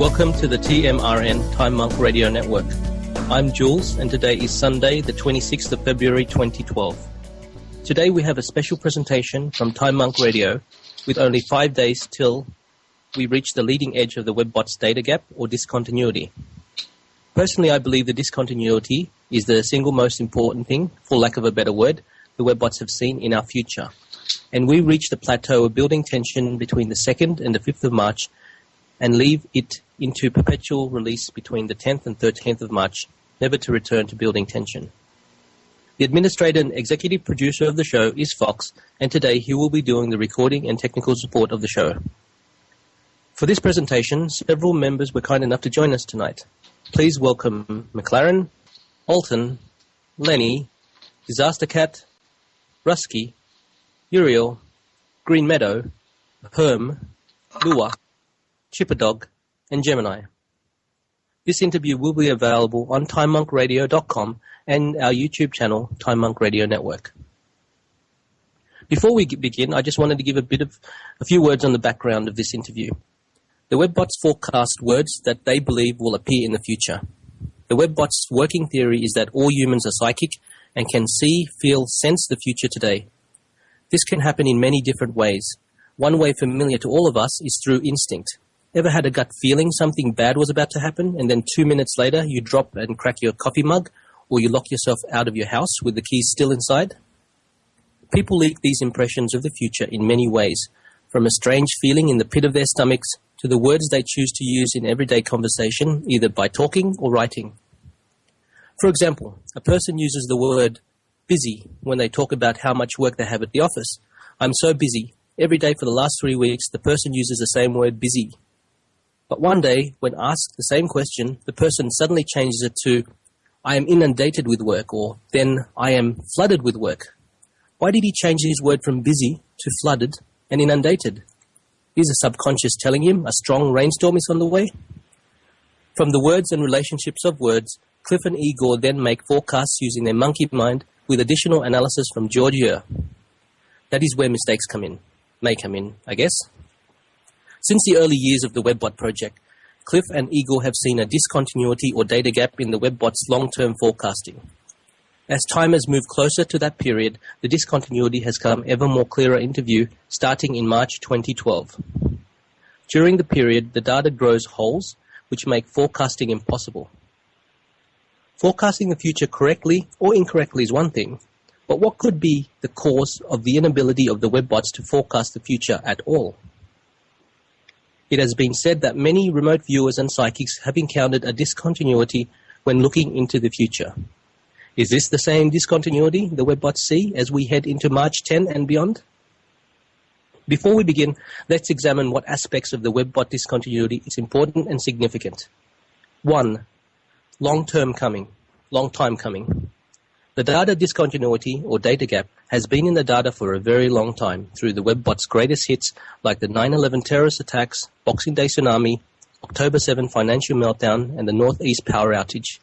Welcome to the TMRN Time Monk Radio Network. I'm Jules, and today is Sunday, the 26th of February 2012. Today we have a special presentation from Time Monk Radio with only 5 days till we reach the leading edge of the WebBot's data gap or discontinuity. Personally, I believe the discontinuity is the single most important thing, for lack of a better word, the WebBots have seen in our future. And we reach the plateau of building tension between the 2nd and the 5th of March and leave it into perpetual release between the 10th and 13th of March, never to return to building tension. The administrator and executive producer of the show is Fox, and today he will be doing the recording and technical support of the show. For this presentation, several members were kind enough to join us tonight. Please welcome McLaren, Alton, Lenny, Disaster Cat, Rusy, Uriel, Green Meadow, Herm, Lua, Chipperdog, and Gemini. This interview will be available on TimeMonkRadio.com and our YouTube channel, Time Monk Radio Network. Before we begin, I just wanted to give a few words on the background of this interview. The WebBots forecast words that they believe will appear in the future. The WebBots' working theory is that all humans are psychic and can see, feel, sense the future today. This can happen in many different ways. One way familiar to all of us is through instinct. Ever had a gut feeling something bad was about to happen, and then 2 minutes later you drop and crack your coffee mug, or you lock yourself out of your house with the keys still inside? People leak these impressions of the future in many ways, from a strange feeling in the pit of their stomachs to the words they choose to use in everyday conversation, either by talking or writing. For example, a person uses the word busy when they talk about how much work they have at the office. I'm so busy. Every day for the last 3 weeks, the person uses the same word busy. But one day, when asked the same question, the person suddenly changes it to, I am inundated with work, or then I am flooded with work. Why did he change his word from busy to flooded and inundated? Is a subconscious telling him a strong rainstorm is on the way? From the words and relationships of words, Cliff and Igor then make forecasts using their monkey mind with additional analysis from Uriel. That is where mistakes may come in, I guess. Since the early years of the WebBot project, Cliff and Igor have seen a discontinuity or data gap in the WebBot's long-term forecasting. As time has moved closer to that period, the discontinuity has come ever more clearer into view, starting in March 2012. During the period, the data grows holes, which make forecasting impossible. Forecasting the future correctly or incorrectly is one thing, but what could be the cause of the inability of the WebBots to forecast the future at all? It has been said that many remote viewers and psychics have encountered a discontinuity when looking into the future. Is this the same discontinuity the WebBots see as we head into March 10 and beyond? Before we begin, let's examine what aspects of the WebBot discontinuity is important and significant. 1. Long time coming. The data discontinuity or data gap has been in the data for a very long time through the WebBot's greatest hits like the 9/11 terrorist attacks, Boxing Day tsunami, October 7 financial meltdown, and the Northeast power outage,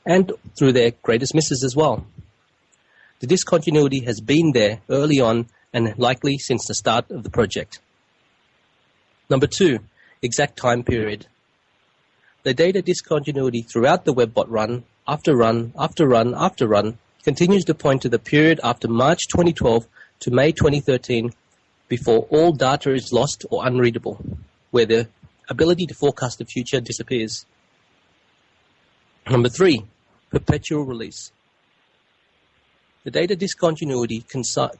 and through their greatest misses as well. The discontinuity has been there early on and likely since the start of the project. Number 2, exact time period. The data discontinuity throughout the WebBot run, after run, after run, after run, continues to point to the period after March 2012 to May 2013 before all data is lost or unreadable, where the ability to forecast the future disappears. Number 3, perpetual release. The data discontinuity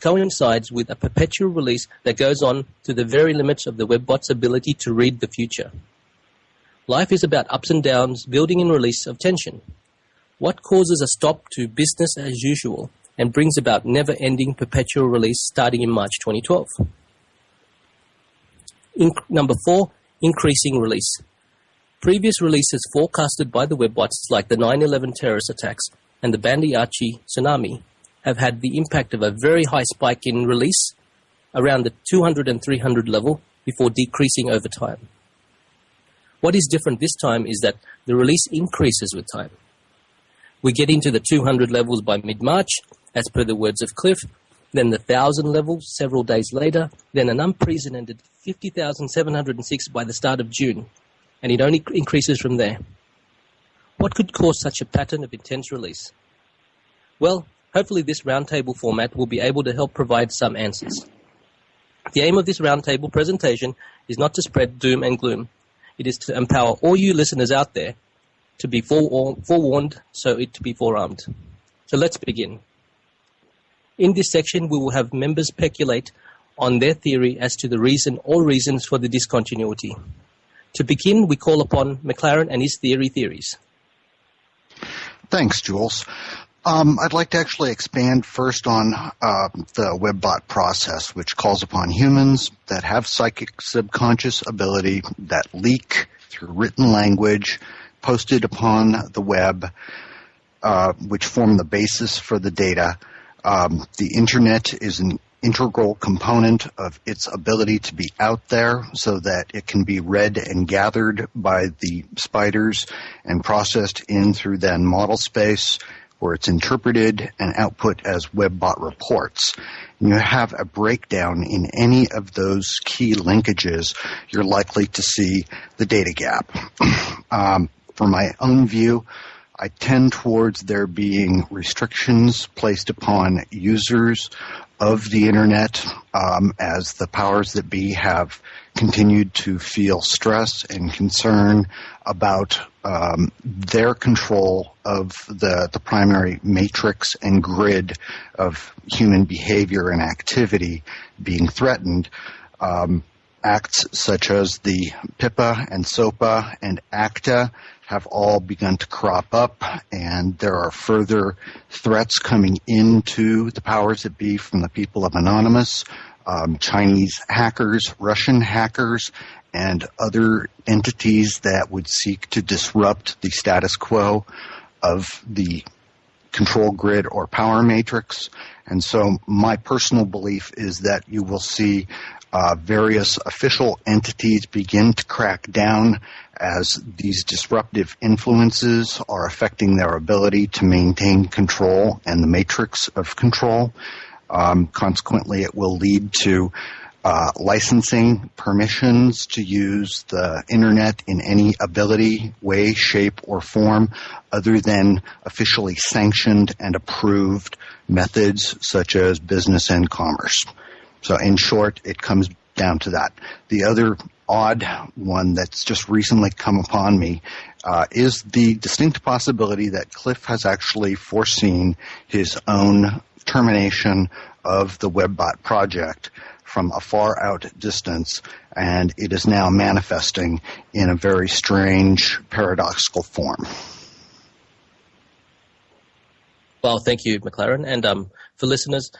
coincides with a perpetual release that goes on to the very limits of the WebBot's ability to read the future. Life is about ups and downs, building and release of tension. What causes a stop to business as usual and brings about never-ending perpetual release starting in March 2012? Number 4, increasing release. Previous releases forecasted by the WebBots, like the 9/11 terrorist attacks and the Bandiachi tsunami, have had the impact of a very high spike in release around the 200 and 300 level before decreasing over time. What is different this time is that the release increases with time. We get into the 200 levels by mid-March, as per the words of Cliff, then the 1,000 levels several days later, then an unprecedented 50,706 by the start of June. and it only increases from there. What could cause such a pattern of intense release? Well, hopefully this roundtable format will be able to help provide some answers. The aim of this roundtable presentation is not to spread doom and gloom. It is to empower all you listeners out there to be forewarned, so it to be forearmed. So let's begin. In this section, we will have members speculate on their theory as to the reason or reasons for the discontinuity. To begin, we call upon McLaren and his theories. Thanks, Jules. I'd like to actually expand first on the WebBot process, which calls upon humans that have psychic subconscious ability that leak through written language posted upon the web, which form the basis for the data. The Internet is an integral component of its ability to be out there so that it can be read and gathered by the spiders and processed in through then model space, where it's interpreted and output as WebBot reports. And you have a breakdown in any of those key linkages, you're likely to see the data gap. For my own view, I tend towards there being restrictions placed upon users of the Internet as the powers that be have continued to feel stress and concern about their control of the primary matrix and grid of human behavior and activity being threatened. Acts such as the PIPA and SOPA and ACTA have all begun to crop up, and there are further threats coming into the powers that be from the people of Anonymous, Chinese hackers, Russian hackers, and other entities that would seek to disrupt the status quo of the control grid or power matrix. And so my personal belief is that you will see various official entities begin to crack down as these disruptive influences are affecting their ability to maintain control and the matrix of control. Consequently, it will lead to licensing permissions to use the Internet in any ability, way, shape, or form other than officially sanctioned and approved methods such as business and commerce. So in short, it comes down to that. The other odd one that's just recently come upon me is the distinct possibility that Cliff has actually foreseen his own termination of the WebBot project from a far out distance, and it is now manifesting in a very strange, paradoxical form. Well, thank you, McLaren. And for listeners,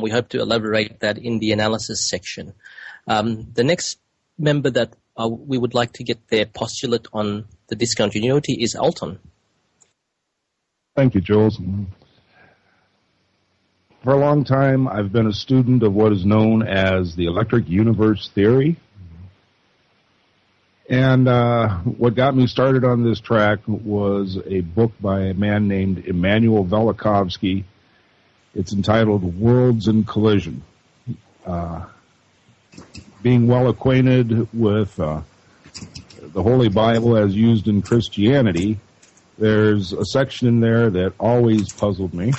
we hope to elaborate that in the analysis section. The next member that we would like to get their postulate on the discontinuity is Alton. Thank you, Jules. For a long time, I've been a student of what is known as the electric universe theory. And what got me started on this track was a book by a man named Immanuel Velikovsky. It's entitled Worlds in Collision. Being well acquainted with the Holy Bible as used in Christianity, there's a section in there that always puzzled me.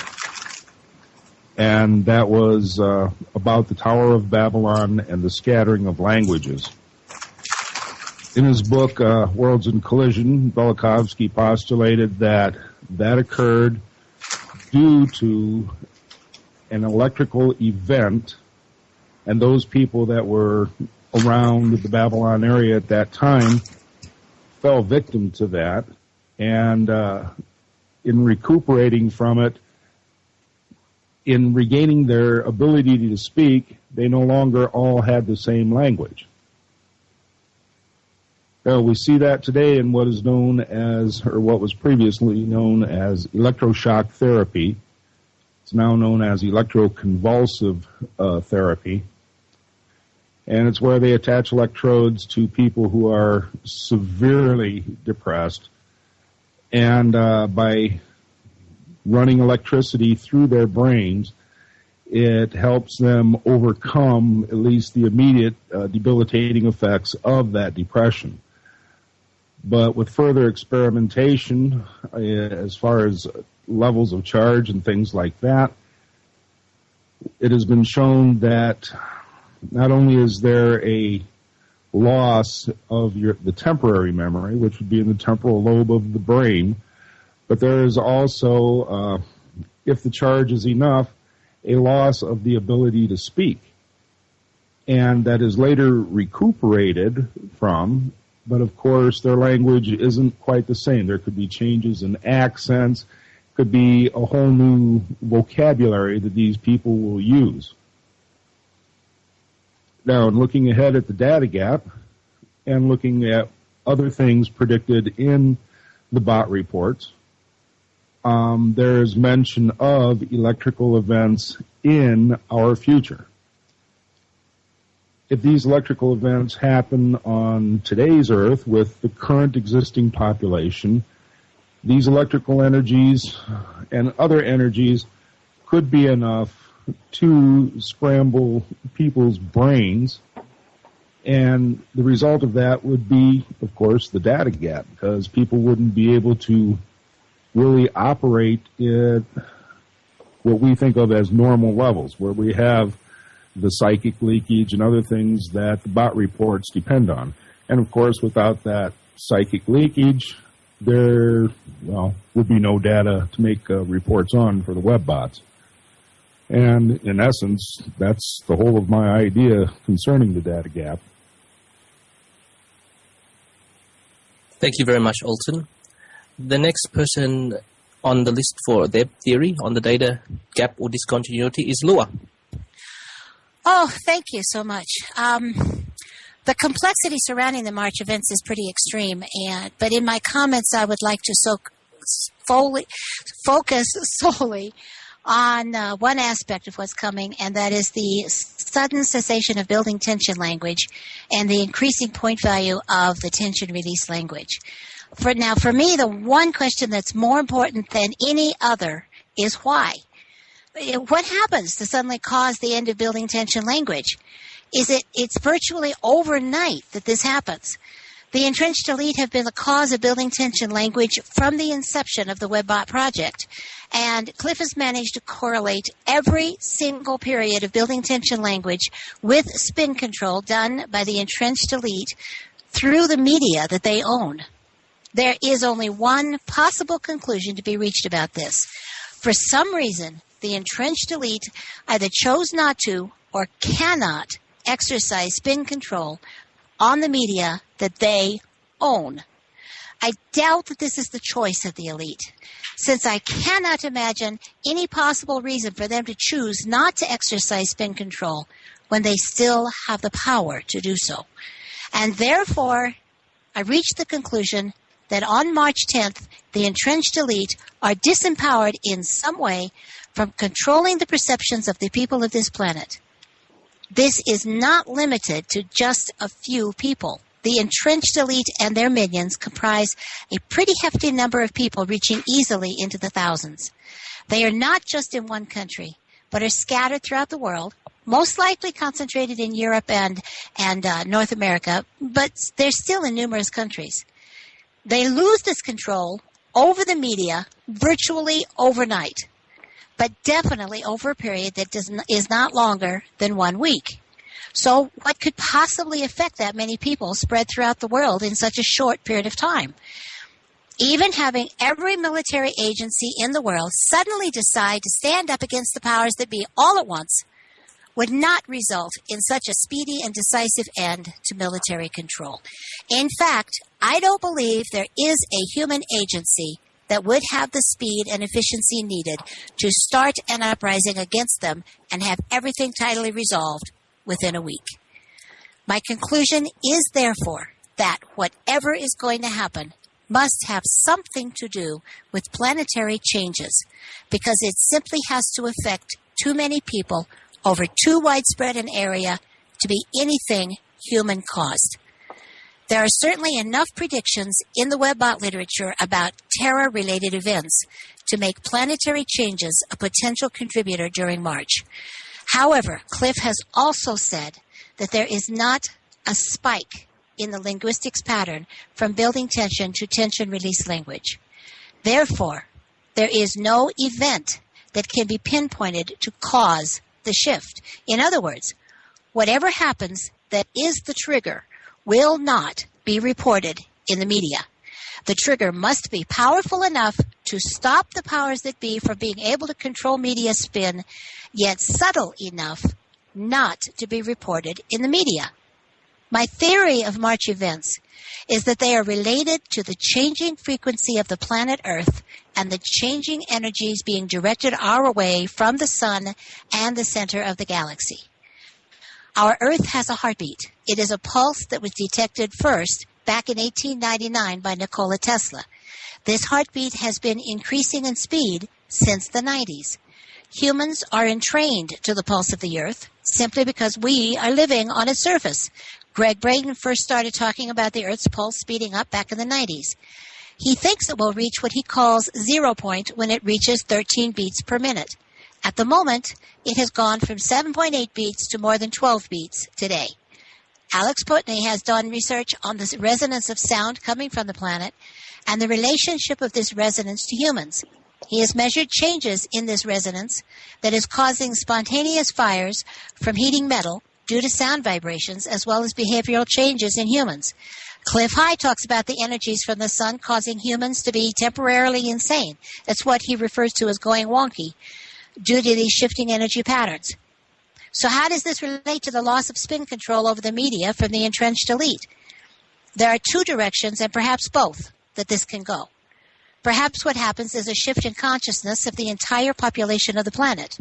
And that was about the Tower of Babylon and the scattering of languages. In his book, Worlds in Collision, Velikovsky postulated that occurred due to an electrical event, and those people that were around the Babylon area at that time fell victim to that, and in recuperating from it, in regaining their ability to speak, they no longer all had the same language. We see that today in what is known as, or what was previously known as, electroshock therapy. It's now known as electroconvulsive therapy. And it's where they attach electrodes to people who are severely depressed. And by running electricity through their brains, it helps them overcome at least the immediate debilitating effects of that depression. But with further experimentation, as far as levels of charge and things like that, it has been shown that not only is there a loss of the temporary memory, which would be in the temporal lobe of the brain, but there is also, if the charge is enough, a loss of the ability to speak. And that is later recuperated from, but of course their language isn't quite the same. There could be changes in accents, could be a whole new vocabulary that these people will use. Now, in looking ahead at the data gap and looking at other things predicted in the bot reports, there is mention of electrical events in our future. If these electrical events happen on today's Earth with the current existing population, these electrical energies and other energies could be enough to scramble people's brains, and the result of that would be, of course, the data gap, because people wouldn't be able to really operate at what we think of as normal levels, where we have the psychic leakage and other things that the bot reports depend on. And of course, without that psychic leakage, there, would be no data to make reports on for the web bots. And in essence, that's the whole of my idea concerning the data gap. Thank you very much, Alton. The next person on the list for their theory on the data gap or discontinuity is Lua. Oh, thank you so much. The complexity surrounding the March events is pretty extreme, but in my comments I would like to focus solely on one aspect of what's coming, and that is the sudden cessation of building tension language and the increasing point value of the tension release language. For me, the one question that's more important than any other is why. What happens to suddenly cause the end of building tension language? It's virtually overnight that this happens. The entrenched elite have been the cause of building tension language from the inception of the WebBot project. And Cliff has managed to correlate every single period of building tension language with spin control done by the entrenched elite through the media that they own. There is only one possible conclusion to be reached about this. For some reason, the entrenched elite either chose not to or cannot exercise spin control on the media that they own. I doubt that this is the choice of the elite, since I cannot imagine any possible reason for them to choose not to exercise spin control when they still have the power to do so. And therefore, I reached the conclusion that on March 10th, the entrenched elite are disempowered in some way from controlling the perceptions of the people of this planet. This is not limited to just a few people. The entrenched elite and their minions comprise a pretty hefty number of people reaching easily into the thousands. They are not just in one country, but are scattered throughout the world, most likely concentrated in Europe and North America, but they're still in numerous countries. They lose this control over the media virtually overnight, but definitely over a period that is not longer than 1 week. So what could possibly affect that many people spread throughout the world in such a short period of time? Even having every military agency in the world suddenly decide to stand up against the powers that be all at once would not result in such a speedy and decisive end to military control. In fact, I don't believe there is a human agency that would have the speed and efficiency needed to start an uprising against them and have everything tidily resolved within a week. My conclusion is, therefore, that whatever is going to happen must have something to do with planetary changes, because it simply has to affect too many people over too widespread an area to be anything human-caused. There are certainly enough predictions in the WebBot literature about terror-related events to make planetary changes a potential contributor during March. However, Cliff has also said that there is not a spike in the linguistics pattern from building tension to tension release language. Therefore, there is no event that can be pinpointed to cause the shift. In other words, whatever happens that is the trigger will not be reported in the media. The trigger must be powerful enough to stop the powers that be from being able to control media spin, yet subtle enough not to be reported in the media. My theory of March events is that they are related to the changing frequency of the planet Earth and the changing energies being directed our way from the sun and the center of the galaxy. Our Earth has a heartbeat. It is a pulse that was detected first back in 1899 by Nikola Tesla. This heartbeat has been increasing in speed since the 90s. Humans are entrained to the pulse of the Earth simply because we are living on its surface. Greg Braden first started talking about the Earth's pulse speeding up back in the 90s. He thinks it will reach what he calls 0 point when it reaches 13 beats per minute. At the moment, it has gone from 7.8 beats to more than 12 beats today. Alex Putney has done research on the resonance of sound coming from the planet and the relationship of this resonance to humans. He has measured changes in this resonance that is causing spontaneous fires from heating metal due to sound vibrations as well as behavioral changes in humans. Cliff High talks about the energies from the sun causing humans to be temporarily insane. That's what he refers to as going wonky due to these shifting energy patterns. So how does this relate to the loss of spin control over the media from the entrenched elite? There are two directions, and perhaps both, that this can go. Perhaps what happens is a shift in consciousness of the entire population of the planet.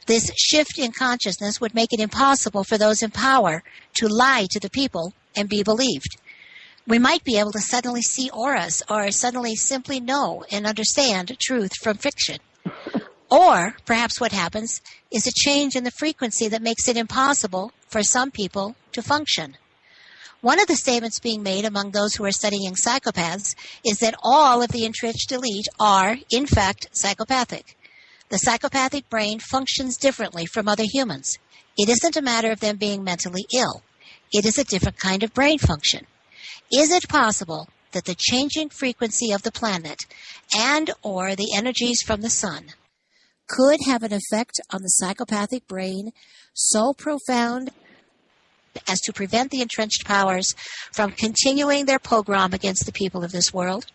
This shift in consciousness would make it impossible for those in power to lie to the people and be believed. We might be able to suddenly see auras or suddenly simply know and understand truth from fiction. Or perhaps what happens is a change in the frequency that makes it impossible for some people to function. One of the statements being made among those who are studying psychopaths is that all of the entrenched elite are, in fact, psychopathic. The psychopathic brain functions differently from other humans. It isn't a matter of them being mentally ill. It is a different kind of brain function. Is it possible that the changing frequency of the planet and or the energies from the sun could have an effect on the psychopathic brain so profound as to prevent the entrenched powers from continuing their pogrom against the people of this world?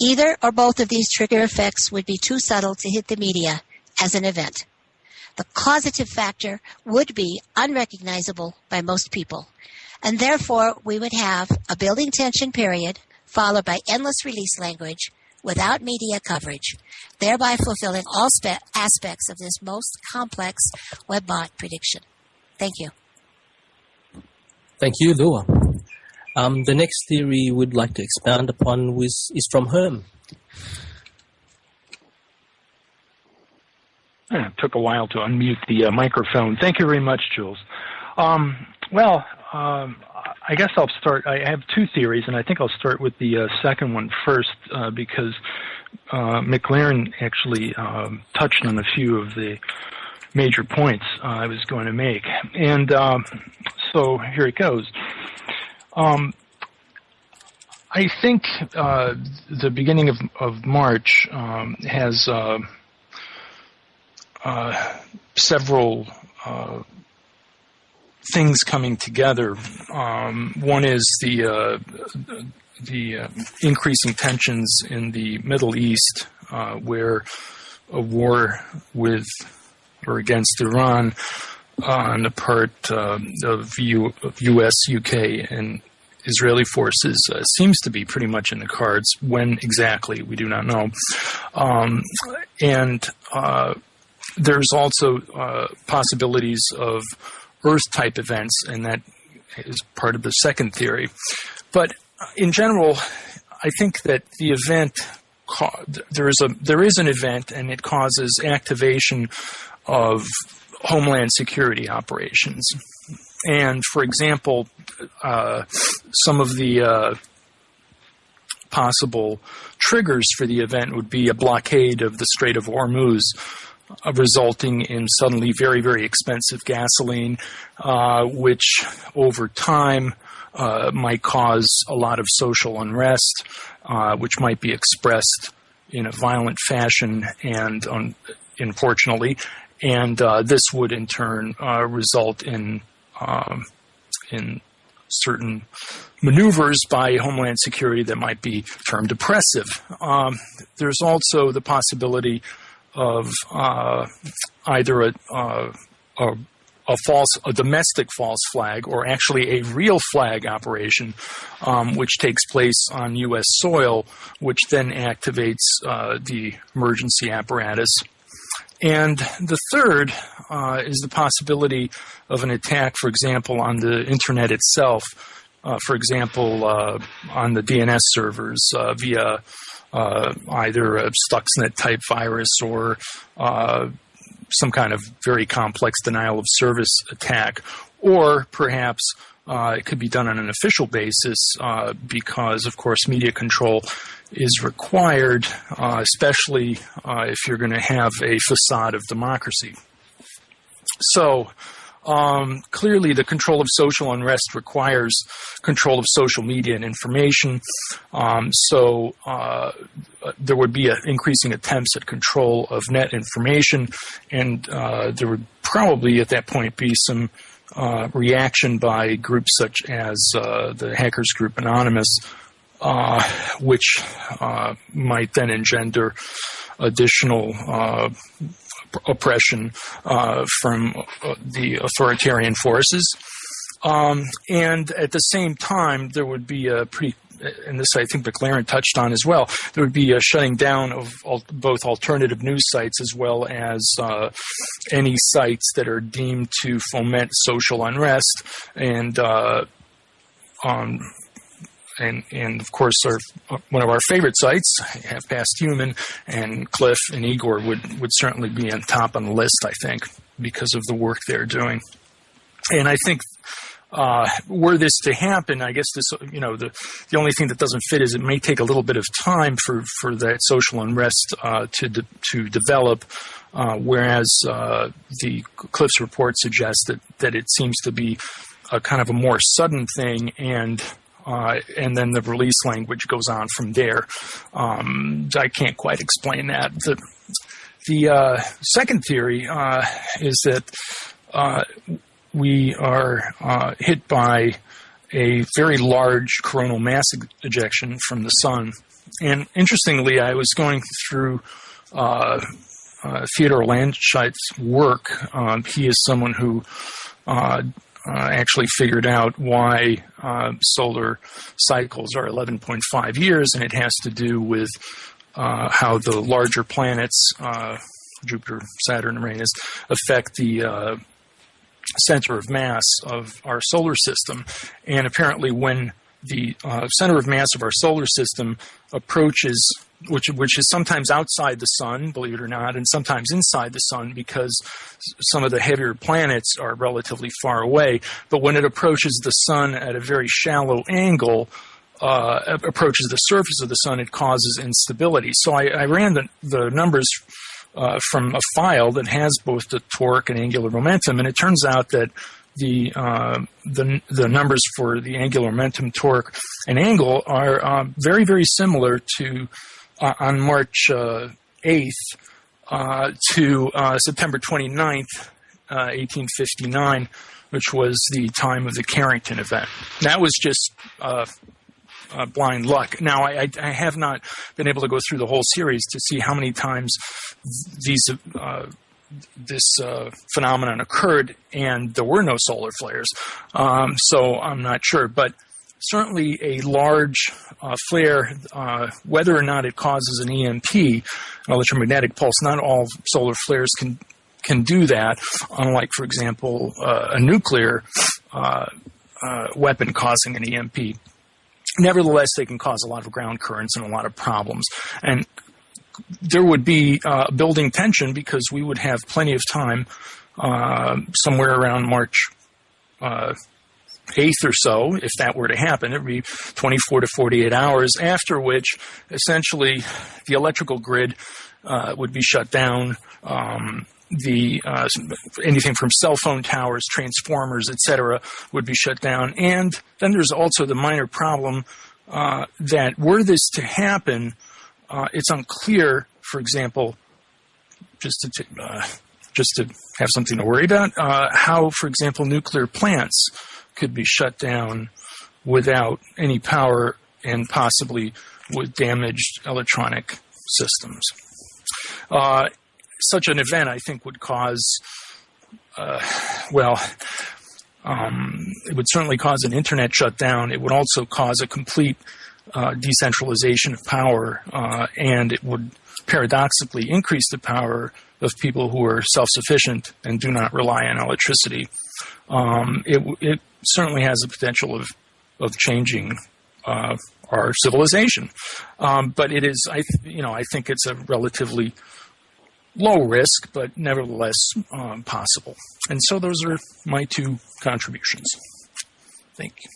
Either or both of these trigger effects would be too subtle to hit the media as an event. The causative factor would be unrecognizable by most people, and therefore we would have a building tension period followed by endless release language without media coverage, thereby fulfilling all aspects of this most complex webbot prediction. Thank you. Thank you, Lua. The next theory we'd like to expound upon is from Herm. It took a while to unmute the microphone. Thank you very much, Jules. I guess I'll start. I have two theories, and I think I'll start with the second one first because McLaren actually touched on a few of the major points I was going to make. And so here it goes. I think the beginning of March has several things coming together. One is the increasing tensions in the Middle East, where a war with or against Iran on the part of U.S., U.K., and Israeli forces seems to be pretty much in the cards. When exactly, we do not know. And there's also possibilities of Earth-type events, and that is part of the second theory. But in general, I think that the event, there is an event, and it causes activation of homeland security operations. And, for example, some of the possible triggers for the event would be a blockade of the Strait of Hormuz, resulting in suddenly very, very expensive gasoline, which over time might cause a lot of social unrest, which might be expressed in a violent fashion, and unfortunately, and this would in turn result in certain maneuvers by Homeland Security that might be termed oppressive. There's also the possibility of either a domestic false flag, or actually a real flag operation, which takes place on U.S. soil, which then activates the emergency apparatus. And the third is the possibility of an attack, for example, on the Internet itself, for example, on the DNS servers via either a Stuxnet-type virus or some kind of very complex denial of service attack, or perhaps it could be done on an official basis because, of course, media control is required, especially if you're going to have a facade of democracy. So clearly the control of social unrest requires control of social media and information. So there would be increasing attempts at control of net information, and there would probably at that point be some reaction by groups such as the hackers group Anonymous, which might then engender additional oppression from the authoritarian forces. And at the same time, there would be a pretty, and this I think McLaren touched on as well, there would be a shutting down of both alternative news sites as well as any sites that are deemed to foment social unrest, and of course, one of our favorite sites, Half Past Human, and Cliff and Igor would certainly be on top on the list, I think, because of the work they're doing. And I think were this to happen, I guess this, the only thing that doesn't fit is it may take a little bit of time for that social unrest to develop, whereas the Cliff's report suggests that it seems to be a kind of a more sudden thing, and then the release language goes on from there. I can't quite explain that. The second theory is that we are hit by a very large coronal mass ejection from the sun. And interestingly, I was going through Theodore Landscheidt's work. He is someone who actually figured out why solar cycles are 11.5 years, and it has to do with how the larger planets, Jupiter, Saturn, Uranus, affect the center of mass of our solar system. And apparently when the center of mass of our solar system approaches, which is sometimes outside the sun, believe it or not, and sometimes inside the sun because some of the heavier planets are relatively far away. But when it approaches the sun at a very shallow angle, approaches the surface of the sun, it causes instability. So I ran the numbers from a file that has both the torque and angular momentum, and it turns out that the numbers for the angular momentum, torque, and angle are very, very similar to on March 8th to September 29th, 1859, which was the time of the Carrington event. That was just blind luck. Now, I have not been able to go through the whole series to see how many times this phenomenon occurred, and there were no solar flares. So I'm not sure. But certainly a large flare, whether or not it causes an EMP, an electromagnetic pulse, not all solar flares can do that, unlike, for example, a nuclear weapon causing an EMP. Nevertheless, they can cause a lot of ground currents and a lot of problems. And there would be building tension because we would have plenty of time, somewhere around March 8th or so, if that were to happen. It would be 24 to 48 hours, after which essentially the electrical grid would be shut down. anything from cell phone towers, transformers, etc., would be shut down. And then there's also the minor problem that were this to happen, it's unclear, for example, just to have something to worry about, how, for example, nuclear plants could be shut down without any power and possibly with damaged electronic systems. Such an event, I think, would cause, it would certainly cause an internet shutdown. It would also cause a complete decentralization of power, and it would paradoxically increase the power of people who are self-sufficient and do not rely on electricity. It certainly has the potential of changing our civilization, but it is, I think it's a relatively low risk, but nevertheless possible. And so those are my two contributions. Thank you.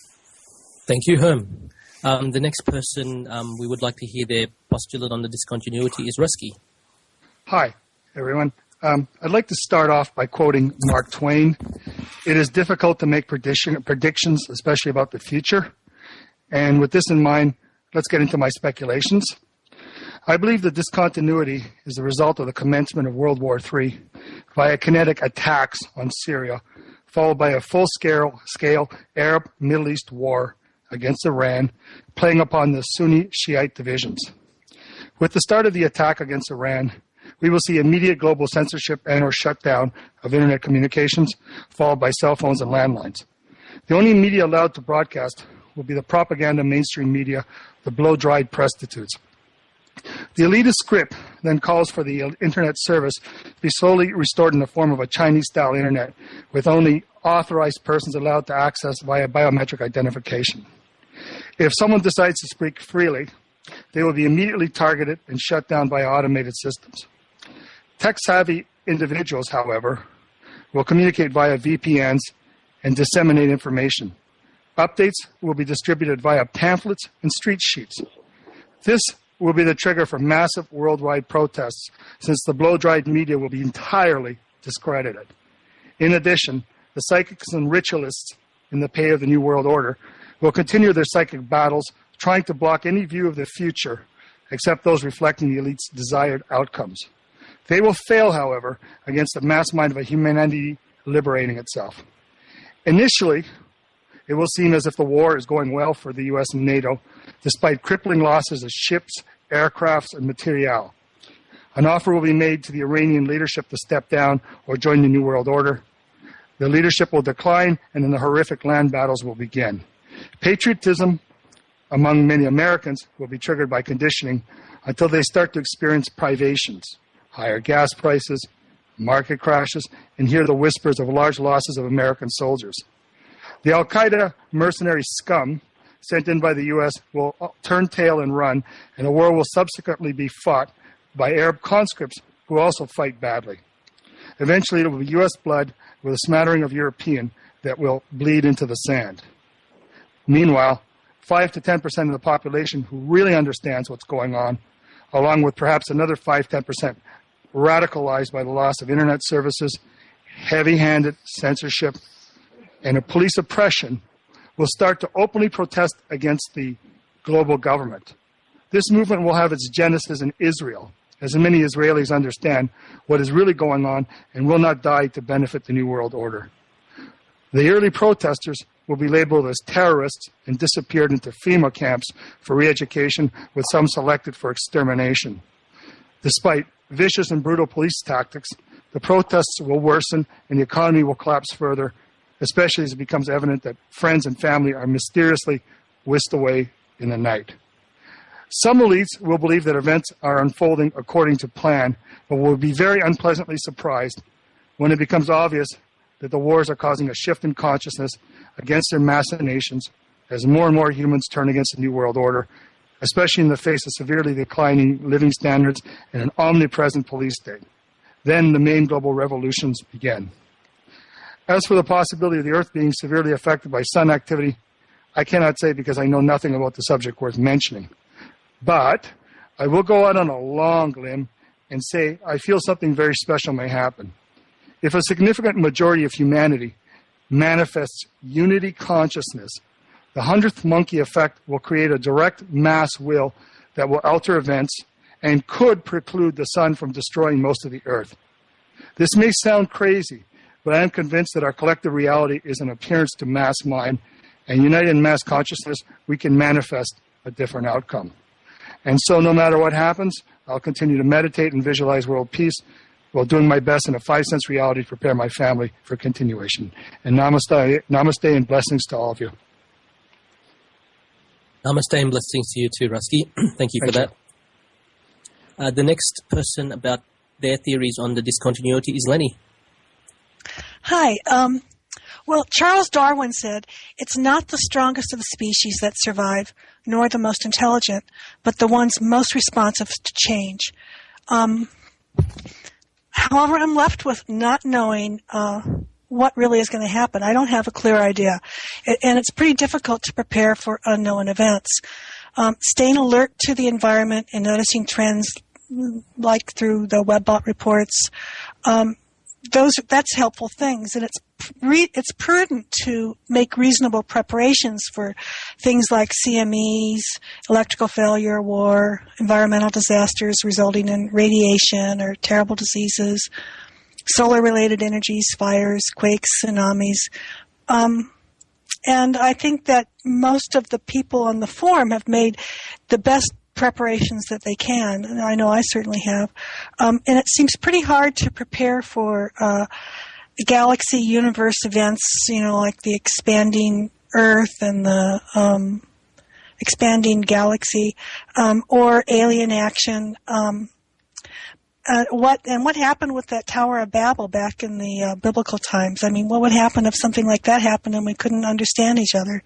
Thank you, Herm. The next person we would like to hear their postulate on the discontinuity is Rusy. Hi, everyone. I'd like to start off by quoting Mark Twain. It is difficult to make predictions, especially about the future. And with this in mind, let's get into my speculations. I believe the discontinuity is the result of the commencement of World War III via kinetic attacks on Syria, followed by a full-scale Arab Middle East war against Iran, playing upon the Sunni Shiite divisions. With the start of the attack against Iran, we will see immediate global censorship and or shutdown of internet communications, followed by cell phones and landlines. The only media allowed to broadcast will be the propaganda mainstream media, the blow-dried prostitutes. The elitist script then calls for the internet service to be slowly restored in the form of a Chinese-style internet, with only authorized persons allowed to access via biometric identification. If someone decides to speak freely, they will be immediately targeted and shut down by automated systems. Tech-savvy individuals, however, will communicate via VPNs and disseminate information. Updates will be distributed via pamphlets and street sheets. This will be the trigger for massive worldwide protests, since the blow-dried media will be entirely discredited. In addition, the psychics and ritualists in the pay of the New World Order will continue their psychic battles, trying to block any view of the future except those reflecting the elite's desired outcomes. They will fail, however, against the mass mind of a humanity liberating itself. Initially, it will seem as if the war is going well for the U.S. and NATO, despite crippling losses of ships, aircrafts, and materiel. An offer will be made to the Iranian leadership to step down or join the New World Order. The leadership will decline, and then the horrific land battles will begin. Patriotism among many Americans will be triggered by conditioning until they start to experience privations, higher gas prices, market crashes, and hear the whispers of large losses of American soldiers. The al-Qaeda mercenary scum sent in by the U.S. will turn tail and run, and the war will subsequently be fought by Arab conscripts who also fight badly. Eventually, it will be U.S. blood with a smattering of European that will bleed into the sand. Meanwhile, 5 to 10% of the population who really understands what's going on, along with perhaps another 5-10% radicalized by the loss of internet services, heavy-handed censorship, and a police oppression, will start to openly protest against the global government. This movement will have its genesis in Israel, as many Israelis understand what is really going on and will not die to benefit the New World Order. The early protesters will be labeled as terrorists and disappeared into FEMA camps for re-education, with some selected for extermination. Despite vicious and brutal police tactics, the protests will worsen and the economy will collapse further, especially as it becomes evident that friends and family are mysteriously whisked away in the night. Some elites will believe that events are unfolding according to plan, but will be very unpleasantly surprised when it becomes obvious that the wars are causing a shift in consciousness against their machinations as more and more humans turn against the New World Order, especially in the face of severely declining living standards and an omnipresent police state. Then the main global revolutions begin. As for the possibility of the Earth being severely affected by sun activity, I cannot say because I know nothing about the subject worth mentioning. But I will go out on a long limb and say I feel something very special may happen. If a significant majority of humanity manifests unity consciousness, the 100th monkey effect will create a direct mass will that will alter events and could preclude the sun from destroying most of the earth. This may sound crazy, but I am convinced that our collective reality is an appearance to mass mind, and united in mass consciousness, we can manifest a different outcome. And so no matter what happens, I'll continue to meditate and visualize world peace while doing my best in a 5-sense reality to prepare my family for continuation. And namaste and blessings to all of you. Namaste and blessings to you too, Rusty. Thank you for that. The next person about their theories on the discontinuity is Lenny. Hi. Well, Charles Darwin said, it's not the strongest of the species that survive, nor the most intelligent, but the ones most responsive to change. However, I'm left with not knowing what really is going to happen. I don't have a clear idea. And it's pretty difficult to prepare for unknown events. Staying alert to the environment and noticing trends like through the WebBot reports, that's helpful things. And it's prudent to make reasonable preparations for things like CMEs, electrical failure, war, environmental disasters resulting in radiation or terrible diseases, solar-related energies, fires, quakes, tsunamis. And I think that most of the people on the forum have made the best preparations that they can. And I know I certainly have. And it seems pretty hard to prepare for galaxy universe events, like the expanding Earth and the expanding galaxy, or alien action. What happened with that Tower of Babel back in the biblical times? I mean, what would happen if something like that happened and we couldn't understand each other?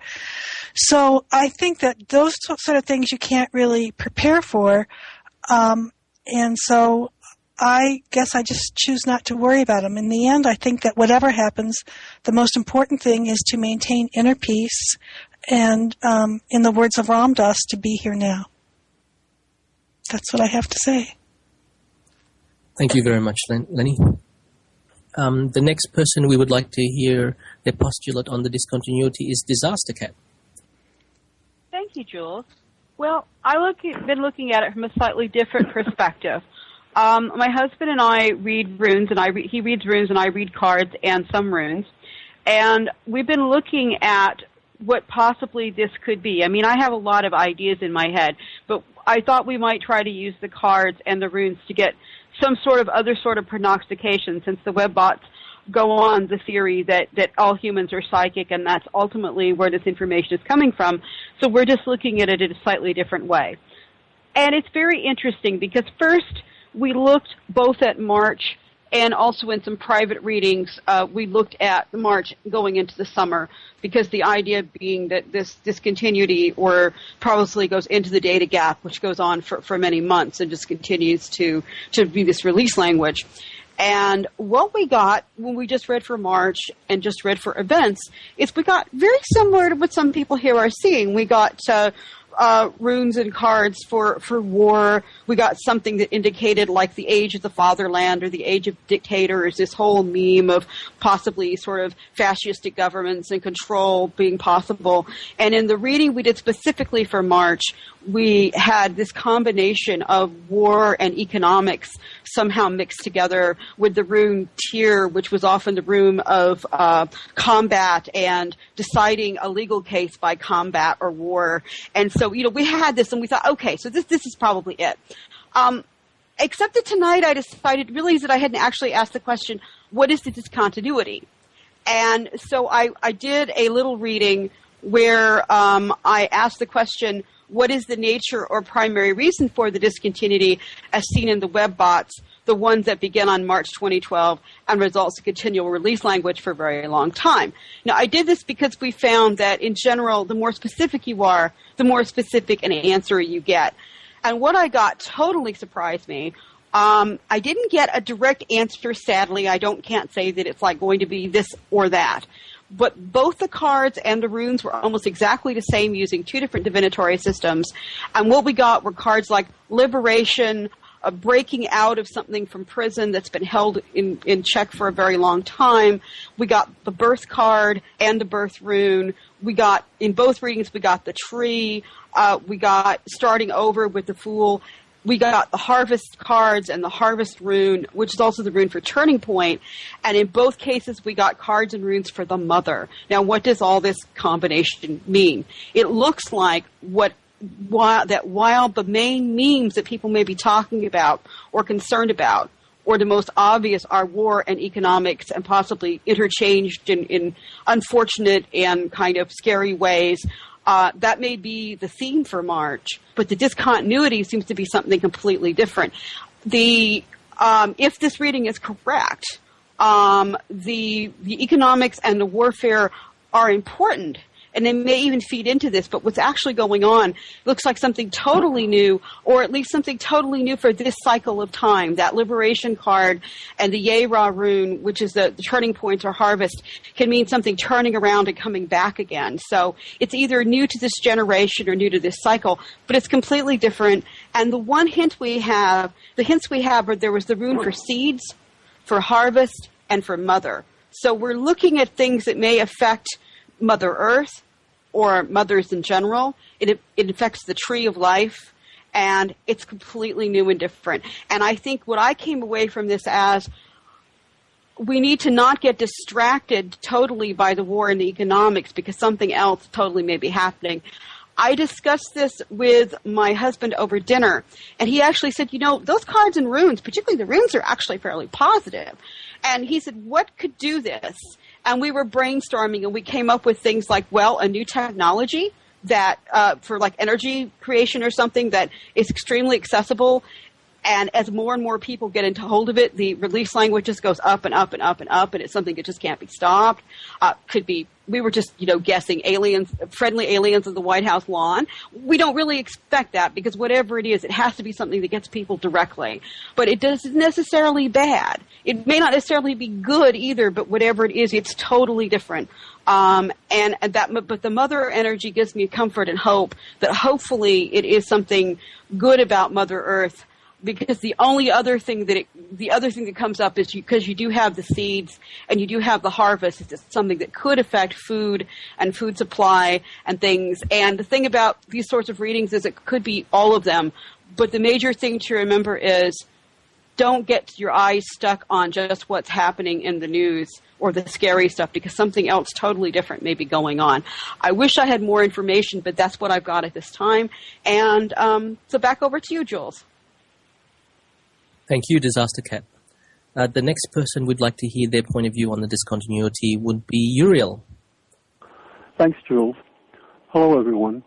So I think that those sort of things you can't really prepare for, and so I guess I just choose not to worry about them. In the end, I think that whatever happens, the most important thing is to maintain inner peace and, in the words of Ram Dass, to be here now. That's what I have to say. Thank you very much, Lenny. The next person we would like to hear their postulate on the discontinuity is Disaster Cat. Thank you, Jules. Well, I've been looking at it from a slightly different perspective. My husband and I read runes, and he reads runes, and I read cards and some runes. And we've been looking at what possibly this could be. I mean, I have a lot of ideas in my head, but I thought we might try to use the cards and the runes to get some sort of other sort of prognostication, since the webbots go on the theory that all humans are psychic, and that's ultimately where this information is coming from. So we're just looking at it in a slightly different way. And it's very interesting because first we looked both at March and also in some private readings, we looked at March going into the summer, because the idea being that this discontinuity or probably goes into the data gap, which goes on for many months and just continues to be this release language. And what we got when we just read for March and just read for events is we got very similar to what some people here are seeing. We got runes and cards for war. We got something that indicated like the age of the fatherland or the age of dictators, this whole meme of possibly sort of fascistic governments and control being possible. And in the reading we did specifically for March, we had this combination of war and economics somehow mixed together with the rune Tyr, which was often the rune of combat and deciding a legal case by combat or war. And so, we had this and we thought, okay, so this is probably it. Except that tonight I realized that I hadn't actually asked the question, what is the discontinuity? And so I did a little reading where I asked the question, what is the nature or primary reason for the discontinuity as seen in the webbots, the ones that begin on March 2012 and results in continual release language for a very long time? Now, I did this because we found that, in general, the more specific you are, the more specific an answer you get. And what I got totally surprised me. I didn't get a direct answer, sadly. Can't say that it's like going to be this or that. But both the cards and the runes were almost exactly the same using two different divinatory systems. And what we got were cards like liberation, a breaking out of something from prison that's been held in check for a very long time. We got the birth card and the birth rune. We got, in both readings, we got the tree. We got starting over with the Fool. We got the harvest cards and the harvest rune, which is also the rune for turning point. And in both cases, we got cards and runes for the mother. Now, what does all this combination mean? It looks like while the main memes that people may be talking about or concerned about, or the most obvious, are war and economics and possibly interchanged in unfortunate and kind of scary ways, that may be the theme for March, but the discontinuity seems to be something completely different. If this reading is correct, the economics and the warfare are important, and they may even feed into this, but what's actually going on looks like something totally new, or at least something totally new for this cycle of time. That liberation card and the Yera rune, which is the turning point or harvest, can mean something turning around and coming back again. So it's either new to this generation or new to this cycle, but it's completely different. And the hints we have are there was the rune for seeds, for harvest, and for mother. So we're looking at things that may affect Mother Earth or mothers in general. It affects the tree of life, and it's completely new and different. And I think what I came away from this as, we need to not get distracted totally by the war and the economics, because something else totally may be happening. I discussed this with my husband over dinner, and he actually said, those cards and runes, particularly the runes, are actually fairly positive. And he said, what could do this? And we were brainstorming, and we came up with things like, a new technology that for like energy creation or something that is extremely accessible. And as more and more people get into hold of it, the release language just goes up and up and up and up, and it's something that just can't be stopped. Could be, we were just, guessing friendly aliens of the White House lawn. We don't really expect that, because whatever it is, it has to be something that gets people directly. But it isn't necessarily bad. It may not necessarily be good either, but whatever it is, it's totally different. But the mother energy gives me comfort and hope that hopefully it is something good about Mother Earth. Because the other thing that comes up is because you do have the seeds and you do have the harvest, it's something that could affect food and food supply and things. And the thing about these sorts of readings is it could be all of them. But the major thing to remember is, don't get your eyes stuck on just what's happening in the news or the scary stuff, because something else totally different may be going on. I wish I had more information, but that's what I've got at this time. And so back over to you, Jules. Thank you, Disaster Cat. The next person we'd like to hear their point of view on the discontinuity would be Uriel. Thanks, Jules. Hello, everyone.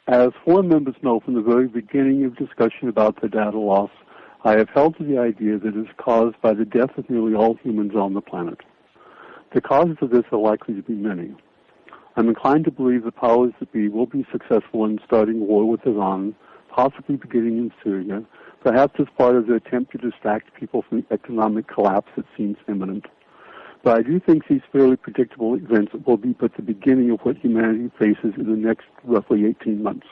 As forum members know from the very beginning of discussion about the data loss, I have held to the idea that it is caused by the death of nearly all humans on the planet. The causes of this are likely to be many. I'm inclined to believe the powers that be will be successful in starting war with Iran, possibly beginning in Syria, perhaps as part of their attempt to distract people from the economic collapse that seems imminent. But I do think these fairly predictable events will be but the beginning of what humanity faces in the next roughly 18 months.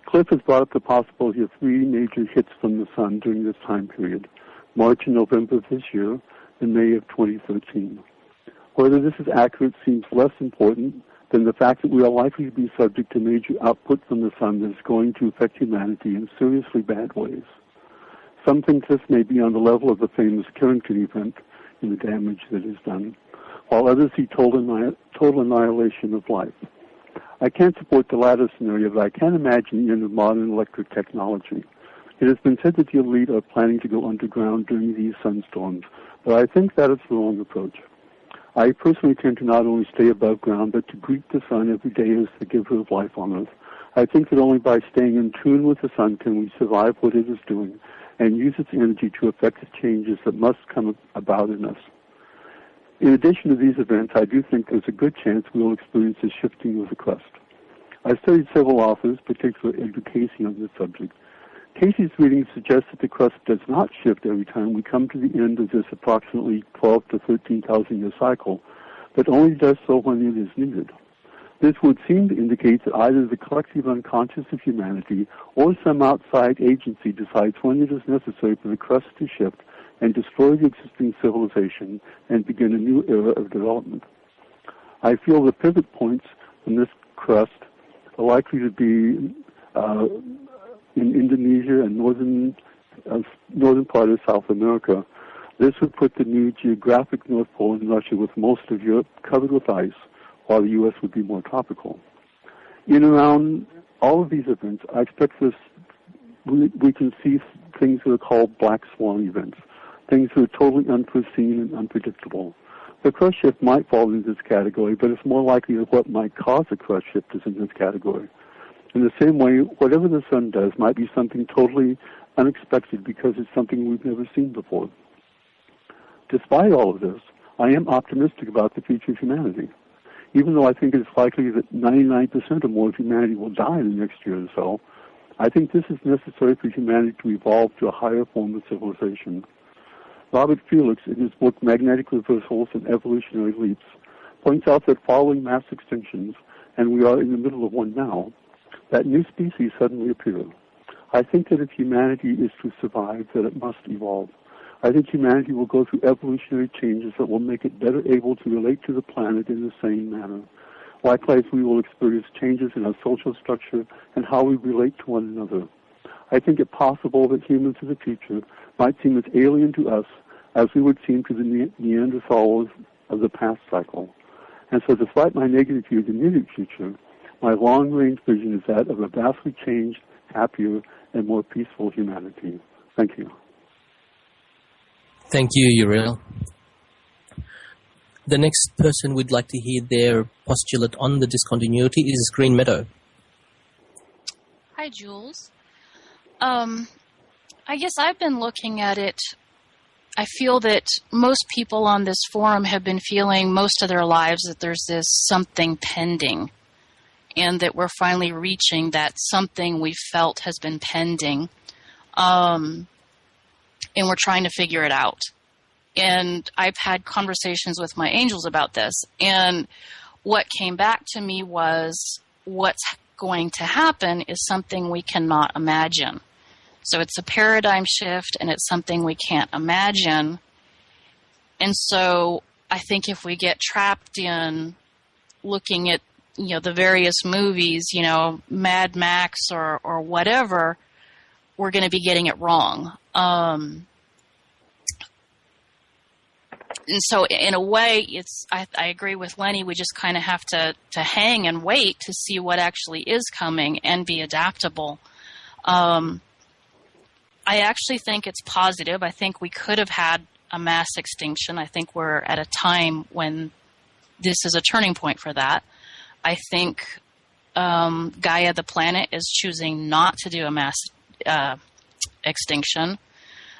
Cliff has brought up the possibility of 3 major hits from the sun during this time period, March and November of this year, and May of 2013. Whether this is accurate seems less important than the fact that we are likely to be subject to major output from the sun that is going to affect humanity in seriously bad ways. Some think this may be on the level of the famous Carrington event in the damage that is done, while others see total annihilation of life. I can't support the latter scenario, but I can imagine the end of modern electric technology. It has been said that the elite are planning to go underground during these sunstorms, but I think that is the wrong approach. I personally tend to not only stay above ground, but to greet the sun every day as the giver of life on Earth. I think that only by staying in tune with the sun can we survive what it is doing and use its energy to effect the changes that must come about in us. In addition to these events, I do think there's a good chance we will experience a shifting of the crust. I've studied several authors, particularly Edgar Casey, on this subject. Casey's readings suggest that the crust does not shift every time we come to the end of this approximately 12 to 13,000 year cycle, but only does so when it is needed. This would seem to indicate that either the collective unconscious of humanity or some outside agency decides when it is necessary for the crust to shift and destroy the existing civilization and begin a new era of development. I feel the pivot points from this crust are likely to be in Indonesia and northern part of South America. This would put the new geographic North Pole in Russia with most of Europe covered with ice, while the U.S. would be more tropical. In around all of these events, I expect we can see things that are called black swan events, things that are totally unforeseen and unpredictable. The crust shift might fall into this category, but it's more likely that what might cause a crust shift is in this category. In the same way, whatever the sun does might be something totally unexpected because it's something we've never seen before. Despite all of this, I am optimistic about the future of humanity. Even though I think it's likely that 99% or more of humanity will die in the next year or so, I think this is necessary for humanity to evolve to a higher form of civilization. Robert Felix, in his book Magnetic Reversals and Evolutionary Leaps, points out that following mass extinctions, and we are in the middle of one now, that new species suddenly appear. I think that if humanity is to survive, that it must evolve. I think humanity will go through evolutionary changes that will make it better able to relate to the planet in the same manner. Likewise, we will experience changes in our social structure and how we relate to one another. I think it possible that humans of the future might seem as alien to us as we would seem to the Neanderthals of the past cycle. And so despite my negative view of the immediate future, my long-range vision is that of a vastly changed, happier, and more peaceful humanity. Thank you. Thank you, Uriel. The next person we'd like to hear their postulate on the discontinuity is Green Meadow. Hi, Jules. I guess I've been looking at it. I feel that most people on this forum have been feeling most of their lives that there's this something pending, and that we're finally reaching that something we felt has been pending. And we're trying to figure it out. And I've had conversations with my angels about this. And what came back to me was what's going to happen is something we cannot imagine. So it's a paradigm shift, and it's something we can't imagine. And so I think if we get trapped in looking at, the various movies, Mad Max or whatever, we're going to be getting it wrong. And so in a way, I agree with Lenny, we just kind of have to hang and wait to see what actually is coming and be adaptable. I actually think it's positive. I think we could have had a mass extinction. I think we're at a time when this is a turning point for that. I think Gaia, the planet, is choosing not to do a mass extinction.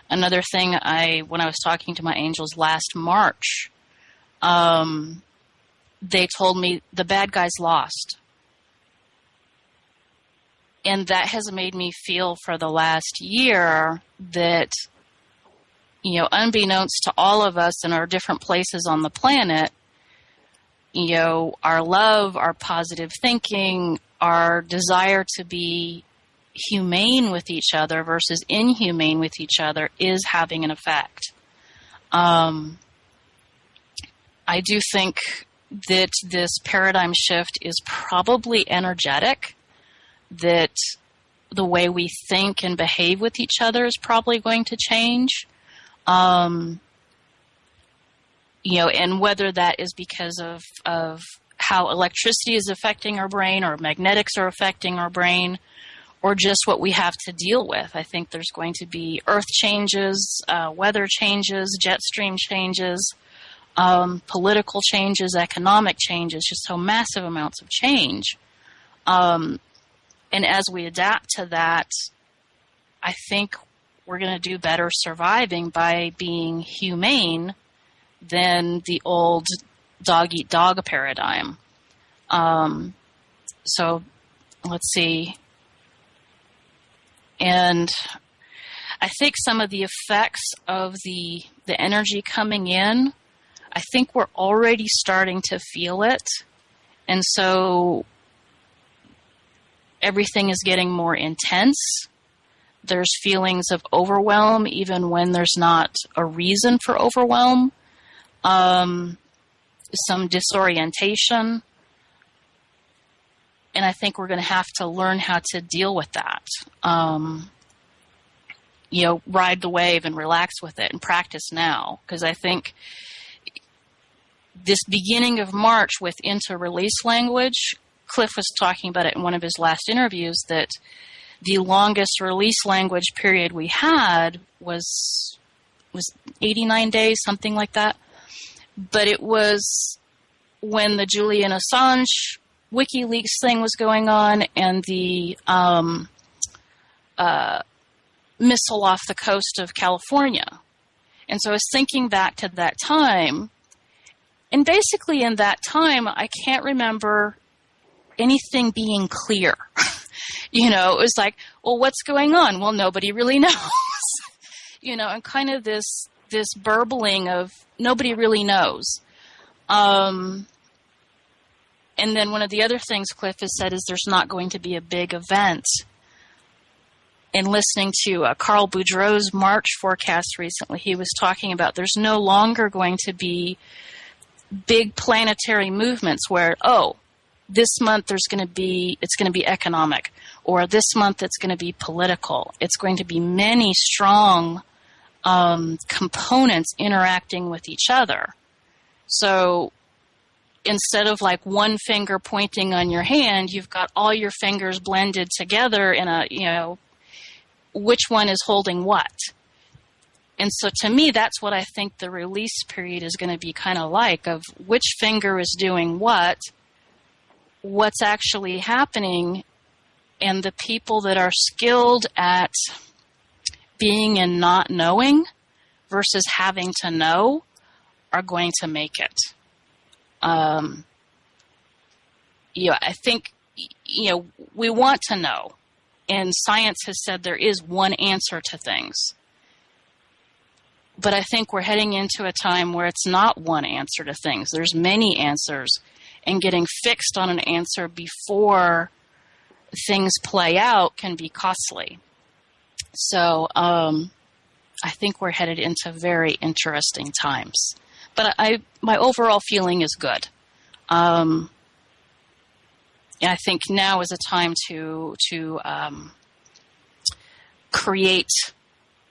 Another thing, when I was talking to my angels last March, they told me the bad guys lost. And that has made me feel for the last year that, unbeknownst to all of us in our different places on the planet, our love, our positive thinking, our desire to be humane with each other versus inhumane with each other is having an effect. I do think that this paradigm shift is probably energetic, that the way we think and behave with each other is probably going to change. And whether that is because of how electricity is affecting our brain or magnetics are affecting our brain, or just what we have to deal with. I think there's going to be earth changes, weather changes, jet stream changes, political changes, economic changes, just so massive amounts of change. And as we adapt to that, I think we're going to do better surviving by being humane than the old dog-eat-dog paradigm. So let's see. And I think some of the effects of the energy coming in, I think we're already starting to feel it. And so everything is getting more intense. There's feelings of overwhelm even when there's not a reason for overwhelm. Some disorientation. And I think we're going to have to learn how to deal with that. Ride the wave and relax with it and practice now. Because I think this beginning of March with into-release language, Cliff was talking about it in one of his last interviews, that the longest release language period we had was 89 days, something like that. But it was when the Julian Assange WikiLeaks thing was going on and the missile off the coast of California. And so I was thinking back to that time, and basically in that time, I can't remember anything being clear. It was like, well, what's going on? Well, nobody really knows. And kind of this burbling of nobody really knows. And then one of the other things Cliff has said is there's not going to be a big event. In listening to Carl Boudreau's March forecast recently, he was talking about there's no longer going to be big planetary movements where, this month it's going to be economic, or this month it's going to be political. It's going to be many strong components interacting with each other. So instead of like one finger pointing on your hand, you've got all your fingers blended together in a, which one is holding what. And so to me, that's what I think the release period is going to be kind of like, of which finger is doing what's actually happening, and the people that are skilled at being in not knowing versus having to know are going to make it. I think, we want to know, and science has said there is one answer to things. But I think we're heading into a time where it's not one answer to things. There's many answers, and getting fixed on an answer before things play out can be costly. So I think we're headed into very interesting times. But my overall feeling is good. And I think now is a time to create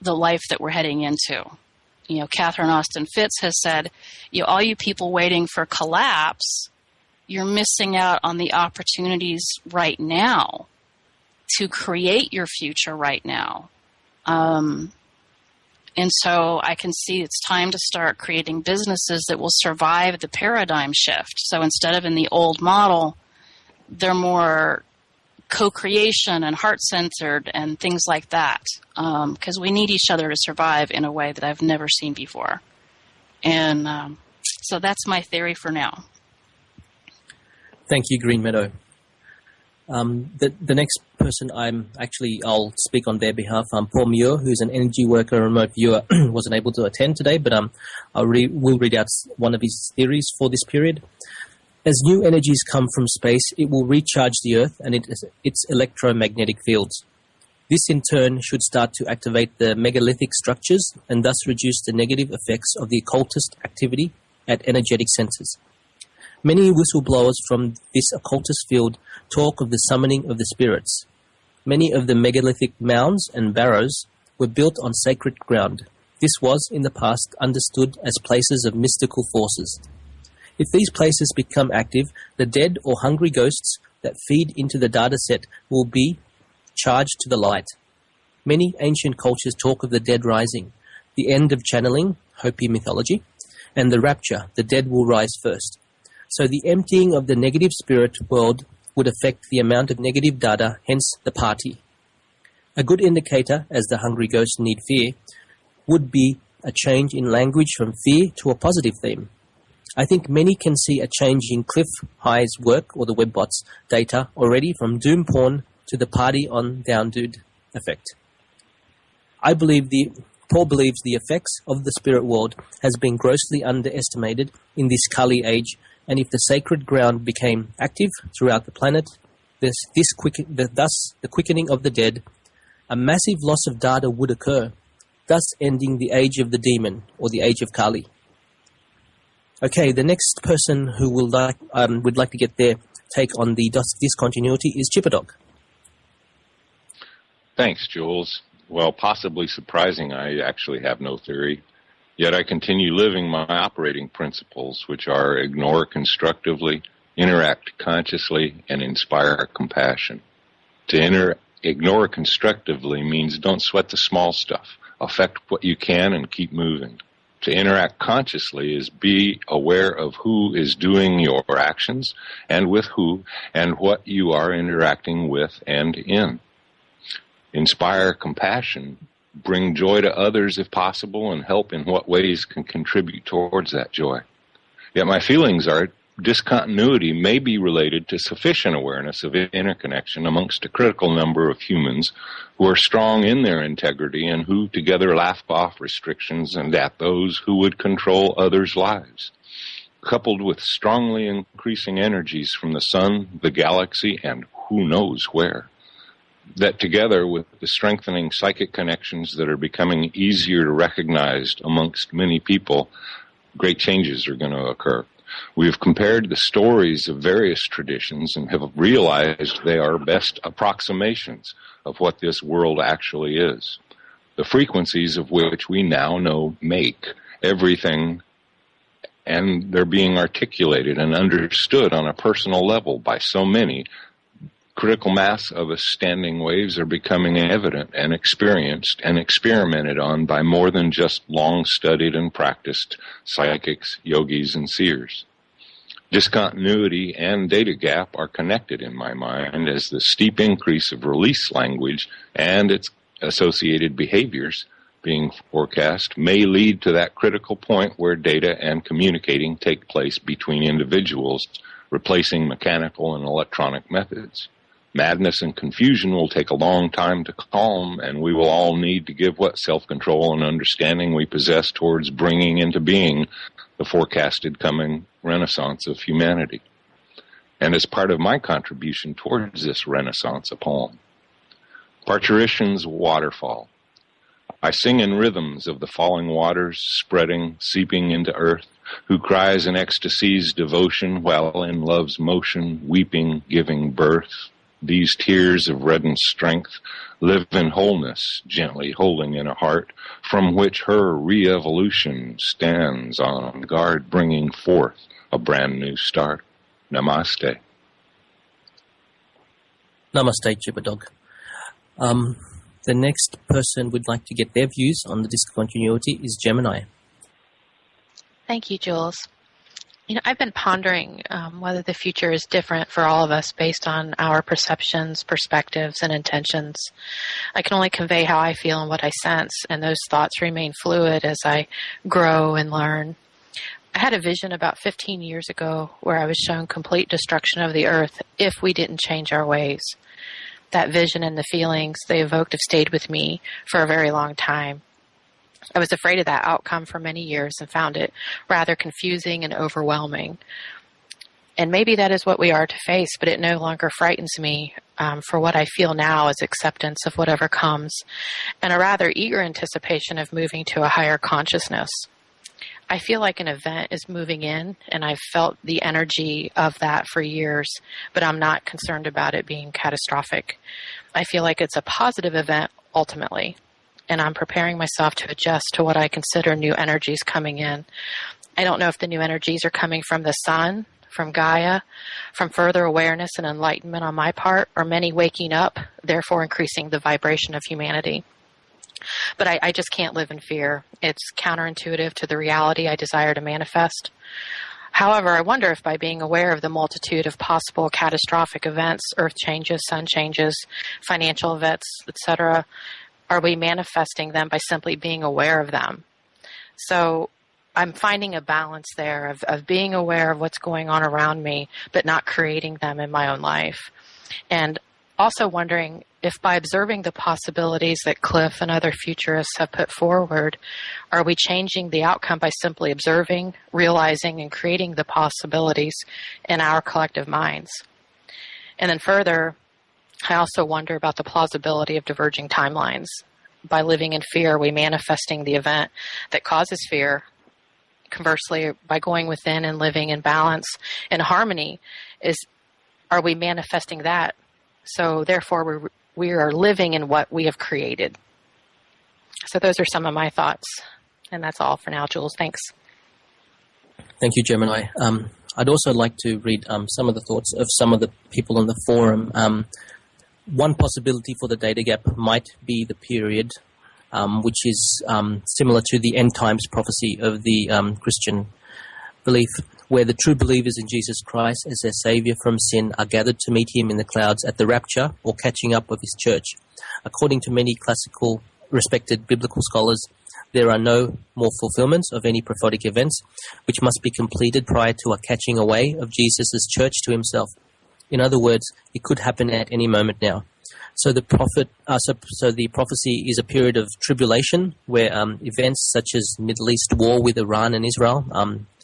the life that we're heading into. Catherine Austin Fitz has said, all you people waiting for collapse, you're missing out on the opportunities right now to create your future right now. And so I can see it's time to start creating businesses that will survive the paradigm shift. So instead of in the old model, they're more co-creation and heart-centered and things like that, because we need each other to survive in a way that I've never seen before. And so that's my theory for now. Thank you, Green Meadow. The next person I'll speak on their behalf. Paul Muir, who's an energy worker, remote viewer, wasn't able to attend today, but will read out one of his theories for this period. As new energies come from space, it will recharge the Earth and its electromagnetic fields. This in turn should start to activate the megalithic structures and thus reduce the negative effects of the occultist activity at energetic centers. Many whistleblowers from this occultist field talk of the summoning of the spirits. Many of the megalithic mounds and barrows were built on sacred ground. This was, in the past, understood as places of mystical forces. If these places become active, the dead or hungry ghosts that feed into the data set will be charged to the light. Many ancient cultures talk of the dead rising, the end of channeling, Hopi mythology, and the rapture, the dead will rise first. So the emptying of the negative spirit world would affect the amount of negative data, hence the party. A good indicator, as the hungry ghosts need fear, would be a change in language from fear to a positive theme. I think many can see a change in Cliff High's work or the Webbots data already, from doom porn to the party on down dude effect. Paul believes the effects of the spirit world has been grossly underestimated in this Kali age and if the sacred ground became active throughout the planet, thus the quickening of the dead, a massive loss of data would occur, thus ending the age of the demon, or the age of Kali. Okay, the next person who would like to get their take on the discontinuity is Chipperdog. Thanks, Jules. Well, possibly surprising, I actually have no theory. Yet I continue living my operating principles, which are ignore constructively, interact consciously, and inspire compassion. To ignore constructively means don't sweat the small stuff. Affect what you can and keep moving. To interact consciously is be aware of who is doing your actions and with who and what you are interacting with and in. Inspire compassion. Bring joy to others if possible and help in what ways can contribute towards that joy. Yet my feelings are discontinuity may be related to sufficient awareness of interconnection amongst a critical number of humans who are strong in their integrity and who together laugh off restrictions and at those who would control others' lives. Coupled with strongly increasing energies from the sun, the galaxy, and who knows where. That together with the strengthening psychic connections that are becoming easier to recognize amongst many people, great changes are going to occur. We have compared the stories of various traditions and have realized they are best approximations of what this world actually is. The frequencies of which we now know make everything, and they're being articulated and understood on a personal level by so many. Critical mass of standing waves are becoming evident and experienced and experimented on by more than just long-studied and practiced psychics, yogis, and seers. Discontinuity and data gap are connected in my mind as the steep increase of release language and its associated behaviors being forecast may lead to that critical point where data and communicating take place between individuals, replacing mechanical and electronic methods. Madness and confusion will take a long time to calm, and we will all need to give what self-control and understanding we possess towards bringing into being the forecasted coming renaissance of humanity. And as part of my contribution towards this renaissance, a poem. Parturition's Waterfall. I sing in rhythms of the falling waters, spreading, seeping into earth, who cries in ecstasy's devotion while in love's motion, weeping, giving birth. These tears of reddened strength live in wholeness, gently holding in a heart from which her re-evolution stands on guard, bringing forth a brand new start. Namaste. Namaste, Chipperdog. The next person would like to get their views on the discontinuity is Gemini. Thank you, Jules. I've been pondering whether the future is different for all of us based on our perceptions, perspectives, and intentions. I can only convey how I feel and what I sense, and those thoughts remain fluid as I grow and learn. I had a vision about 15 years ago where I was shown complete destruction of the earth if we didn't change our ways. That vision and the feelings they evoked have stayed with me for a very long time. I was afraid of that outcome for many years and found it rather confusing and overwhelming. And maybe that is what we are to face, but it no longer frightens me, for what I feel now is acceptance of whatever comes and a rather eager anticipation of moving to a higher consciousness. I feel like an event is moving in, and I've felt the energy of that for years, but I'm not concerned about it being catastrophic. I feel like it's a positive event ultimately. And I'm preparing myself to adjust to what I consider new energies coming in. I don't know if the new energies are coming from the sun, from Gaia, from further awareness and enlightenment on my part, or many waking up, therefore increasing the vibration of humanity. But I just can't live in fear. It's counterintuitive to the reality I desire to manifest. However, I wonder if by being aware of the multitude of possible catastrophic events, earth changes, sun changes, financial events, etc., are we manifesting them by simply being aware of them? So I'm finding a balance there of being aware of what's going on around me, but not creating them in my own life. And also wondering if by observing the possibilities that Cliff and other futurists have put forward, are we changing the outcome by simply observing, realizing, and creating the possibilities in our collective minds? And then further, I also wonder about the plausibility of diverging timelines. By living in fear, are we manifesting the event that causes fear? Conversely, by going within and living in balance and harmony, are we manifesting that? So therefore, we are living in what we have created. So those are some of my thoughts. And that's all for now, Jules. Thanks. Thank you, Gemini. I'd also like to read some of the thoughts of some of the people on the forum. One possibility for the data gap might be the period, which is similar to the end times prophecy of the Christian belief, where the true believers in Jesus Christ as their Savior from sin are gathered to meet him in the clouds at the rapture or catching up of his church. According to many classical, respected biblical scholars, there are no more fulfillments of any prophetic events which must be completed prior to a catching away of Jesus' church to himself. In other words, it could happen at any moment now. So the prophecy is a period of tribulation where events such as Middle East war with Iran and Israel,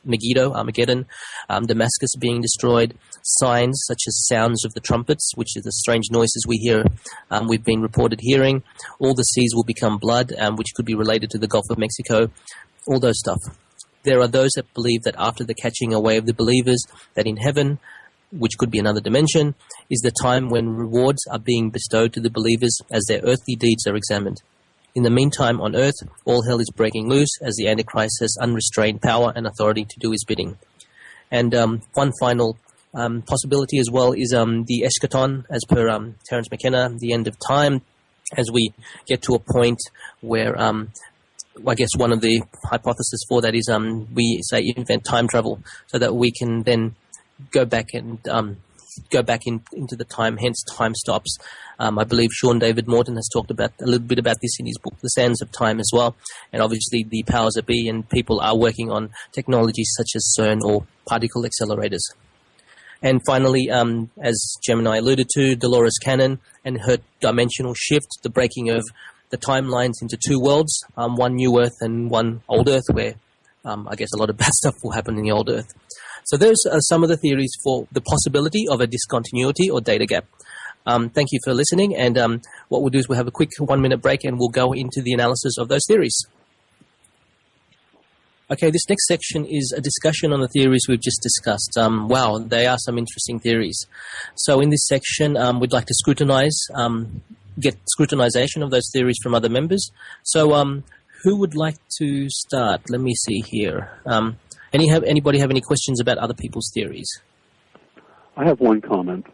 Megiddo, Armageddon, Damascus being destroyed, signs such as sounds of the trumpets, which are the strange noises we hear, we've been reported hearing. All the seas will become blood, which could be related to the Gulf of Mexico, all those stuff. There are those that believe that after the catching away of the believers, that in heaven, which could be another dimension, is the time when rewards are being bestowed to the believers as their earthly deeds are examined. In the meantime, on earth, all hell is breaking loose as the Antichrist has unrestrained power and authority to do his bidding. And one final possibility as well is the eschaton, as per Terence McKenna, the end of time, as we get to a point where I guess one of the hypotheses for that is we say invent time travel so that we can then go back and into the time, hence time stops. I believe Sean David Morton has talked about a little bit about this in his book, The Sands of Time, as well. And obviously the powers that be and people are working on technologies such as CERN or particle accelerators. And finally, as Gemini alluded to, Dolores Cannon and her dimensional shift, the breaking of the timelines into two worlds, one new Earth and one old Earth, where I guess a lot of bad stuff will happen in the old Earth. So those are some of the theories for the possibility of a discontinuity or data gap. Thank you for listening, and what we'll do is we'll have a quick 1-minute break and we'll go into the analysis of those theories. Okay, this next section is a discussion on the theories we've just discussed. Wow, they are some interesting theories. So in this section, we'd like to get scrutinization of those theories from other members. So who would like to start? Let me see here. Anybody have any questions about other people's theories? I have one comment.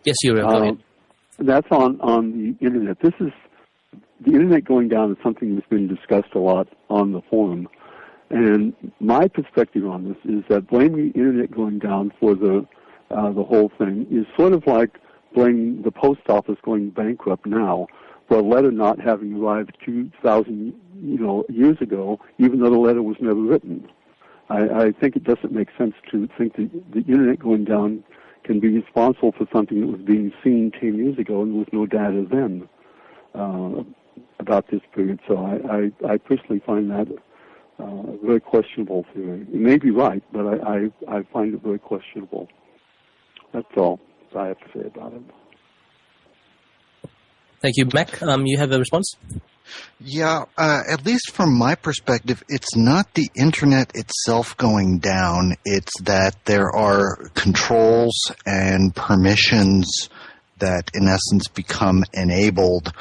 Yes, Uriel, go ahead. That's on the Internet. The Internet going down is something that's been discussed a lot on the forum. And my perspective on this is that blaming the Internet going down for the whole thing is sort of like blaming the post office going bankrupt now for a letter not having arrived 2,000 years ago, even though the letter was never written. I think it doesn't make sense to think that the Internet going down can be responsible for something that was being seen 10 years ago and there was no data then about this period. So I personally find that a very questionable theory. It may be right, but I find it very questionable. That's all I have to say about it. Thank you. Mac, you have a response? Yeah, at least from my perspective, it's not the Internet itself going down. It's that there are controls and permissions that, in essence, become enabled,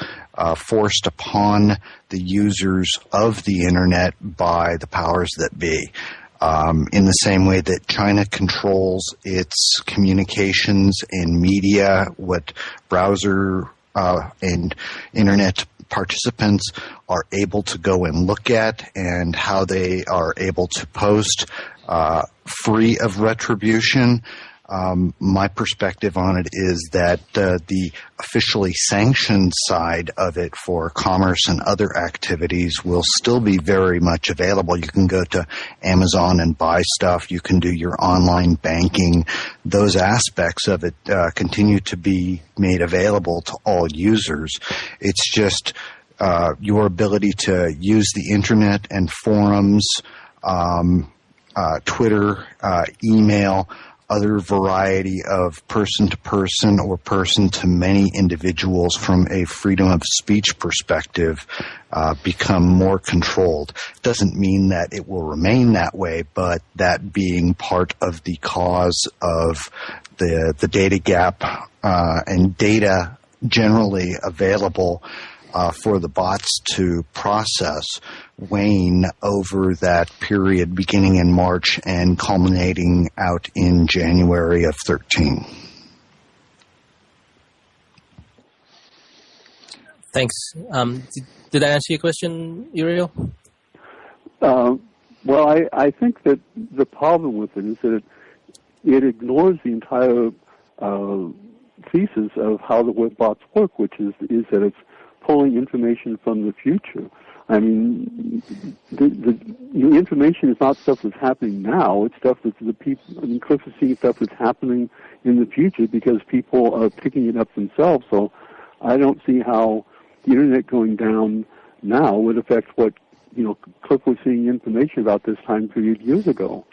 forced upon the users of the Internet by the powers that be. In the same way that China controls its communications and media, what browser and Internet participants are able to go and look at, and how they are able to post free of retribution. My perspective on it is that the officially sanctioned side of it for commerce and other activities will still be very much available. You can go to Amazon and buy stuff. You can do your online banking. Those aspects of it continue to be made available to all users. It's just your ability to use the internet and forums, Twitter, email, other variety of person-to-person or person-to-many individuals from a freedom of speech perspective become more controlled. Doesn't mean that it will remain that way, but that being part of the cause of the data gap and data generally available for the bots to process wane over that period beginning in March and culminating out in January of 13. Thanks. Did I answer your question, Uriel? Well, I think that the problem with it is that it ignores the entire thesis of how the web bots work, which is that it's pulling information from the future. I mean, the information is not stuff that's happening now. It's stuff that the people, I mean, Cliff is seeing stuff that's happening in the future because people are picking it up themselves. So I don't see how the internet going down now would affect what, Cliff was seeing information about this time period years ago.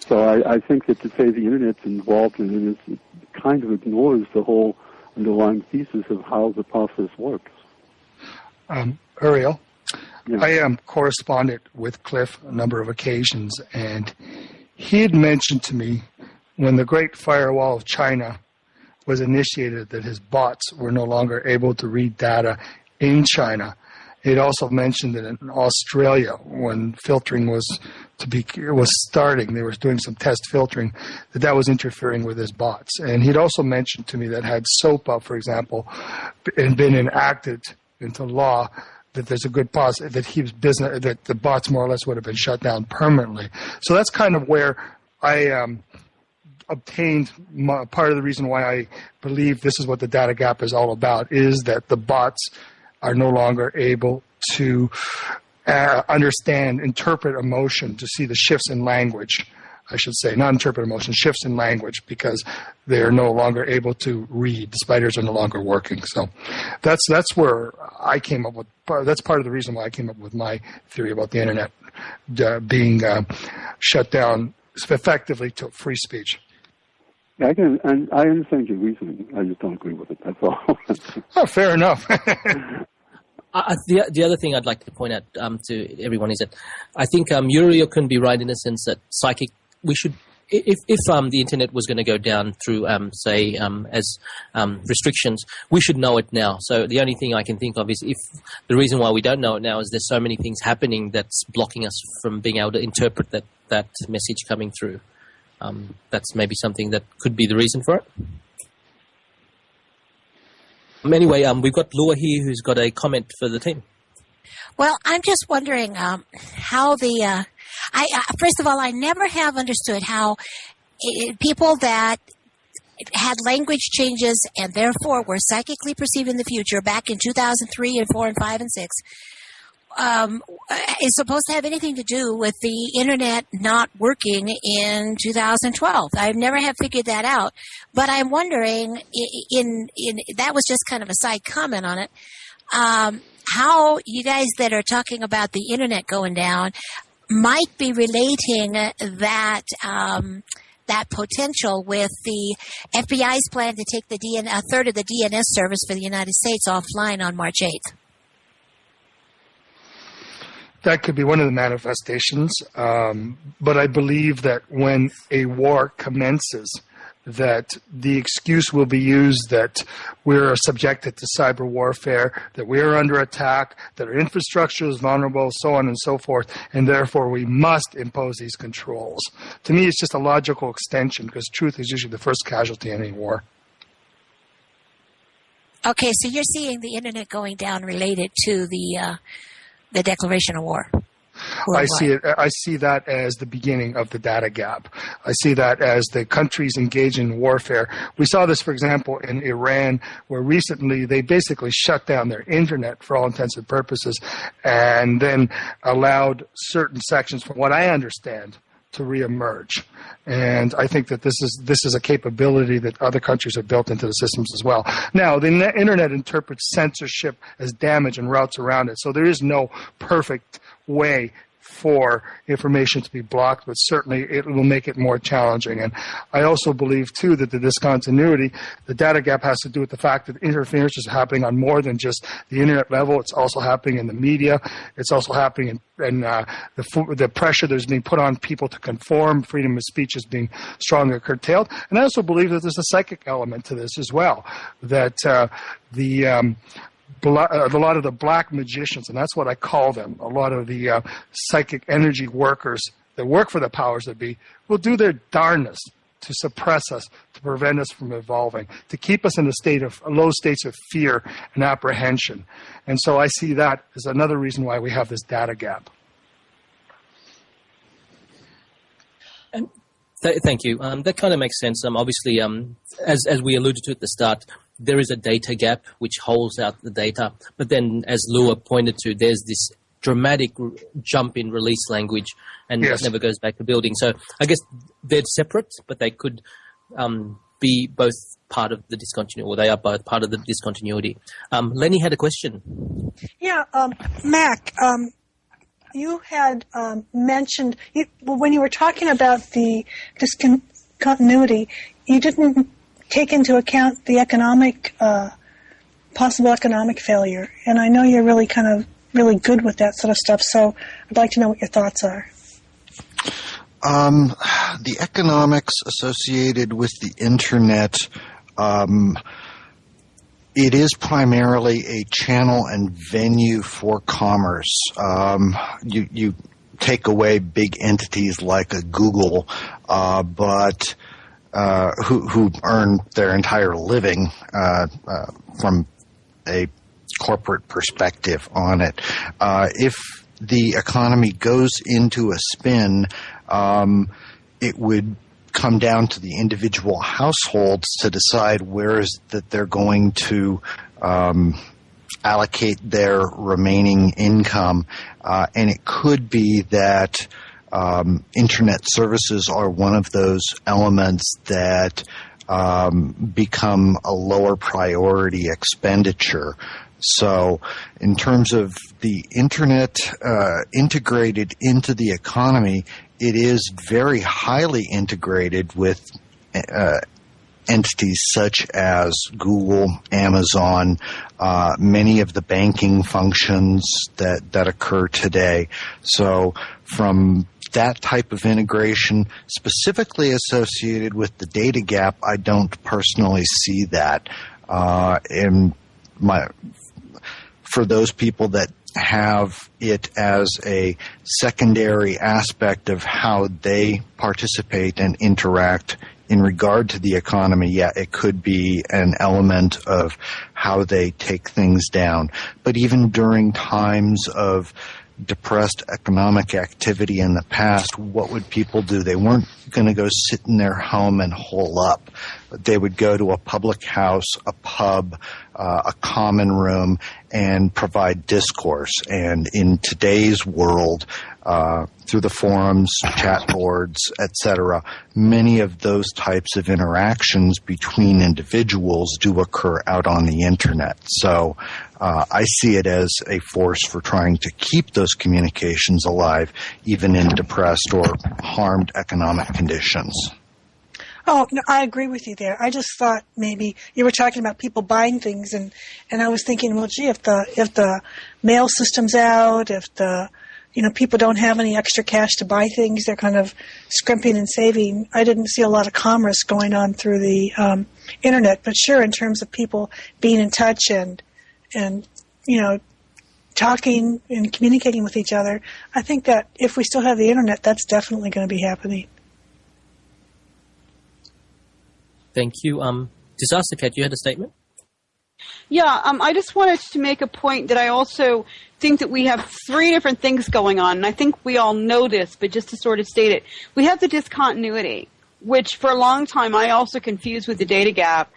So I think that to say the internet's involved in it kind of ignores the whole underlying thesis of how the process works. Uriel, yeah. I corresponded with Cliff a number of occasions, and he had mentioned to me when the Great Firewall of China was initiated that his bots were no longer able to read data in China. He'd also mentioned that in Australia, when filtering was starting, they were doing some test filtering, that was interfering with his bots. And he'd also mentioned to me that had SOPA, for example, been enacted into law, that there's a good possibility that the bots more or less would have been shut down permanently. So that's kind of where I obtained part of the reason why I believe this is what the data gap is all about, is that the bots are no longer able to interpret emotion, to see the shifts in language, I should say, not interpret emotion, shifts in language, because they are no longer able to read. The spiders are no longer working. So that's where I came up with, that's part of the reason why I came up with my theory about the internet being shut down effectively to free speech. Yeah, I understand your reasoning. I just don't agree with it. That's all. Oh, fair enough. The other thing I'd like to point out to everyone is that I think Uriel can be right in the sense that we should, if the internet was going to go down through, as restrictions, we should know it now. So the only thing I can think of is if the reason why we don't know it now is there's so many things happening that's blocking us from being able to interpret that message coming through. That's maybe something that could be the reason for it. Anyway, we've got Laura here who's got a comment for the team. Well, I'm just wondering how the first of all, I never have understood how people that had language changes and therefore were psychically perceiving the future back in 2003 and 4 and 5 and 6 is supposed to have anything to do with the internet not working in 2012. I've never have figured that out, but I'm wondering, in that was just kind of a side comment on it, how you guys that are talking about the internet going down might be relating that that potential with the FBI's plan to take a third of the DNS service for the United States offline on March 8th. That could be one of the manifestations, but I believe that when a war commences, that the excuse will be used that we're subjected to cyber warfare, that we're under attack, that our infrastructure is vulnerable, so on and so forth, and therefore we must impose these controls. To me, it's just a logical extension, because truth is usually the first casualty in any war. Okay, so you're seeing the internet going down related to the declaration of war. I see that as the beginning of the data gap. I see that as the countries engage in warfare. We saw this, for example, in Iran, where recently they basically shut down their internet for all intents and purposes, and then allowed certain sections, from what I understand, to reemerge. And I think that this is a capability that other countries have built into the systems as well. Now, the internet interprets censorship as damage and routes around it, so there is no perfect way for information to be blocked, but certainly it will make it more challenging. And I also believe, too, that the discontinuity, the data gap, has to do with the fact that interference is happening on more than just the internet level. It's also happening in the media. It's also happening in the pressure that's being put on people to conform. Freedom of speech is being strongly curtailed. And I also believe that there's a psychic element to this as well, that a lot of the black magicians, and that's what I call them, a lot of the psychic energy workers that work for the powers that be, will do their darndest to suppress us, to prevent us from evolving, to keep us in a state of low states of fear and apprehension. And so I see that as another reason why we have this data gap. Thank you. That kind of makes sense. Obviously, as we alluded to at the start, there is a data gap which holds out the data. But then, as Lua pointed to, there's this dramatic jump in release language, and it never goes back to building. So I guess they're separate, but they could be both part of the discontinuity, or they are both part of the discontinuity. Lenny had a question. Yeah, Mac, you had mentioned, when you were talking about the discontinuity, you didn't take into account the possible economic failure. And I know you're really good with that sort of stuff, so I'd like to know what your thoughts are. The economics associated with the internet, it is primarily a channel and venue for commerce. You take away big entities like a Google, but who earn their entire living from a corporate perspective on it. If the economy goes into a spin, it would come down to the individual households to decide where is that they're going to allocate their remaining income. And it could be that internet services are one of those elements that become a lower priority expenditure. So in terms of the internet integrated into the economy, it is very highly integrated with entities such as Google, Amazon, many of the banking functions that occur today. So from that type of integration specifically associated with the data gap, I don't personally see that. For those people that have it as a secondary aspect of how they participate and interact in regard to the economy, it could be an element of how they take things down. But even during times of depressed economic activity in the past, what would people do? They weren't going to go sit in their home and hole up. They would go to a public house, a pub, a common room, and provide discourse. And in today's world, through the forums, chat boards, etc., many of those types of interactions between individuals do occur out on the internet. So I see it as a force for trying to keep those communications alive, even in depressed or harmed economic conditions. Oh, no, I agree with you there. I just thought maybe you were talking about people buying things, and I was thinking, well, gee, if the mail system's out, if people don't have any extra cash to buy things, they're kind of scrimping and saving. I didn't see a lot of commerce going on through the internet, but sure, in terms of people being in touch and talking and communicating with each other, I think that if we still have the internet, that's definitely going to be happening. Thank you. Disaster Cat, you had a statement? Yeah, I just wanted to make a point that I also think that we have three different things going on, and I think we all know this, but just to sort of state it, we have the discontinuity, which for a long time I also confused with the data gap,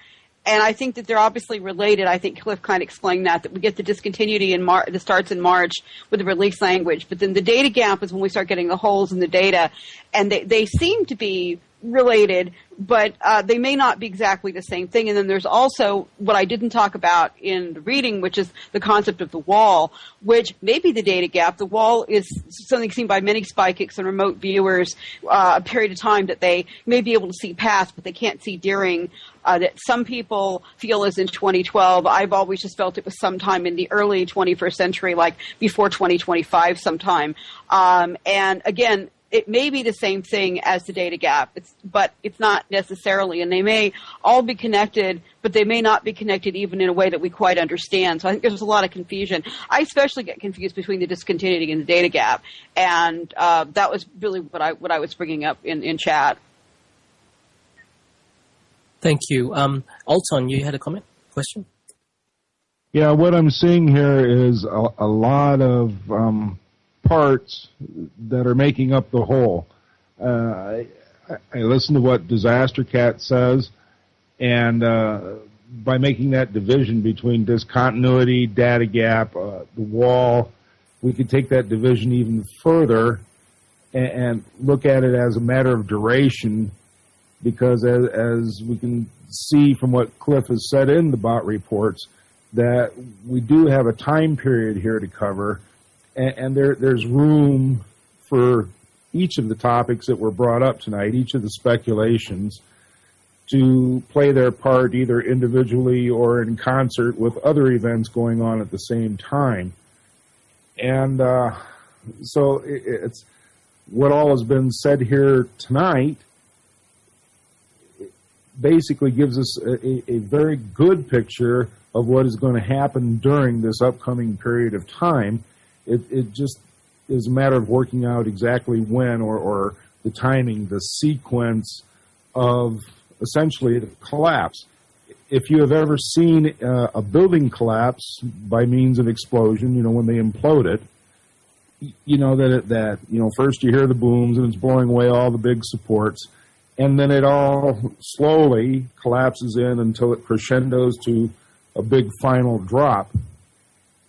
and I think that they're obviously related. I think Cliff kind of explained that we get the discontinuity that starts in March with the release language, but then the data gap is when we start getting the holes in the data, and they seem to be related, but they may not be exactly the same thing. And then there's also what I didn't talk about in the reading, which is the concept of the wall, which may be the data gap. The wall is something seen by many psychics and remote viewers, a period of time that they may be able to see past, but they can't see during. That some people feel is in 2012. I've always just felt it was sometime in the early 21st century, like before 2025 sometime. And again, it may be the same thing as the data gap, but it's not necessarily, and they may all be connected, but they may not be connected even in a way that we quite understand. So I think there's a lot of confusion. I especially get confused between the discontinuity and the data gap, and that was really what I was bringing up in chat. Thank you. Alton, you had a comment, question? Yeah, what I'm seeing here is a lot of parts that are making up the whole. I listen to what Disaster Cat says, and by making that division between discontinuity, data gap, the wall, we could take that division even further and look at it as a matter of duration, because as we can see from what Cliff has said in the bot reports, that we do have a time period here to cover. And there's room for each of the topics that were brought up tonight, each of the speculations, to play their part either individually or in concert with other events going on at the same time. And so it's what all has been said here tonight basically gives us a very good picture of what is going to happen during this upcoming period of time. It just is a matter of working out exactly when or the timing, the sequence of essentially the collapse. If you have ever seen a building collapse by means of explosion, when they implode it, you know that first you hear the booms and it's blowing away all the big supports, and then it all slowly collapses in until it crescendos to a big final drop.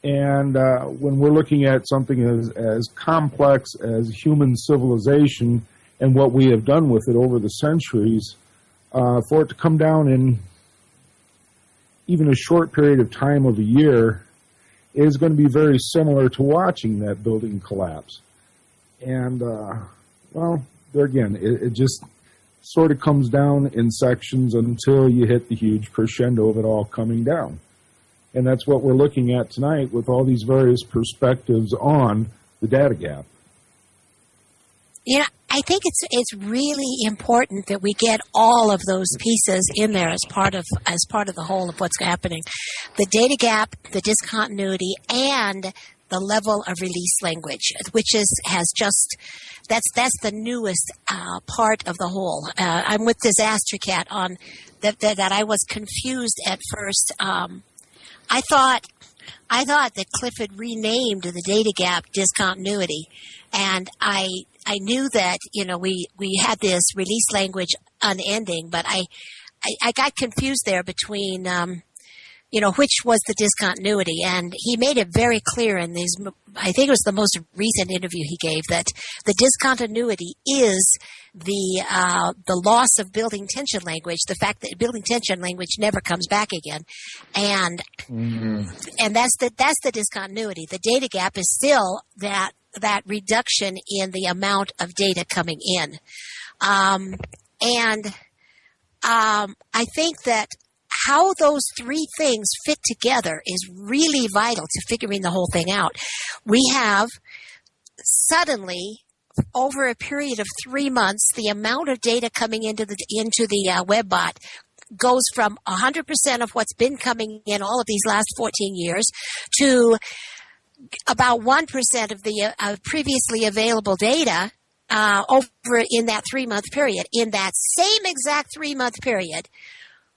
And when we're looking at something as complex as human civilization and what we have done with it over the centuries, for it to come down in even a short period of time of a year is going to be very similar to watching that building collapse. And, there again, it just sort of comes down in sections until you hit the huge crescendo of it all coming down. And that's what we're looking at tonight with all these various perspectives on the data gap. I think it's really important that we get all of those pieces in there as part of the whole of what's happening. The data gap, the discontinuity, and the level of release language, which that's the newest part of the whole. I'm with Disaster Cat on that I was confused at first. I thought that Cliff had renamed the data gap discontinuity, and I knew that we had this release language unending, but I got confused there between which was the discontinuity, and he made it very clear in these. I think it was the most recent interview he gave that the discontinuity is the loss of building tension language, the fact that building tension language never comes back again, and that's the discontinuity. The data gap is still that reduction in the amount of data coming in, and I think that how those three things fit together is really vital to figuring the whole thing out. We have suddenly, over a period of 3 months, the amount of data coming into the WebBot goes from 100% of what's been coming in all of these last 14 years to about 1% of the previously available data over in that 3-month period. In that same exact 3-month period,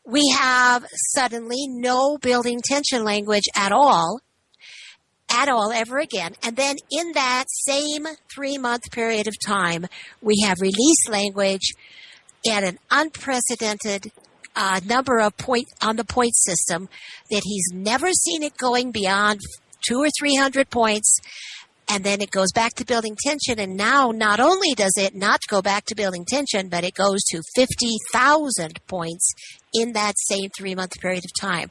we have suddenly no building tension language at all, at all ever again. And then in that same 3-month period of time, we have released language at an unprecedented number of on the point system that he's never seen it going beyond 200 or 300 points. And then it goes back to building tension. And now not only does it not go back to building tension, but it goes to 50,000 points in that same 3-month period of time.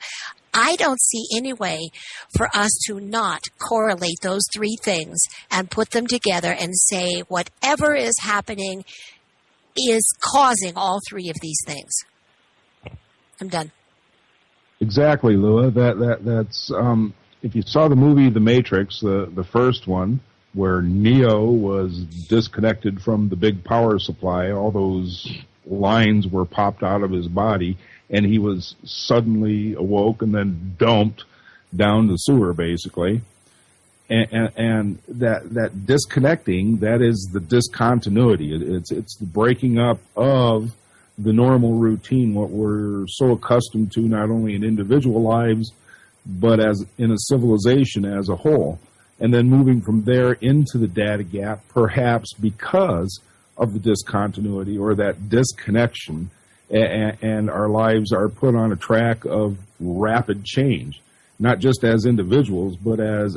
I don't see any way for us to not correlate those three things and put them together and say whatever is happening is causing all three of these things. I'm done. Exactly, Lua. That's if you saw the movie The Matrix, the first one, where Neo was disconnected from the big power supply, all those lines were popped out of his body, and he was suddenly awoke and then dumped down the sewer, basically. And that disconnecting, that is the discontinuity. It's the breaking up of the normal routine, what we're so accustomed to, not only in individual lives, but as in a civilization as a whole. And then moving from there into the data gap, perhaps because of the discontinuity or that disconnection, and our lives are put on a track of rapid change, not just as individuals, but as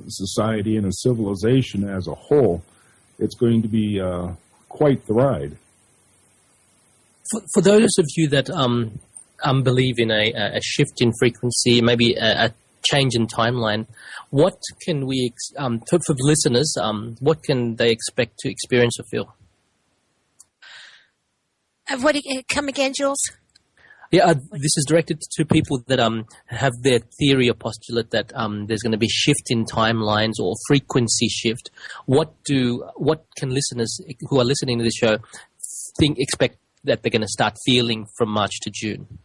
society and a civilization as a whole. It's going to be quite the ride. For those of you that believe in a shift in frequency, maybe a change in timeline, what can we, for the listeners, what can they expect to experience or feel? Come again, Jules? Yeah, this is directed to people that have their theory or postulate that there's going to be shift in timelines or frequency shift. What can listeners who are listening to this show expect that they're going to start feeling from March to June?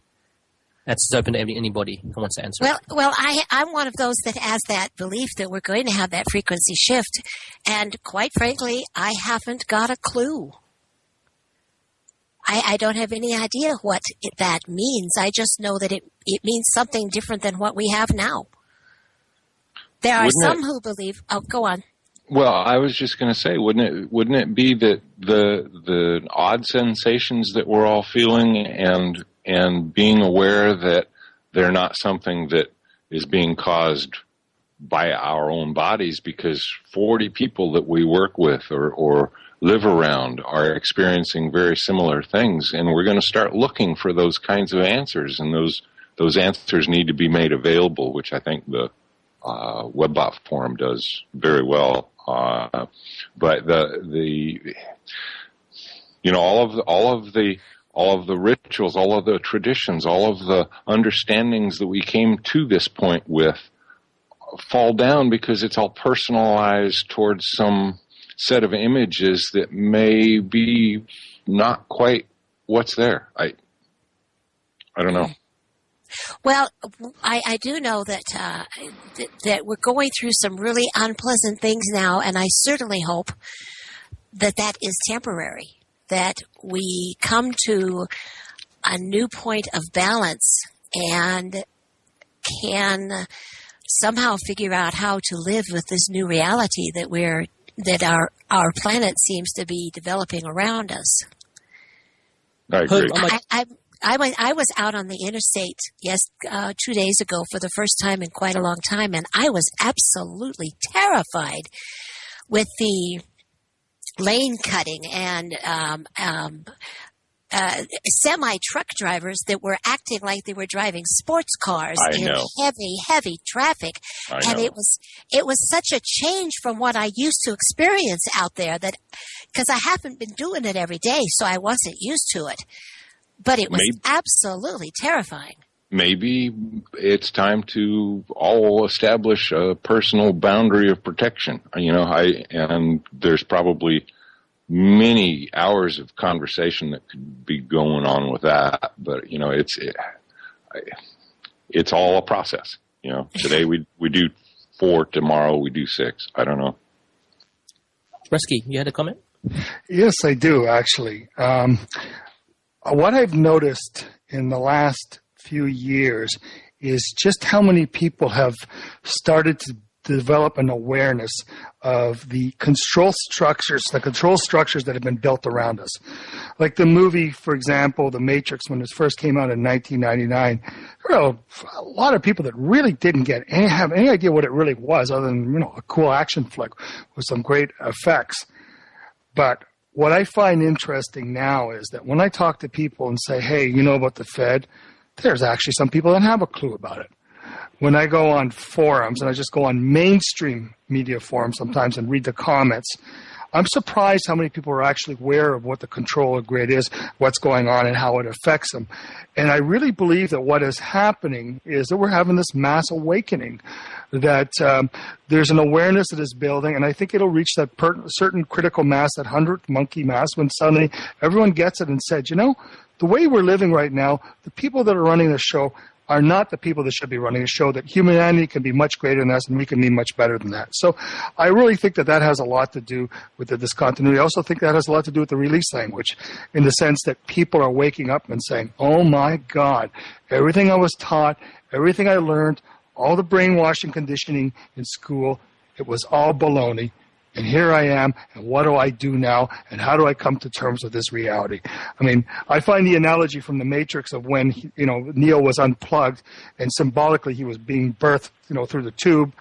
That's open to anybody who wants to answer. Well, I'm one of those that has that belief that we're going to have that frequency shift, and quite frankly, I haven't got a clue. I don't have any idea what that means. I just know that it means something different than what we have now. There are some who believe. Oh, go on. Well, I was just going to say, wouldn't it be that the odd sensations that we're all feeling and being aware that they're not something that is being caused by our own bodies, because 40 people that we work with or live around are experiencing very similar things, and we're going to start looking for those kinds of answers, and those answers need to be made available, which I think the WebBot forum does very well. But all of the rituals, all of the traditions, all of the understandings that we came to this point with fall down because it's all personalized towards some set of images that may be not quite what's there. I don't know. Well, I do know that that we're going through some really unpleasant things now, and I certainly hope that is temporary, that we come to a new point of balance and can somehow figure out how to live with this new reality that our planet seems to be developing around us. I agree. I was out on the interstate 2 days ago for the first time in quite a long time, and I was absolutely terrified with the lane cutting and semi-truck drivers that were acting like they were driving sports cars in heavy traffic. And it was such a change from what I used to experience out there, that because I haven't been doing it every day, so I wasn't used to it. But it was absolutely terrifying. Maybe it's time to all establish a personal boundary of protection. And there's probably many hours of conversation that could be going on with that. But, it's all a process. Today we do 4, tomorrow we do 6. I don't know. Rusky, you had a comment? Yes, I do, actually. What I've noticed in the last few years is just how many people have started to develop an awareness of the control structures that have been built around us. Like the movie, for example, The Matrix, when it first came out in 1999, there were a lot of people that really didn't have any idea what it really was, other than a cool action flick with some great effects. But what I find interesting now is that when I talk to people and say, hey, you know about the Fed, there's actually some people that have a clue about it. When I go on forums, and I just go on mainstream media forums sometimes and read the comments, I'm surprised how many people are actually aware of what the control grid is, what's going on, and how it affects them. And I really believe that what is happening is that we're having this mass awakening, that there's an awareness that is building, and I think it'll reach that certain critical mass, that 100th monkey mass, when suddenly everyone gets it and said, the way we're living right now, the people that are running the show are not the people that should be running a show, that humanity can be much greater than us and we can be much better than that. So I really think that has a lot to do with the discontinuity. I also think that has a lot to do with the release language, in the sense that people are waking up and saying, oh my God, everything I was taught, everything I learned, all the brainwashing conditioning in school, it was all baloney. And here I am, and what do I do now, and how do I come to terms with this reality? I mean, I find the analogy from The Matrix of when, Neo was unplugged, and symbolically he was being birthed, through the tube,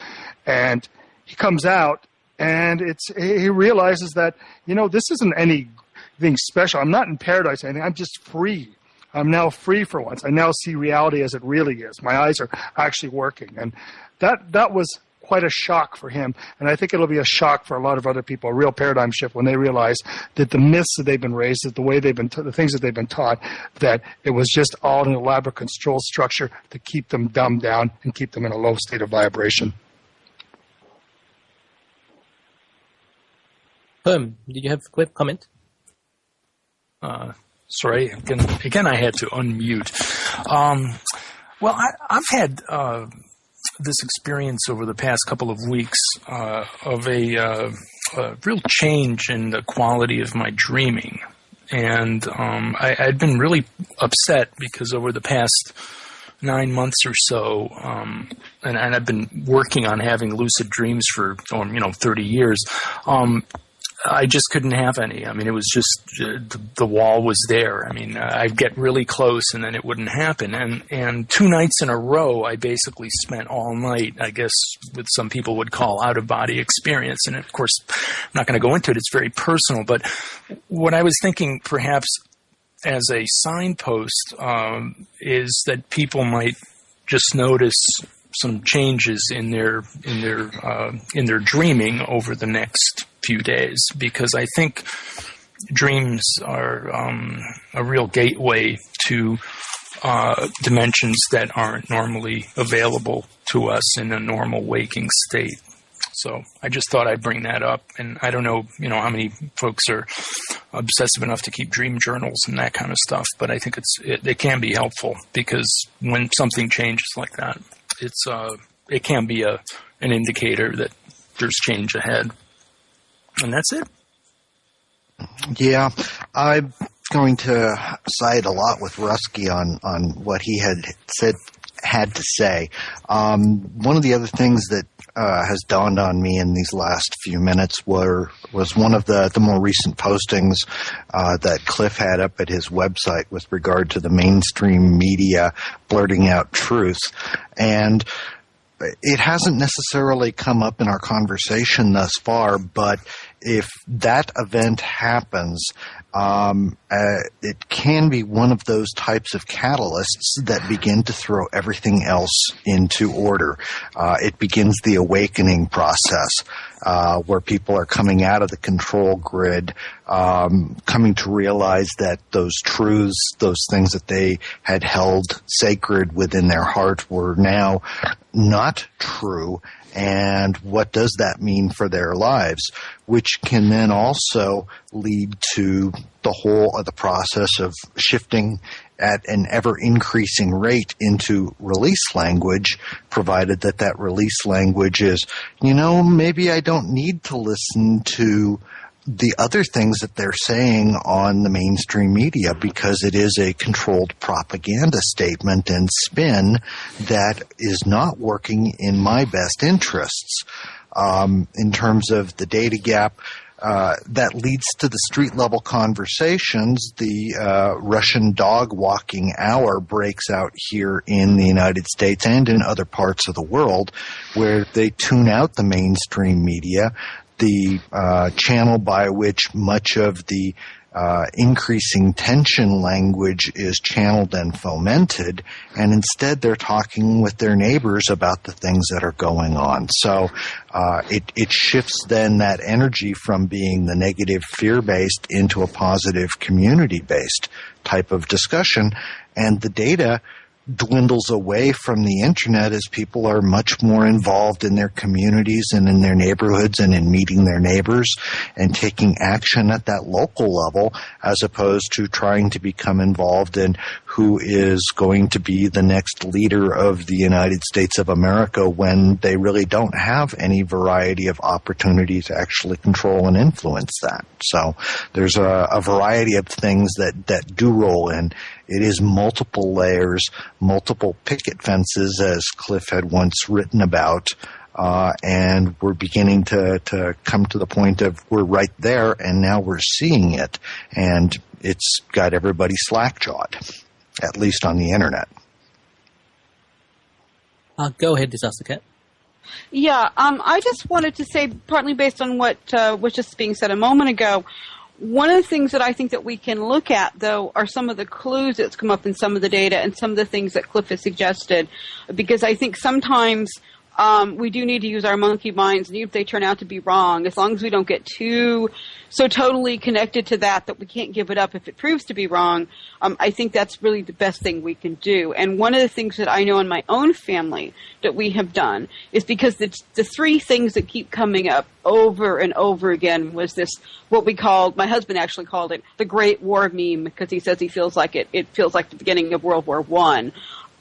and he comes out, and he realizes that, this isn't anything special. I'm not in paradise or anything. I'm just free. I'm now free for once. I now see reality as it really is. My eyes are actually working, and that was quite a shock for him, and I think it'll be a shock for a lot of other people, a real paradigm shift when they realize that the myths that they've been raised, that the things that they've been taught, that it was just all an elaborate control structure to keep them dumbed down and keep them in a low state of vibration. Herm, did you have a quick comment? Sorry, again I had to unmute. Well, I've had this experience over the past couple of weeks of a real change in the quality of my dreaming. And I'd been really upset because over the past 9 months or so, and I've been working on having lucid dreams for 30 years, I just couldn't have any. I mean, it was just the wall was there. I mean, I'd get really close and then it wouldn't happen. And 2 nights in a row, I basically spent all night, I guess, what some people would call out-of-body experience. And of course, I'm not going to go into it. It's very personal. But what I was thinking, perhaps as a signpost, is that people might just notice some changes in their dreaming over the next few days, because I think dreams are a real gateway to dimensions that aren't normally available to us in a normal waking state. So I just thought I'd bring that up, and I don't know, how many folks are obsessive enough to keep dream journals and that kind of stuff, but I think it can be helpful, because when something changes like that, it can be an indicator that there's change ahead. And that's it. Yeah, I'm going to side a lot with Rusy on what he had to say. One of the other things that has dawned on me in these last few minutes was one of the more recent postings that Cliff had up at his website with regard to the mainstream media blurting out truth. And it hasn't necessarily come up in our conversation thus far, but if that event happens, it can be one of those types of catalysts that begin to throw everything else into order. It begins the awakening process, where people are coming out of the control grid, coming to realize that those truths, those things that they had held sacred within their heart, were now not true. And what does that mean for their lives? Which can then also lead to the whole of the process of shifting at an ever-increasing rate into release language, provided that release language is, maybe I don't need to listen to the other things that they're saying on the mainstream media, because it is a controlled propaganda statement and spin that is not working in my best interests. In terms of the data gap, that leads to the street-level conversations. The Russian dog walking hour breaks out here in the United States and in other parts of the world, where they tune out the mainstream media, the channel by which much of the increasing tension language is channeled and fomented, and instead they're talking with their neighbors about the things that are going on. So it shifts then that energy from being the negative fear-based into a positive community-based type of discussion, and the data dwindles away from the internet as people are much more involved in their communities and in their neighborhoods and in meeting their neighbors and taking action at that local level, as opposed to trying to become involved in who is going to be the next leader of the United States of America, when they really don't have any variety of opportunity to actually control and influence that. So there's a variety of things that do roll in. It is multiple layers, multiple picket fences, as Cliff had once written about, and we're beginning to come to the point of we're right there, and now we're seeing it, and it's got everybody slack-jawed, at least on the internet. Go ahead, Disaster Cat. Yeah, I just wanted to say, partly based on what was just being said a moment ago, one of the things that I think that we can look at, though, are some of the clues that's come up in some of the data and some of the things that Cliff has suggested, because I think sometimes we do need to use our monkey minds, and even if they turn out to be wrong, as long as we don't get so totally connected to that we can't give it up if it proves to be wrong, I think that's really the best thing we can do. And one of the things that I know in my own family that we have done is, because the three things that keep coming up over and over again was this, what we called, my husband actually called it the Great War meme, because he says he feels like it feels like the beginning of World War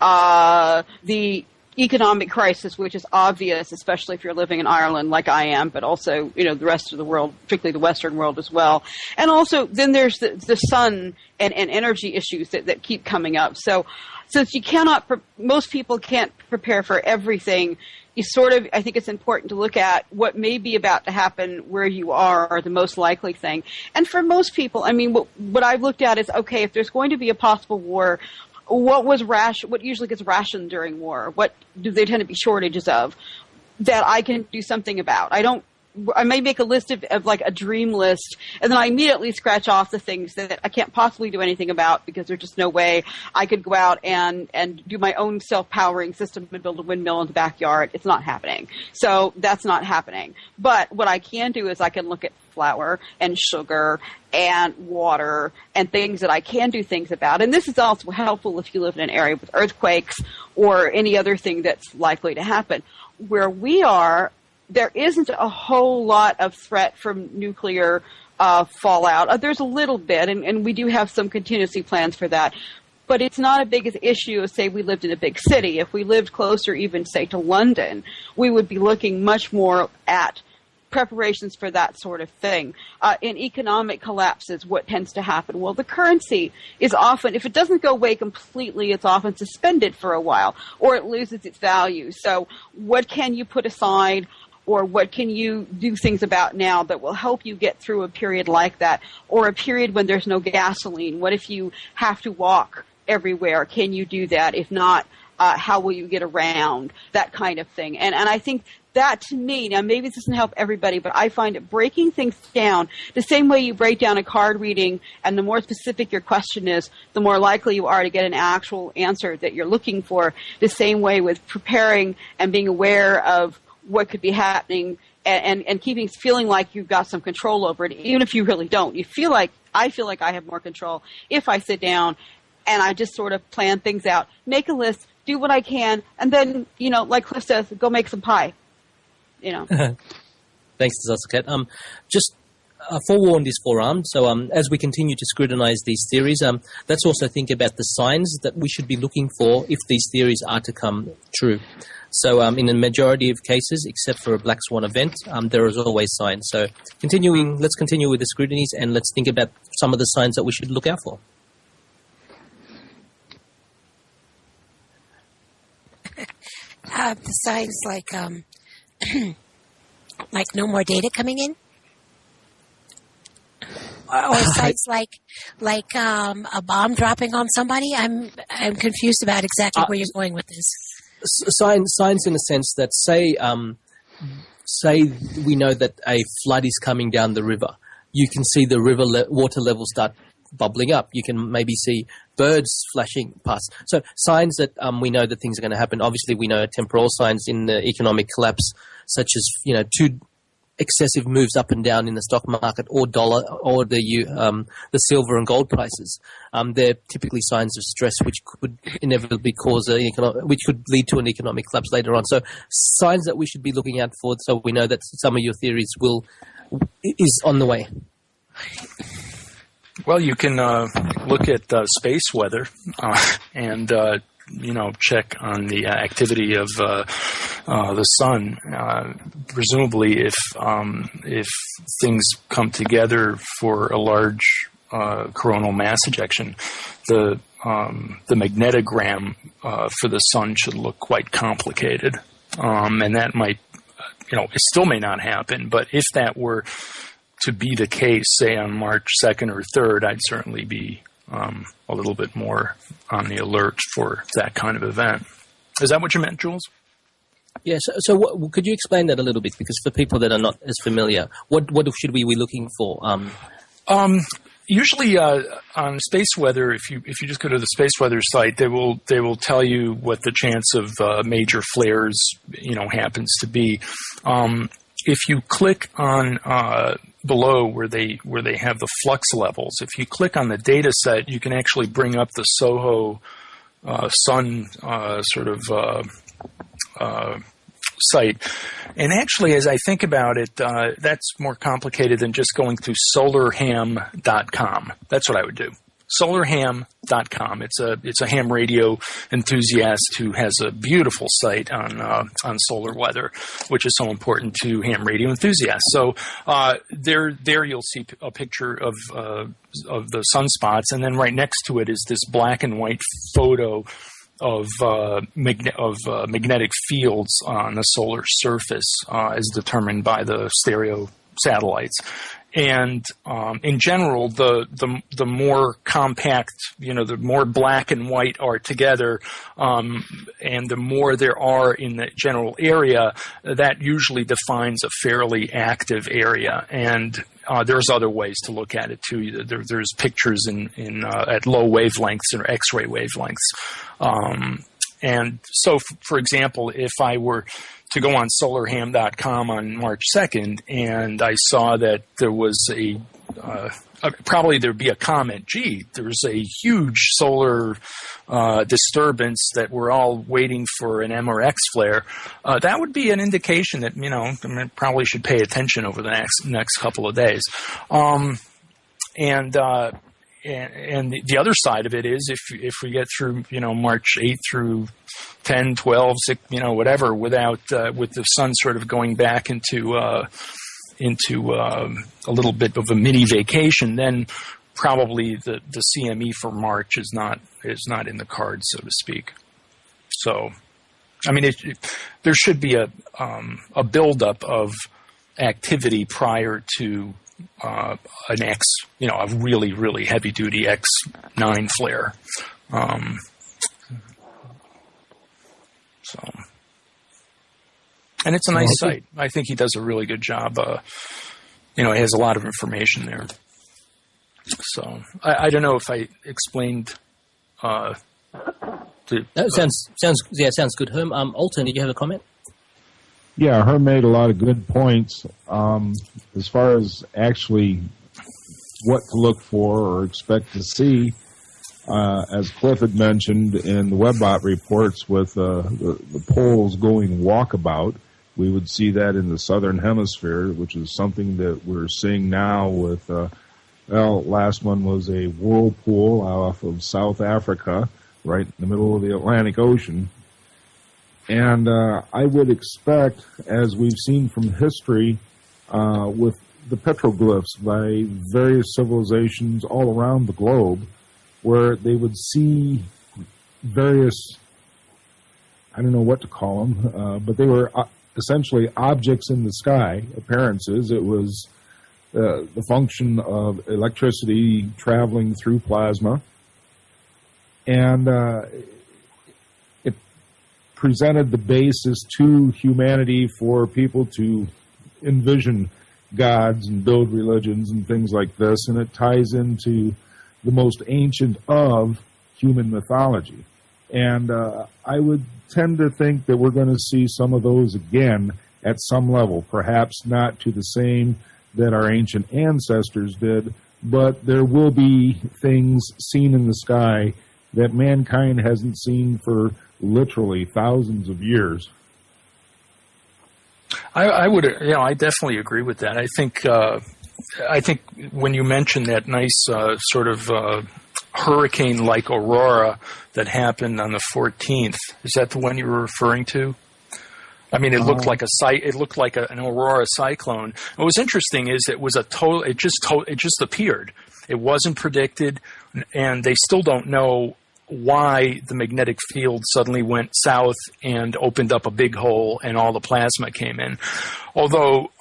I. The economic crisis, which is obvious, especially if you're living in Ireland like I am, but also, the rest of the world, particularly the Western world as well. And also, then there's the sun and energy issues that keep coming up. So since most people can't prepare for everything, I think it's important to look at what may be about to happen where you are, the most likely thing. And for most people, what I've looked at is, okay, if there's going to be a possible war, what usually gets rationed during war? What do they tend to be shortages of that I can do something about? I may make a list of like a dream list, and then I immediately scratch off the things that I can't possibly do anything about, because there's just no way I could go out and do my own self-powering system and build a windmill in the backyard. It's not happening. So that's not happening. But what I can do is I can look at flour and sugar and water and things that I can do things about. And this is also helpful if you live in an area with earthquakes or any other thing that's likely to happen. Where we are, there isn't a whole lot of threat from nuclear fallout. There's a little bit, and we do have some contingency plans for that. But it's not as big an issue as, say, we lived in a big city. If we lived closer even, say, to London, we would be looking much more at preparations for that sort of thing. In economic collapses, what tends to happen? Well, the currency is often, if it doesn't go away completely, it's often suspended for a while, or it loses its value. So what can you put aside, or what can you do things about now that will help you get through a period like that, or a period when there's no gasoline? What if you have to walk everywhere? Can you do that? If not, how will you get around? That kind of thing. And I think that, to me, now maybe this doesn't help everybody, but I find it breaking things down the same way you break down a card reading, and the more specific your question is, the more likely you are to get an actual answer that you're looking for. The same way with preparing and being aware of what could be happening, and feeling like you've got some control over it, even if you really don't. I feel like I have more control if I sit down and I just sort of plan things out, make a list, do what I can, and then, like Cliff says, go make some pie. Thanks, Disaster Cat. Just forewarned is forearmed. So as we continue to scrutinize these theories, let's also think about the signs that we should be looking for if these theories are to come true. So in the majority of cases, except for a black swan event, there is always signs. So let's continue with the scrutinies, and let's think about some of the signs that we should look out for. The signs like like no more data coming in, or signs like a bomb dropping on somebody. I'm confused about exactly where you're going with this. Signs in a sense that say we know that a flood is coming down the river. You can see the river water level start bubbling up. You can maybe see birds flashing past. So signs that we know that things are going to happen. Obviously, we know temporal signs in the economic collapse, such as two excessive moves up and down in the stock market or dollar or the silver and gold prices. They're typically signs of stress, which could inevitably cause which could lead to an economic collapse later on. So signs that we should be looking out for, so we know that some of your theories is on the way. Well, you can look at space weather and check on the activity of the sun. Presumably, if things come together for a large coronal mass ejection, the magnetogram for the sun should look quite complicated, and that might, it still may not happen. But if that were to be the case, say on March 2nd or 3rd, I'd certainly be a little bit more on the alert for that kind of event. Is that what you meant, Jules? Yes. So could you explain that a little bit? Because for people that are not as familiar, what should we be looking for? Usually on space weather, if you just go to the space weather site, they will tell you what the chance of major flares happens to be. If you click on below where they have the flux levels, if you click on the data set, you can actually bring up the SOHO sun site. And actually, as I think about it, that's more complicated than just going to solarham.com. That's what I would do. Solarham.com. It's a ham radio enthusiast who has a beautiful site on solar weather, which is so important to ham radio enthusiasts. So there you'll see a picture of the sunspots, and then right next to it is this black and white photo of magnetic fields on the solar surface, as determined by the stereo satellites. And in general, the more compact, the more black and white are together, and the more there are in the general area, that usually defines a fairly active area. And there's other ways to look at it too. There's pictures at low wavelengths or X-ray wavelengths. And so, for example, if I were to go on solarham.com on March 2nd, and I saw that there was probably there'd be a comment, gee, there's a huge solar disturbance that we're all waiting for an M or X flare, that would be an indication that, I probably should pay attention over the next couple of days. And the other side of it is if we get through, March 8th through 10, 12, 6, whatever, with the sun sort of going back into a little bit of a mini vacation, then probably the CME for March is not in the cards, so to speak. So, I mean, there should be a buildup of activity prior to an X, a really, really heavy duty X9 flare. And it's a nice site. I think he does a really good job. He has a lot of information there. So I don't know if I explained. That sounds good. Herm, Alton, did you have a comment? Yeah, Herm made a lot of good points. As far as actually what to look for or expect to see, as Cliff had mentioned in the WebBot reports with the poles going walkabout, We would see that in the southern hemisphere, which is something that we're seeing now with, last one was a whirlpool off of South Africa, right in the middle of the Atlantic Ocean. And I would expect, as we've seen from history, with the petroglyphs by various civilizations all around the globe, where they would see various, I don't know what to call them, but they were essentially objects in the sky, appearances. It was the function of electricity traveling through plasma, and it presented the basis to humanity for people to envision gods and build religions and things like this, and it ties into the most ancient of human mythology. And I would tend to think that we're going to see some of those again at some level, perhaps not to the same that our ancient ancestors did, but there will be things seen in the sky that mankind hasn't seen for literally thousands of years. I would, I definitely agree with that. I think when you mentioned that nice sort of hurricane-like aurora that happened on the 14th, is that the one you were referring to? I mean, it looked like an aurora cyclone. What was interesting is it was it just appeared. It wasn't predicted, and they still don't know why the magnetic field suddenly went south and opened up a big hole and all the plasma came in. Although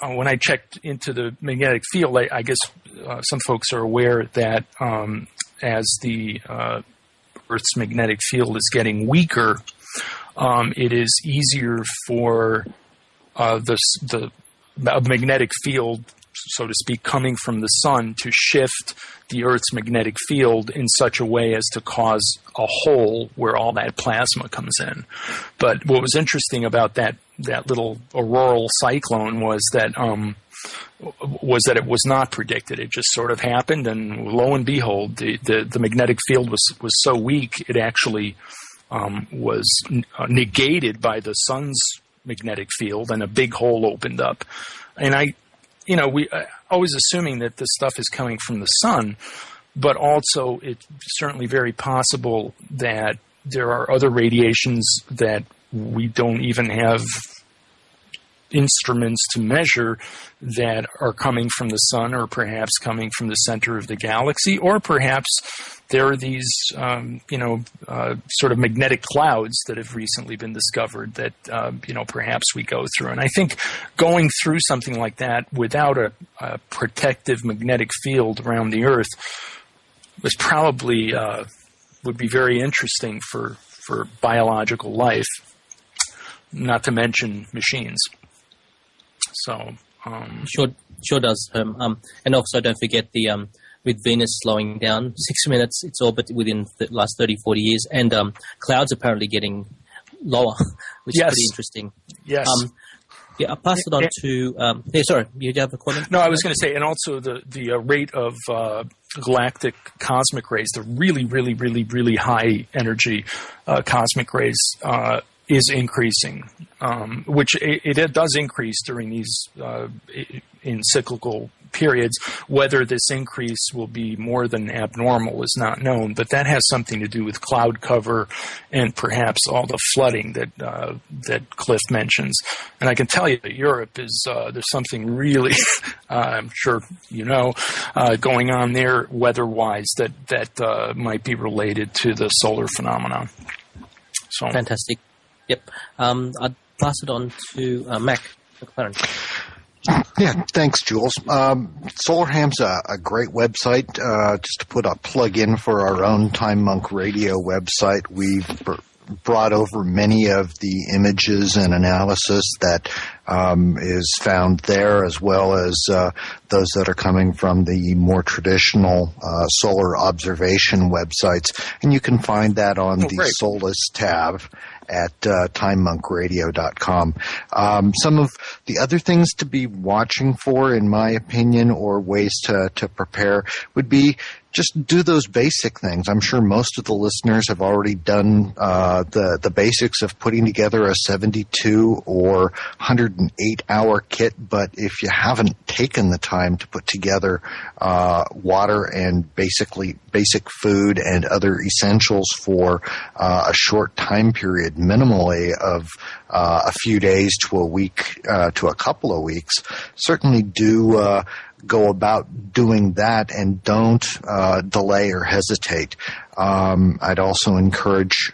when I checked into the magnetic field, I guess some folks are aware that as the Earth's magnetic field is getting weaker, it is easier for the magnetic field, so to speak, coming from the sun to shift the Earth's magnetic field in such a way as to cause a hole where all that plasma comes in. But what was interesting about that little auroral cyclone was that it was not predicted. It just sort of happened, and lo and behold, the magnetic field was so weak it actually was negated by the sun's magnetic field, and a big hole opened up. And we always assuming that this stuff is coming from the sun, but also it's certainly very possible that there are other radiations that we don't even have instruments to measure that are coming from the sun, or perhaps coming from the center of the galaxy, or perhaps there are these, sort of magnetic clouds that have recently been discovered that, perhaps we go through. And I think going through something like that without a protective magnetic field around the Earth was probably would be very interesting for biological life, not to mention machines. So sure does. And also don't forget the with Venus slowing down 6 minutes its orbit within the last 30, 40 years, and clouds apparently getting lower, which is pretty interesting. Yes. I'll pass it on to. Sorry, you have a comment? No, I was going to say, and also the rate of galactic cosmic rays, the really, really, really, really high energy cosmic rays, is increasing, which it does increase during these in cyclical periods. Whether this increase will be more than abnormal is not known, but that has something to do with cloud cover and perhaps all the flooding that Cliff mentions. And I can tell you that Europe is there's something really, I'm sure going on there weather-wise that might be related to the solar phenomenon. So fantastic. Yep. I'd pass it on to McLaren. Yeah, thanks, Jules. SolarHam's a great website. Just to put a plug in for our own Time Monk Radio website, we've brought over many of the images and analysis that is found there, as well as those that are coming from the more traditional solar observation websites. And you can find that on the Solus tab at timemonkradio.com. Some of the other things to be watching for, in my opinion, or ways to prepare would be just do those basic things. I'm sure most of the listeners have already done the basics of putting together a 72 or 108-hour kit, but if you haven't taken the time to put together water and basic food and other essentials for a short time period, minimally of a few days to a week to a couple of weeks, certainly do go about doing that and don't delay or hesitate. I'd also encourage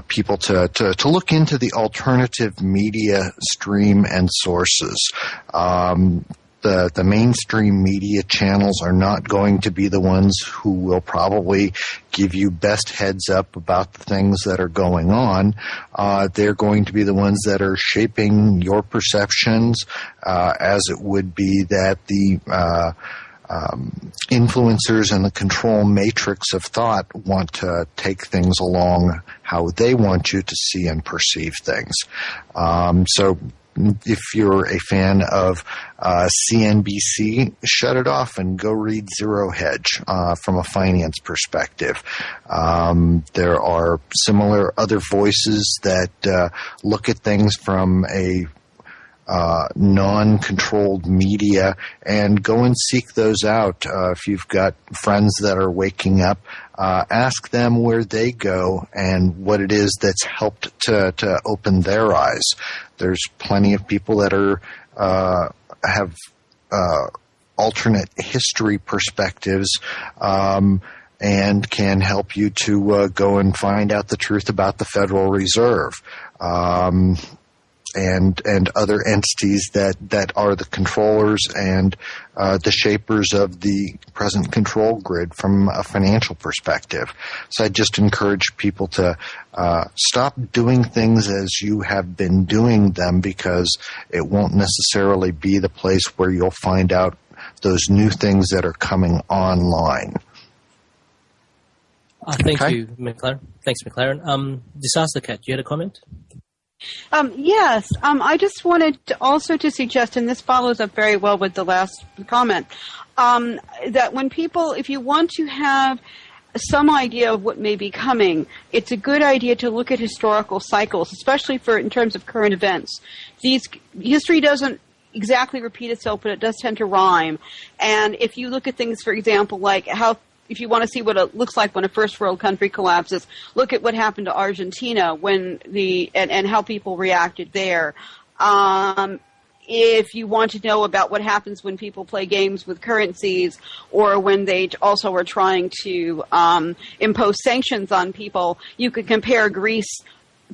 people to look into the alternative media stream and sources. The mainstream media channels are not going to be the ones who will probably give you best heads up about the things that are going on. They're going to be the ones that are shaping your perceptions, as it would be that the influencers and the control matrix of thought want to take things along how they want you to see and perceive things. So if you're a fan of CNBC, shut it off and go read Zero Hedge from a finance perspective. There are similar other voices that look at things from a non-controlled media, and go and seek those out. If you've got friends that are waking up, ask them where they go and what it is that's helped to open their eyes. There's plenty of people that have alternate history perspectives, and can help you to go and find out the truth about the Federal Reserve. And other entities that are the controllers and the shapers of the present control grid from a financial perspective. So I just encourage people to stop doing things as you have been doing them, because it won't necessarily be the place where you'll find out those new things that are coming online. Thank you, McLaren. Thanks, McLaren. Disaster Cat, you had a comment? Yes. I just wanted to suggest, and this follows up very well with the last comment, that when people, if you want to have some idea of what may be coming, it's a good idea to look at historical cycles, especially in terms of current events. History doesn't exactly repeat itself, but it does tend to rhyme. And if you look at things, for example, like if you want to see what it looks like when a first world country collapses, look at what happened to Argentina and how people reacted there. If you want to know about what happens when people play games with currencies, or when they also are trying to impose sanctions on people, you could compare Greece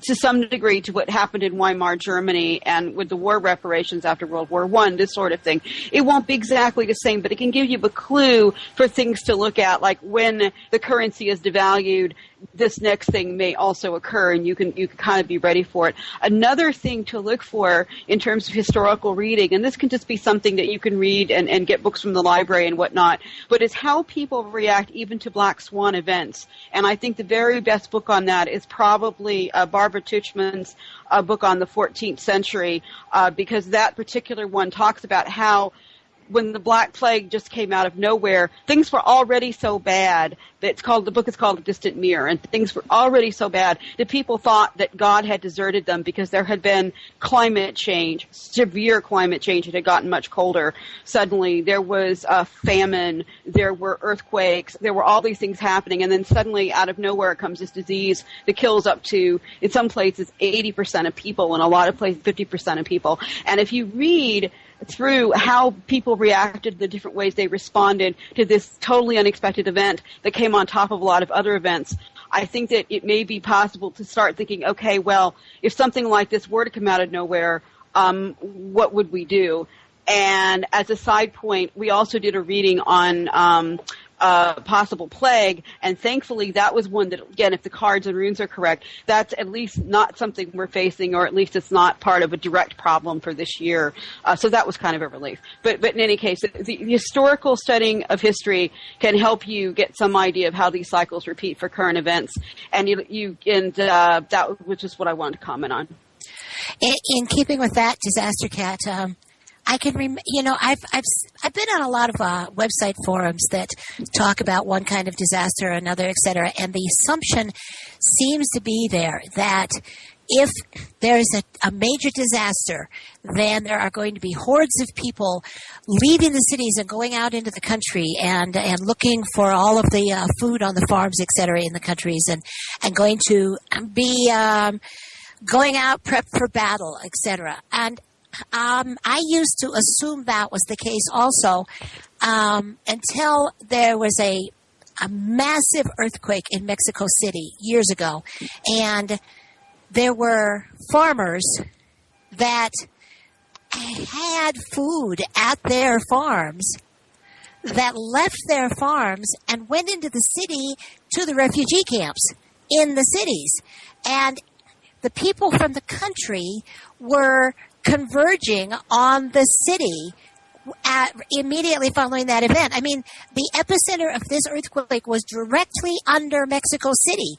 to some degree to what happened in Weimar Germany and with the war reparations after World War I, this sort of thing. It won't be exactly the same, but it can give you a clue for things to look at, like when the currency is devalued, this next thing may also occur, and you can kind of be ready for it. Another thing to look for in terms of historical reading, and this can just be something that you can read and get books from the library and whatnot, but is how people react even to black swan events. And I think the very best book on that is probably Barbara Tuchman's book on the 14th century, because that particular one talks about how when the Black Plague just came out of nowhere, things were already so bad that the book is called A Distant Mirror, and things were already so bad that people thought that God had deserted them because there had been climate change, severe climate change. It had gotten much colder. Suddenly there was a famine, there were earthquakes, there were all these things happening, and then suddenly out of nowhere comes this disease that kills up to, in some places, 80% of people, in a lot of places, 50% of people. And if you read through how people reacted, the different ways they responded to this totally unexpected event that came on top of a lot of other events, I think that it may be possible to start thinking, okay, well, if something like this were to come out of nowhere, what would we do? And as a side point, we also did a reading on possible plague, and thankfully that was one that, again, if the cards and runes are correct, that's at least not something we're facing, or at least it's not part of a direct problem for this year. So that was kind of a relief. But in any case, the historical studying of history can help you get some idea of how these cycles repeat for current events, and that was just what I wanted to comment on. In keeping with that, Disaster Cat, I've been on a lot of website forums that talk about one kind of disaster or another, et cetera, and the assumption seems to be there that if there is a major disaster, then there are going to be hordes of people leaving the cities and going out into the country and looking for all of the food on the farms, et cetera, in the countries, and going to be going out prepped for battle, et cetera. And I used to assume that was the case also until there was a massive earthquake in Mexico City years ago, and there were farmers that had food at their farms that left their farms and went into the city to the refugee camps in the cities. And the people from the country were converging on the city immediately following that event. I mean, the epicenter of this earthquake was directly under Mexico City.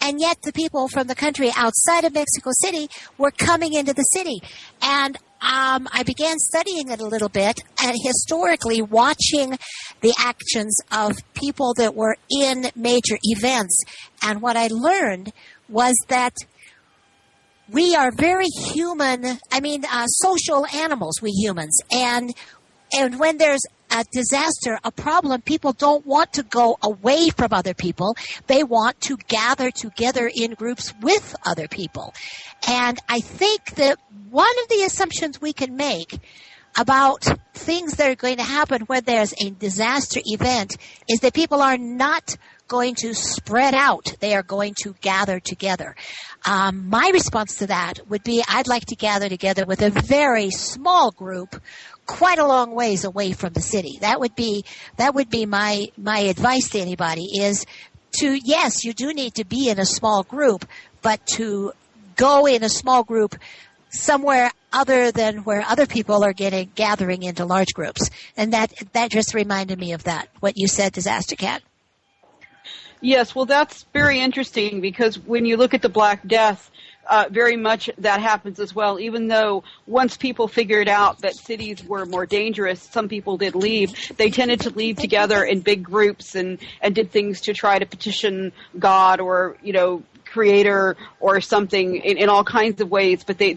And yet the people from the country outside of Mexico City were coming into the city. And I began studying it a little bit and historically watching the actions of people that were in major events. And what I learned was that we are very human, social animals, we humans. And when there's a disaster, a problem, people don't want to go away from other people. They want to gather together in groups with other people. And I think that one of the assumptions we can make about things that are going to happen when there's a disaster event is that people are not going to spread out. They are going to gather together. My response to that would be I'd like to gather together with a very small group quite a long ways away from the city. That would be my advice to anybody is to, yes, you do need to be in a small group, but to go in a small group somewhere other than where other people are gathering into large groups. And that just reminded me of that, what you said, Disaster Cat. Yes, well, that's very interesting because when you look at the Black Death, very much that happens as well. Even though once people figured out that cities were more dangerous, some people did leave. They tended to leave together in big groups and did things to try to petition God or, creator or something in all kinds of ways, but they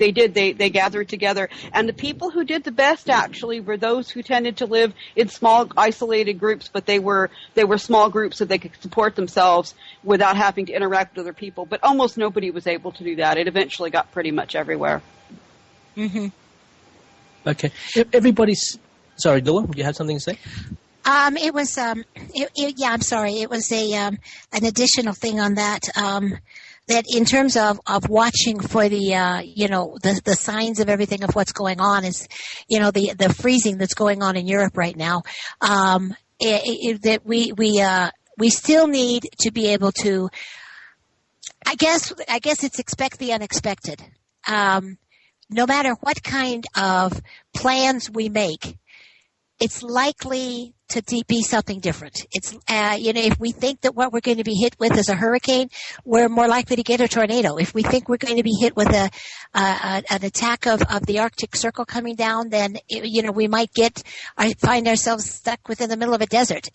gathered together. And the people who did the best actually were those who tended to live in small isolated groups, but they were small groups so they could support themselves without having to interact with other people. But almost nobody was able to do that. It eventually got pretty much everywhere. Mm-hmm. Okay. Sorry, Dula, do you have something to say? It was, I'm sorry. It was an additional thing on that, that in terms of watching for the signs of everything of what's going on is, the freezing that's going on in Europe right now, that we still need to be able to, I guess it's expect the unexpected. No matter what kind of plans we make, it's likely to be something different. It's, if we think that what we're going to be hit with is a hurricane, we're more likely to get a tornado. If we think we're going to be hit with an attack of the Arctic Circle coming down, then, we might find ourselves stuck within the middle of a desert.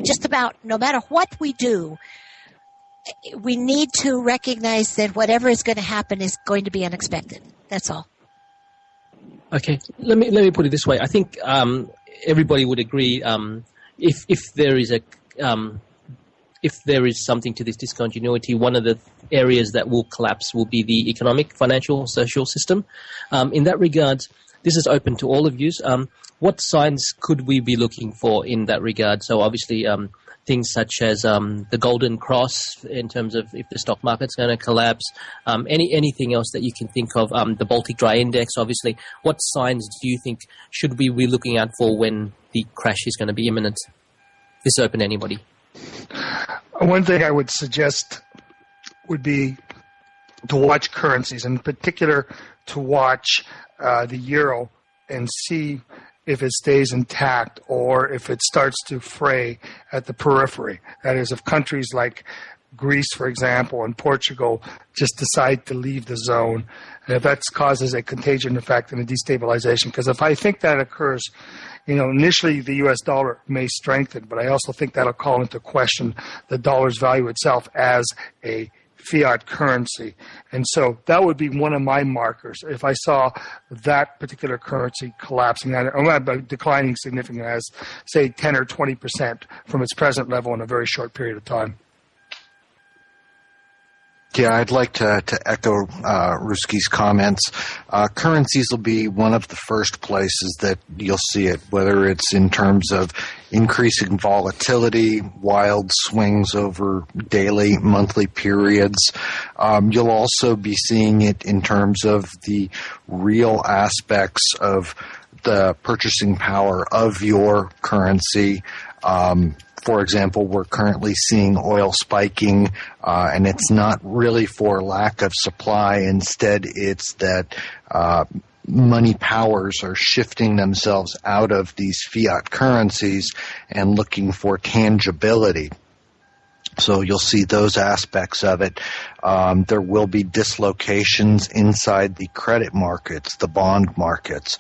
Just about no matter what we do, we need to recognize that whatever is going to happen is going to be unexpected. That's all. Okay. Let me put it this way. I think, everybody would agree if there is something to this discontinuity, one of the areas that will collapse will be the economic, financial, social system. In that regard, this is open to all of you. What signs could we be looking for in that regard? So obviously things such as the Golden Cross in terms of if the stock market's going to collapse, anything else that you can think of, the Baltic Dry Index, obviously. What signs do you think should we be looking out for when the crash is going to be imminent? This is open to anybody. One thing I would suggest would be to watch currencies, in particular to watch the euro and see if it stays intact or if it starts to fray at the periphery. That is, if countries like Greece, for example, and Portugal just decide to leave the zone, and if that causes a contagion effect and a destabilization. Because if I think that occurs, initially the U.S. dollar may strengthen, but I also think that'll call into question the dollar's value itself as a fiat currency. And so that would be one of my markers. If I saw that particular currency collapsing, or declining significantly as, say, 10 or 20% from its present level in a very short period of time. Yeah, I'd like to echo Rusky's comments. Currencies will be one of the first places that you'll see it, whether it's in terms of increasing volatility, wild swings over daily, monthly periods. You'll also be seeing it in terms of the real aspects of the purchasing power of your currency. For example, we're currently seeing oil spiking, and it's not really for lack of supply. Instead, it's that money powers are shifting themselves out of these fiat currencies and looking for tangibility. So you'll see those aspects of it. There will be dislocations inside the credit markets, the bond markets.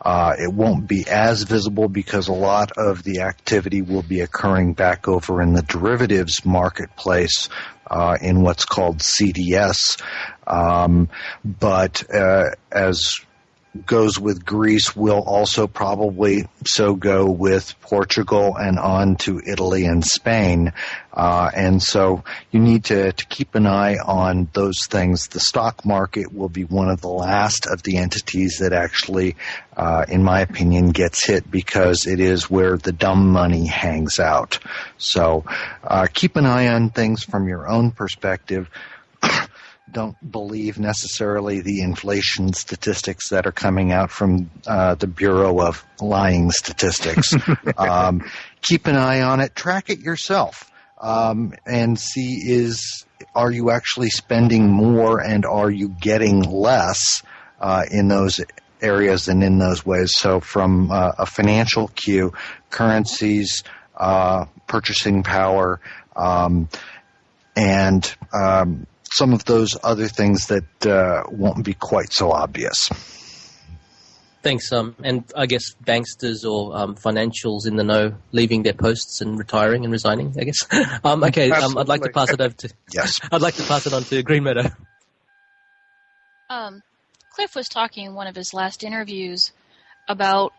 It won't be as visible because a lot of the activity will be occurring back over in the derivatives marketplace in what's called CDS. But as goes with Greece, will also probably so go with Portugal and on to Italy and Spain. And so you need to keep an eye on those things. The stock market will be one of the last of the entities that actually, in my opinion, gets hit because it is where the dumb money hangs out. So keep an eye on things from your own perspective. Don't believe necessarily the inflation statistics that are coming out from the Bureau of Lying Statistics. Keep an eye on it. Track it yourself and see are you actually spending more and are you getting less in those areas and in those ways. So from a financial cue, currencies, purchasing power, and some of those other things that won't be quite so obvious. Thanks. And I guess banksters or financials in the know leaving their posts and retiring and resigning, I guess. Okay, I'd like to pass it over to... Yes. I'd like to pass it on to Green Meadow. Cliff was talking in one of his last interviews about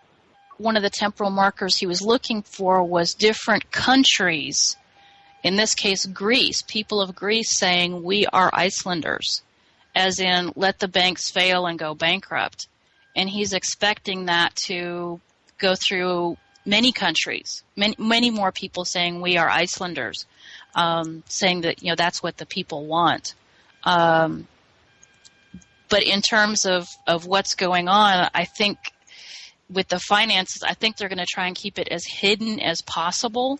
one of the temporal markers he was looking for was different countries. In this case, Greece, people of Greece saying, we are Icelanders, as in let the banks fail and go bankrupt. And he's expecting that to go through many countries, many more people saying we are Icelanders, saying that, that's what the people want. But in terms of what's going on, I think with the finances, I think they're going to try and keep it as hidden as possible.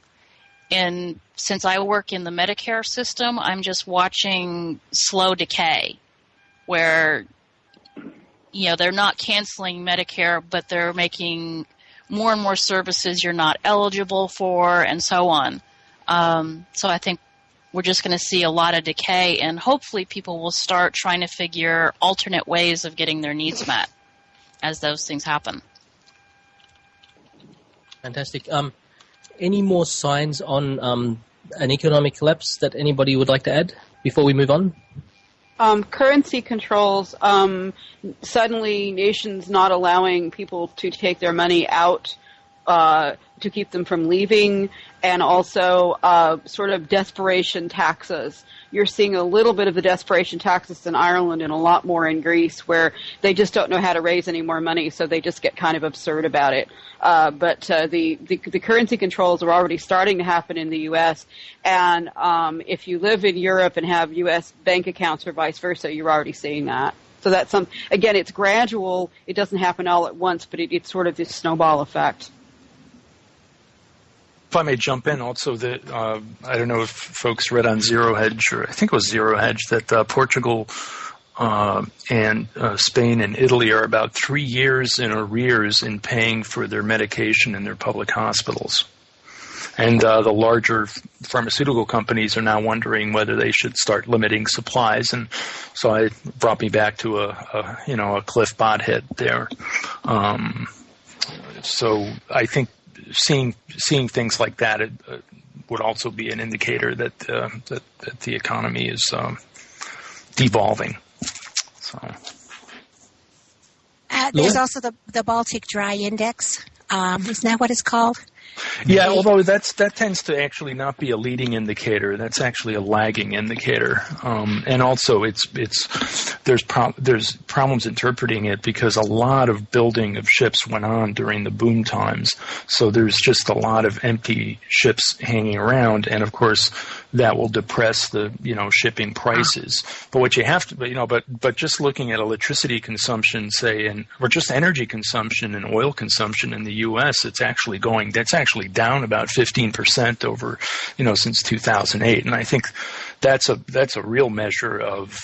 And since I work in the Medicare system, I'm just watching slow decay where, they're not canceling Medicare, but they're making more and more services you're not eligible for and so on. So I think we're just going to see a lot of decay, and hopefully people will start trying to figure alternate ways of getting their needs met as those things happen. Fantastic. Any more signs on an economic collapse that anybody would like to add before we move on? Currency controls, suddenly nations not allowing people to take their money out to keep them from leaving, and also sort of desperation taxes. You're seeing a little bit of the desperation taxes in Ireland and a lot more in Greece, where they just don't know how to raise any more money, so they just get kind of absurd about it. But the currency controls are already starting to happen in the U.S., and if you live in Europe and have U.S. bank accounts or vice versa, you're already seeing that. So that's again, it's gradual. It doesn't happen all at once, but it's sort of this snowball effect. If I may jump in also, that I don't know if folks read on Zero Hedge, or I think it was Zero Hedge, that Portugal and Spain and Italy are about 3 years in arrears in paying for their medication in their public hospitals. And the larger pharmaceutical companies are now wondering whether they should start limiting supplies. And so it brought me back to a Cliff Bothead there. So I think seeing things like that would also be an indicator that the economy is devolving. So there's also the Baltic Dry Index. Isn't that what it's called? Yeah, although that tends to actually not be a leading indicator. That's actually a lagging indicator, and also there's problems interpreting it because a lot of building of ships went on during the boom times. So there's just a lot of empty ships hanging around, and of course that will depress the shipping prices. But what you have to but just looking at electricity consumption, or just energy consumption and oil consumption in the U.S., that's actually down about 15% over since 2008, and I think that's a real measure of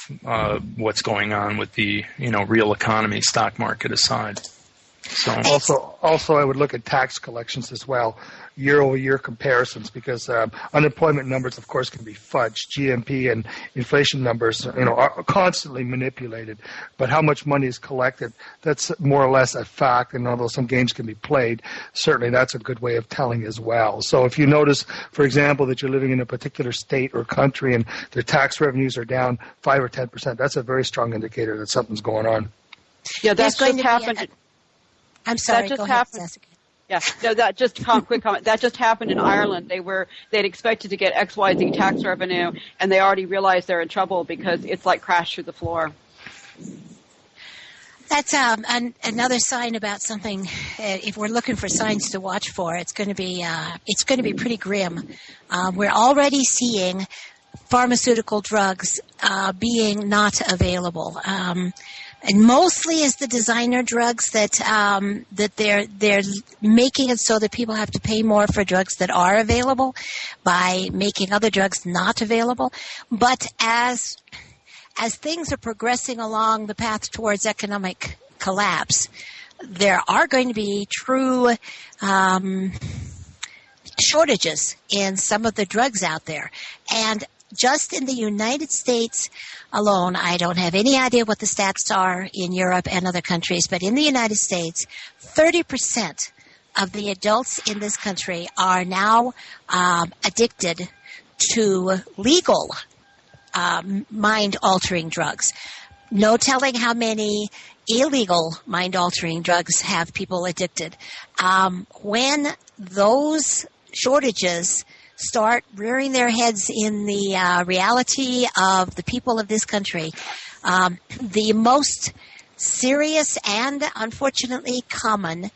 what's going on with the real economy, stock market aside. So also I would look at tax collections as well, year-over-year comparisons, because unemployment numbers, of course, can be fudged. GMP and inflation numbers, are constantly manipulated. But how much money is collected, that's more or less a fact. And although some games can be played, certainly that's a good way of telling as well. So if you notice, for example, that you're living in a particular state or country and their tax revenues are down 5 or 10%, that's a very strong indicator that something's going on. Yeah, that's just happened. I'm sorry. That just go happened. Ahead, yeah, no, that just quick comment. That just happened in Ireland. They'd expected to get XYZ tax revenue, and they already realized they're in trouble because it's like crashed through the floor. That's another sign about something. If we're looking for signs to watch for, it's going to be pretty grim. We're already seeing pharmaceutical drugs being not available. And mostly is the designer drugs that they're making it so that people have to pay more for drugs that are available by making other drugs not available. But as things are progressing along the path towards economic collapse, there are going to be true shortages in some of the drugs out there. And just in the United States alone, I don't have any idea what the stats are in Europe and other countries, but in the United States, 30% of the adults in this country are now addicted to legal mind-altering drugs. No telling how many illegal mind-altering drugs have people addicted. When those shortages start rearing their heads in the reality of the people of this country, the most serious and unfortunately common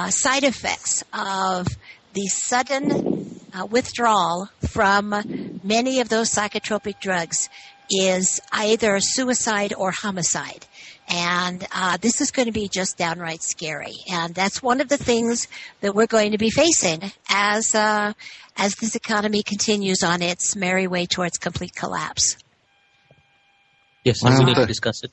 side effects of the sudden withdrawal from many of those psychotropic drugs is either suicide or homicide. And this is going to be just downright scary. And that's one of the things that we're going to be facing as this economy continues on its merry way towards complete collapse. Yes, and we need to discuss it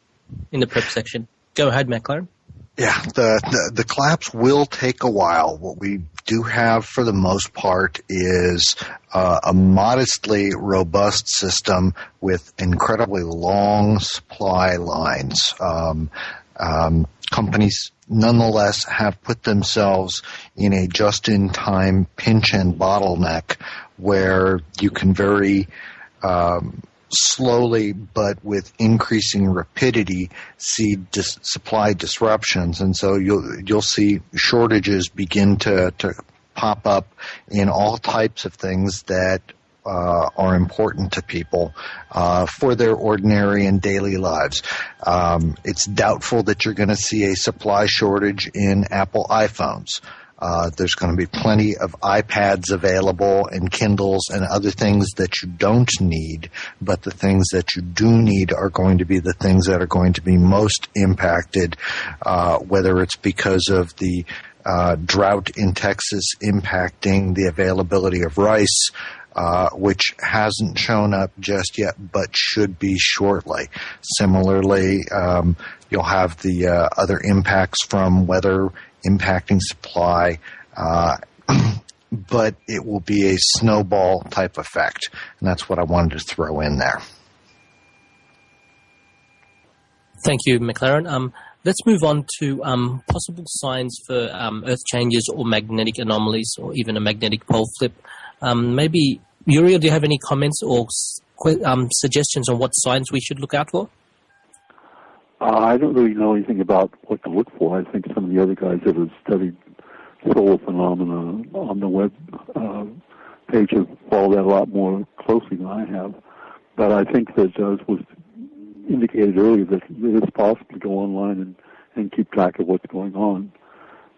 in the prep section. Go ahead, McLaren. Yeah, the collapse will take a while. What we do have for the most part is a modestly robust system with incredibly long supply lines. Companies nonetheless have put themselves in a just-in-time pinch and bottleneck where you can very slowly but with increasing rapidity see supply disruptions, and so you'll see shortages begin to pop up in all types of things that are important to people for their ordinary and daily lives. It's doubtful that you're going to see a supply shortage in Apple iPhones. There's going to be plenty of iPads available and Kindles and other things that you don't need, but the things that you do need are going to be the things that are going to be most impacted, whether it's because of the drought in Texas impacting the availability of rice, which hasn't shown up just yet but should be shortly. Similarly, you'll have the other impacts from weather impacting supply, but it will be a snowball type effect, and that's what I wanted to throw in there. Thank you, McLaren. Let's move on to possible signs for Earth changes or magnetic anomalies or even a magnetic pole flip. Maybe, Uriel, do you have any comments or suggestions on what signs we should look out for? I don't really know anything about what to look for. I think some of the other guys that have studied solar phenomena on the web page have followed that a lot more closely than I have. But I think that, as was indicated earlier, that it is possible to go online and keep track of what's going on.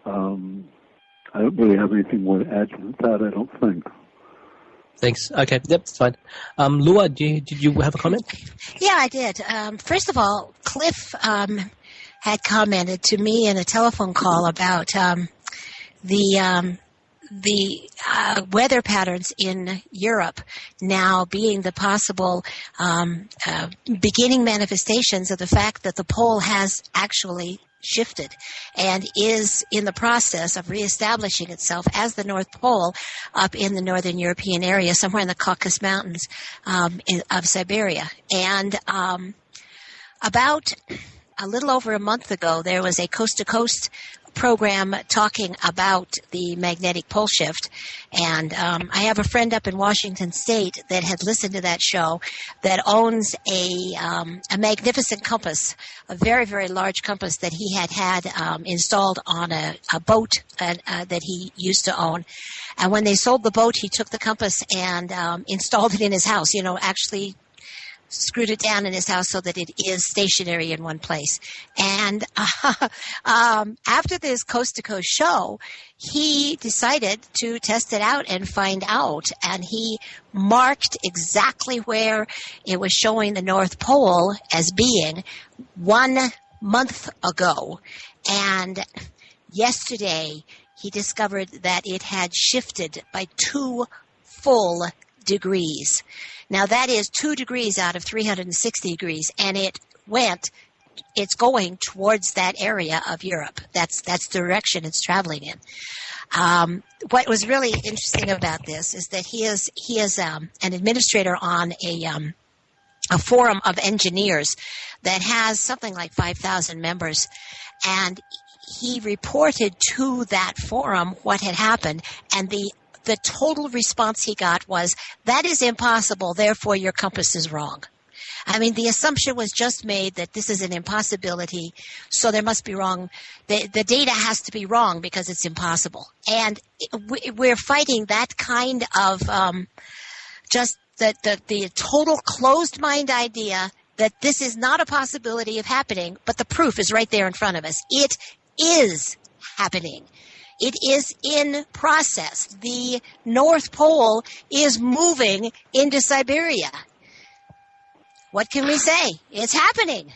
I don't really have anything more to add to that, I don't think. Thanks. Okay, yep, that's fine. Lua, did you have a comment? Yeah, I did. First of all, Cliff had commented to me in a telephone call about the weather patterns in Europe now being the possible beginning manifestations of the fact that the pole has actually shifted and is in the process of reestablishing itself as the North Pole up in the northern European area, somewhere in the Caucasus Mountains of Siberia. And about a little over a month ago, there was a coast-to-coast program talking about the magnetic pole shift, and I have a friend up in Washington State that had listened to that show that owns a magnificent compass, a very, very large compass that he had installed on a boat that he used to own. And when they sold the boat, he took the compass and installed it in his house, actually screwed it down in his house so that it is stationary in one place. And after this coast-to-coast show, he decided to test it out and find out. And he marked exactly where it was showing the North Pole as being 1 month ago. And yesterday, he discovered that it had shifted by 2 full degrees. Now, that is 2 degrees out of 360 degrees, and it's going towards that area of Europe. That's the direction it's traveling in. What was really interesting about this is that he is an administrator on a forum of engineers that has something like 5,000 members, and he reported to that forum what had happened, and the total response he got was, that is impossible, therefore your compass is wrong. I mean, the assumption was just made that this is an impossibility, so there must be wrong. The data has to be wrong because it's impossible. And we're fighting that kind of just the total closed mind idea that this is not a possibility of happening, but the proof is right there in front of us. It is happening. It is in process. The North Pole is moving into Siberia. What can we say? It's happening.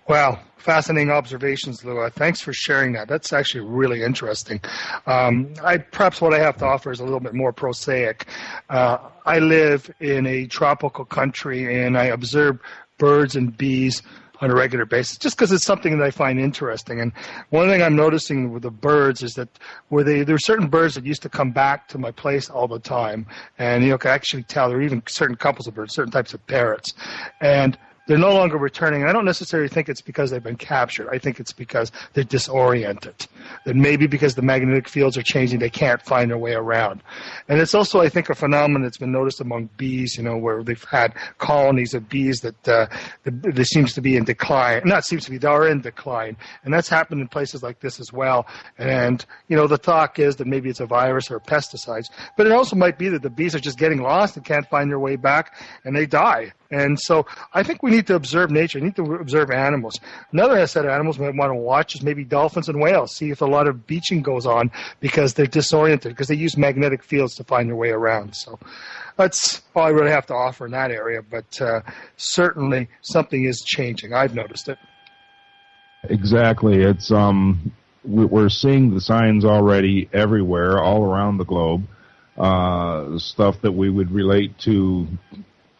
Wow. Fascinating observations, Lua. Thanks for sharing that. That's actually really interesting. Perhaps what I have to offer is a little bit more prosaic. I live in a tropical country, and I observe birds and bees on a regular basis, just because it's something that I find interesting. And one thing I'm noticing with the birds is that there are certain birds that used to come back to my place all the time, and you can actually tell there are even certain couples of birds, certain types of parrots, and they're no longer returning. And I don't necessarily think it's because they've been captured. I think it's because they're disoriented. That maybe because the magnetic fields are changing, they can't find their way around. And it's also, I think, a phenomenon that's been noticed among bees, where they've had colonies of bees that there seems to be in decline. Not seems to be, they are in decline. And that's happened in places like this as well. And, the talk is that maybe it's a virus or pesticides. But it also might be that the bees are just getting lost and can't find their way back, and they die. And so I think we need to observe nature, need to observe animals. Another set of animals we might want to watch is maybe dolphins and whales, see if a lot of beaching goes on because they're disoriented, because they use magnetic fields to find their way around. So that's all I really have to offer in that area, but certainly something is changing. I've noticed it. Exactly. It's we're seeing the signs already everywhere, all around the globe. Stuff that we would relate to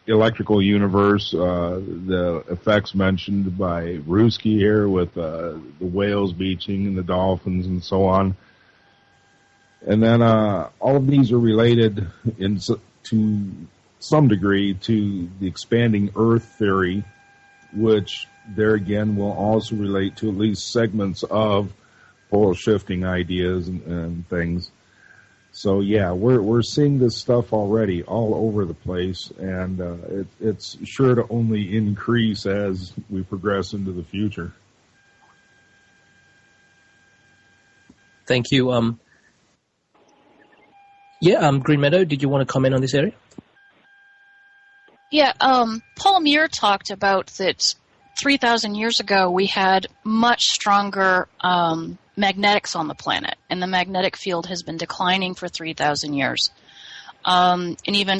electrical universe, the effects mentioned by Rusy here with the whales beaching and the dolphins and so on. And then all of these are related to some degree to the expanding Earth theory, which there again will also relate to at least segments of pole shifting ideas and things. So yeah, we're seeing this stuff already all over the place, and it's sure to only increase as we progress into the future. Thank you. Green Meadow, did you want to comment on this area? Yeah, Paul Muir talked about that 3,000 years ago we had much stronger magnetics on the planet, and the magnetic field has been declining for 3,000 years. And even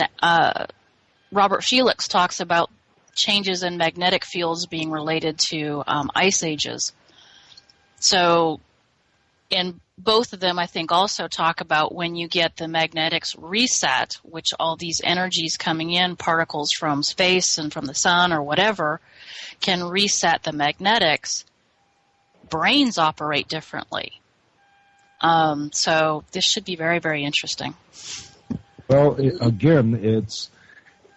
Robert Felix talks about changes in magnetic fields being related to ice ages. So, and both of them, I think, also talk about when you get the magnetics reset, which all these energies coming in, particles from space and from the sun or whatever, can reset the magnetics, brains operate differently. So this should be very, very interesting. Well, again, it's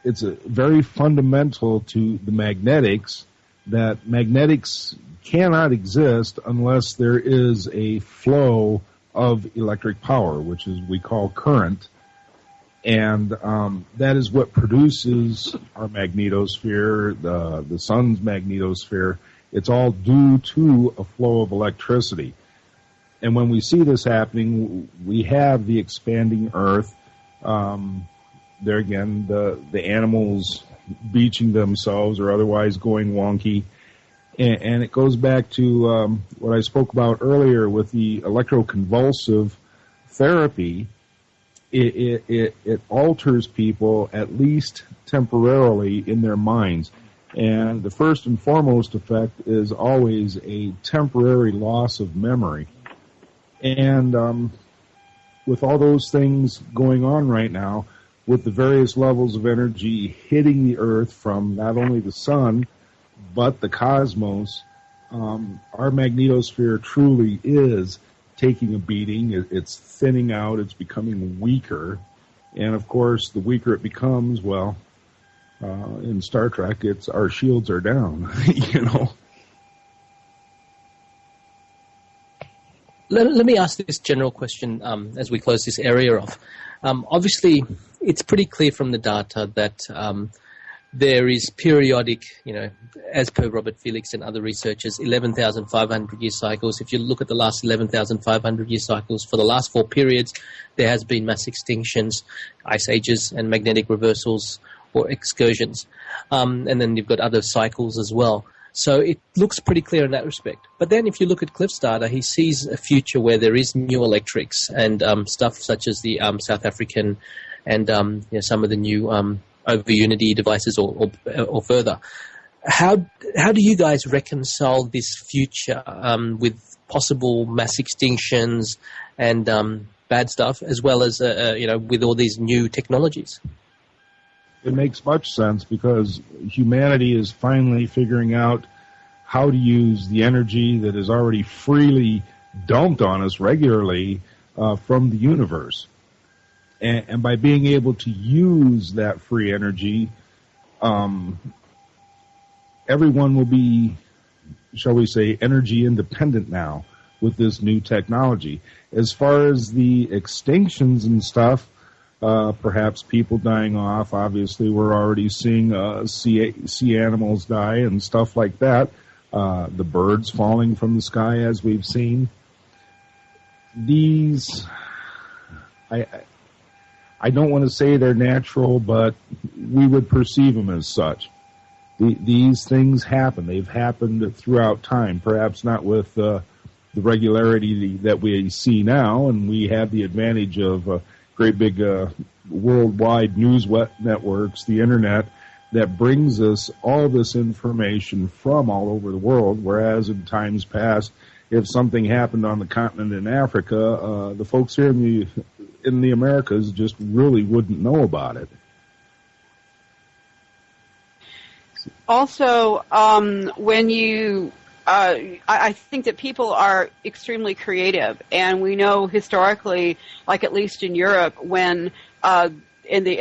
very fundamental to the magnetics that magnetics cannot exist unless there is a flow of electric power, which is we call current, and that is what produces our magnetosphere, the sun's magnetosphere. It's all due to a flow of electricity. And when we see this happening, we have the expanding Earth. There again, the animals beaching themselves or otherwise going wonky. And it goes back to what I spoke about earlier with the electroconvulsive therapy. It alters people, at least temporarily, in their minds. And the first and foremost effect is always a temporary loss of memory. And with all those things going on right now, with the various levels of energy hitting the Earth from not only the sun, but the cosmos, our magnetosphere truly is taking a beating. It's thinning out. It's becoming weaker. And, of course, the weaker it becomes, well, in Star Trek, it's our shields are down, you know. Let me ask this general question as we close this area off. Obviously, it's pretty clear from the data that there is periodic, as per Robert Felix and other researchers, 11,500-year cycles. If you look at the last 11,500-year cycles, for the last 4 periods, there has been mass extinctions, ice ages, and magnetic reversals or excursions. And then you've got other cycles as well. So it looks pretty clear in that respect. But then if you look at Cliff's data, he sees a future where there is new electrics and stuff such as the South African and some of the new over Unity devices or further. How do you guys reconcile this future with possible mass extinctions and bad stuff, as well as with all these new technologies? It makes much sense because humanity is finally figuring out how to use the energy that is already freely dumped on us regularly from the universe. And by being able to use that free energy, everyone will be, shall we say, energy independent now with this new technology. As far as the extinctions and stuff, perhaps people dying off, obviously we're already seeing sea animals die and stuff like that. The birds falling from the sky, as we've seen. These, I don't want to say they're natural, but we would perceive them as such. These things happen. They've happened throughout time, perhaps not with the regularity that we see now, and we have the advantage of great big worldwide news networks, the internet, that brings us all this information from all over the world, whereas in times past, if something happened on the continent in Africa, the folks here in the Americas just really wouldn't know about it. Also, when you I think that people are extremely creative, and we know historically, like at least in Europe, when at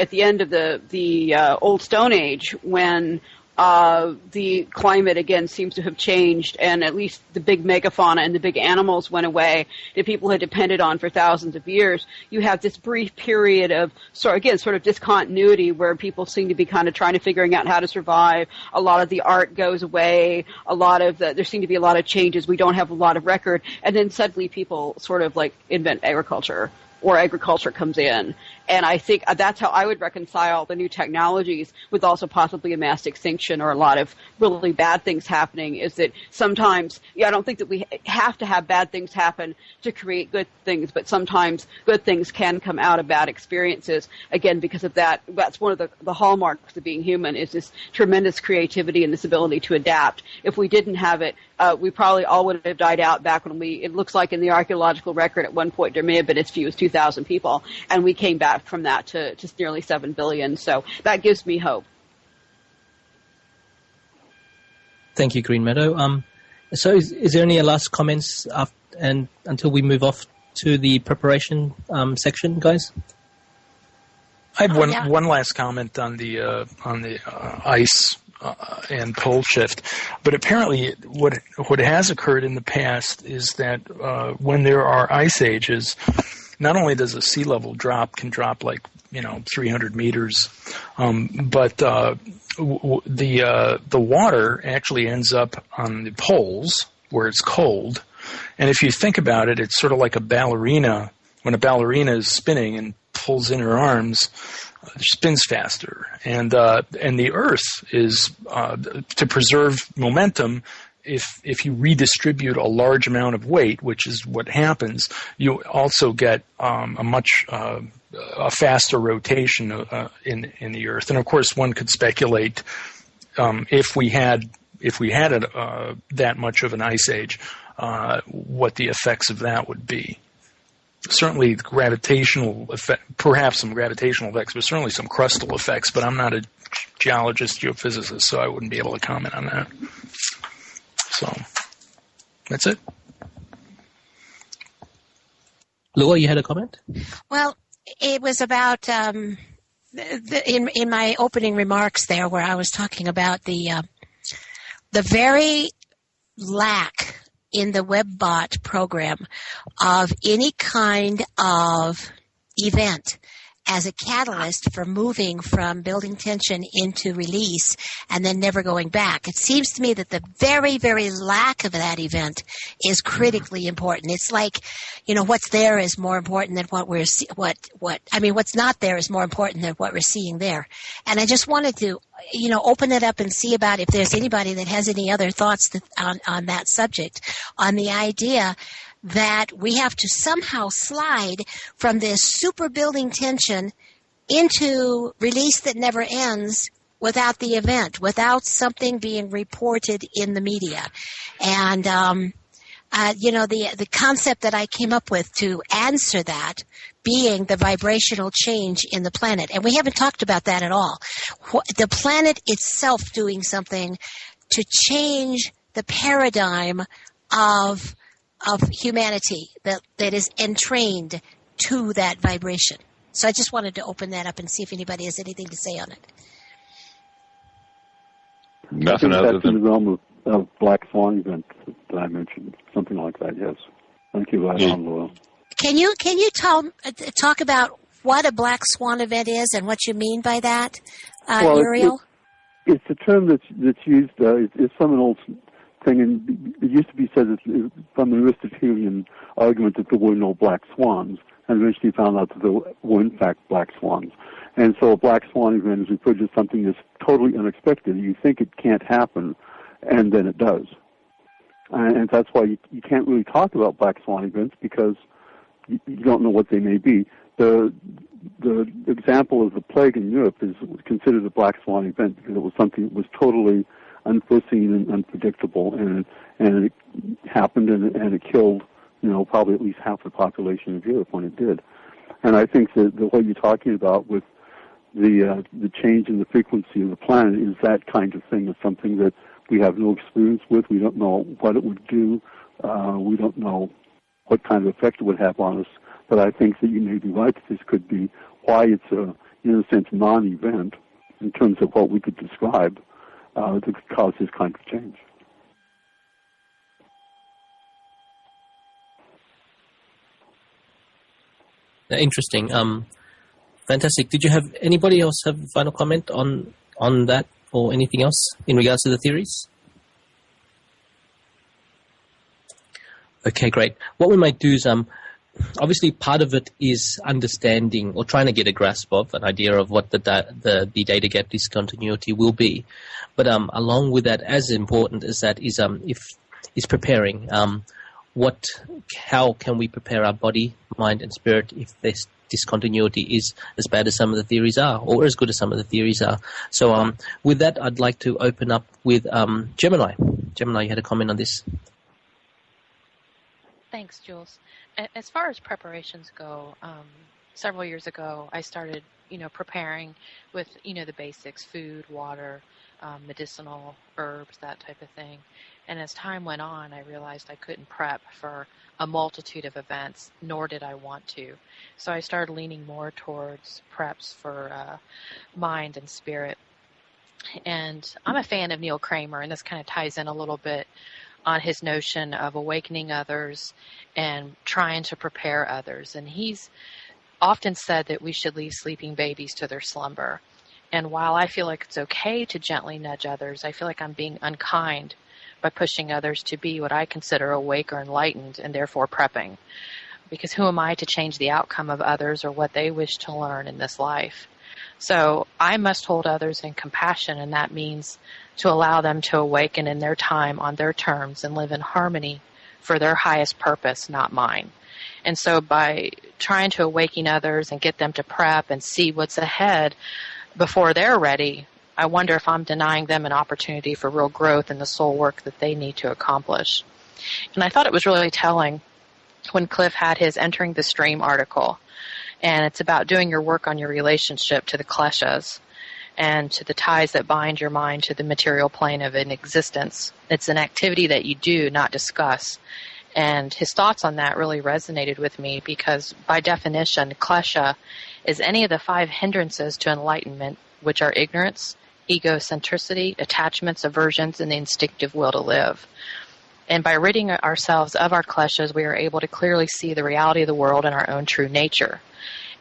the end of the Old Stone Age, when the climate again seems to have changed, and at least the big megafauna and the big animals went away that people had depended on for thousands of years. You have this brief period of sort of discontinuity where people seem to be kind of trying to figuring out how to survive. A lot of the art goes away. There seem to be a lot of changes. We don't have a lot of record, and then suddenly people sort of like invent agriculture. Or agriculture comes in. And I think that's how I would reconcile the new technologies with also possibly a mass extinction or a lot of really bad things happening, is that sometimes, I don't think that we have to have bad things happen to create good things, but sometimes good things can come out of bad experiences. Again, because of that, that's one of the hallmarks of being human, is this tremendous creativity and this ability to adapt. If we didn't have it, we probably all would have died out back when it looks like in the archaeological record at one point there may have been as few as 2,000 people, and we came back from that to just nearly 7 billion. So that gives me hope. Thank you, Green Meadow. So is there any last comments and until we move off to the preparation section, guys? I have one last comment on the ice and pole shift, but apparently what has occurred in the past is that when there are ice ages, not only does the sea level can drop like 300 meters, but the water actually ends up on the poles where it's cold. And if you think about it, it's sort of like a ballerina. When a ballerina is spinning and pulls in her arms, spins faster. And the Earth is to preserve momentum. If you redistribute a large amount of weight, which is what happens, you also get a faster rotation in the Earth. And of course, one could speculate if we had that much of an ice age, what the effects of that would be. Certainly gravitational effect, perhaps some gravitational effects, but certainly some crustal effects. But I'm not a geologist, geophysicist, so I wouldn't be able to comment on that. So that's it. Laura, you had a comment? Well, it was about in my opening remarks there, where I was talking about the very lack in the WebBot program of any kind of event as a catalyst for moving from building tension into release and then never going back. It seems to me that the very, very lack of that event is critically important. It's like, what's there is more important than what's not there is more important than what we're seeing there. And I just wanted to, open it up and see about if there's anybody that has any other thoughts on that subject, on the idea that we have to somehow slide from this super building tension into release that never ends without the event, without something being reported in the media. And, the concept that I came up with to answer that being the vibrational change in the planet. And we haven't talked about that at all. The planet itself doing something to change the paradigm of humanity that is entrained to that vibration. So I just wanted to open that up and see if anybody has anything to say on it. Nothing other than in the realm of black swan event that I mentioned, something like that. Yes, thank you, Laura. Can you talk about what a black swan event is and what you mean by that, Uriel? It's a term that's used. It's from an old thing, and it used to be said from an Aristotelian argument that there were no black swans, and eventually found out that there were in fact black swans. And so a black swan event is referred to something that's totally unexpected. You think it can't happen, and then it does. And that's why you can't really talk about black swan events, because you don't know what they may be. The example of the plague in Europe is considered a black swan event because it was something that was totally unforeseen and unpredictable, and it happened and it killed, probably at least half the population of Europe when it did. And I think that what you're talking about with the change in the frequency of the planet is that kind of thing. It's something that we have no experience with. We don't know what it would do. We don't know what kind of effect it would have on us. But I think that you may be right that this could be why it's in a sense, non-event in terms of what we could describe to cause this kind of change. Interesting. Fantastic. Did you have anybody else have a final comment on that or anything else in regards to the theories? Okay, great. What we might do is, obviously part of it is understanding or trying to get a grasp of an idea of what the data gap discontinuity will be. But along with that, as important as that is preparing. How can we prepare our body, mind, and spirit if this discontinuity is as bad as some of the theories are, or as good as some of the theories are? So with that, I'd like to open up with Gemini. Gemini, you had a comment on this. Thanks, Jules. As far as preparations go, several years ago, I started, preparing with, the basics, food, water, medicinal herbs, that type of thing. And as time went on, I realized I couldn't prep for a multitude of events, nor did I want to. So I started leaning more towards preps for mind and spirit. And I'm a fan of Neil Kramer, and this kind of ties in a little bit on his notion of awakening others and trying to prepare others. And he's often said that we should leave sleeping babies to their slumber. And while I feel like it's okay to gently nudge others, I feel like I'm being unkind by pushing others to be what I consider awake or enlightened and therefore prepping. Because who am I to change the outcome of others or what they wish to learn in this life? So I must hold others in compassion, and that means to allow them to awaken in their time on their terms and live in harmony for their highest purpose, not mine. And so by trying to awaken others and get them to prep and see what's ahead before they're ready, I wonder if I'm denying them an opportunity for real growth in the soul work that they need to accomplish. And I thought it was really telling when Cliff had his Entering the Stream article. And it's about doing your work on your relationship to the kleshas and to the ties that bind your mind to the material plane of an existence. It's an activity that you do, not discuss. And his thoughts on that really resonated with me because, by definition, klesha is any of the 5 hindrances to enlightenment, which are ignorance, egocentricity, attachments, aversions, and the instinctive will to live. And by ridding ourselves of our kleshas, we are able to clearly see the reality of the world and our own true nature.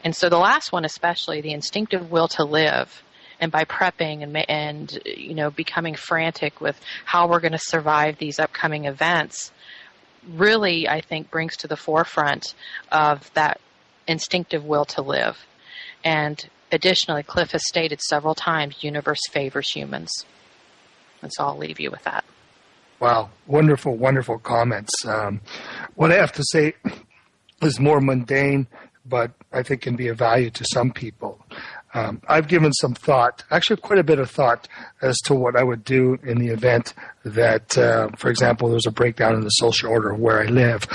And so the last one, especially, the instinctive will to live, and by prepping and becoming frantic with how we're going to survive these upcoming events, really, I think, brings to the forefront of that instinctive will to live. And additionally, Cliff has stated several times, universe favors humans. And so I'll leave you with that. Wow. Wonderful, wonderful comments. What I have to say is more mundane, but I think can be of value to some people. I've given some thought, actually quite a bit of thought, as to what I would do in the event that, for example, there was a breakdown in the social order of where I live.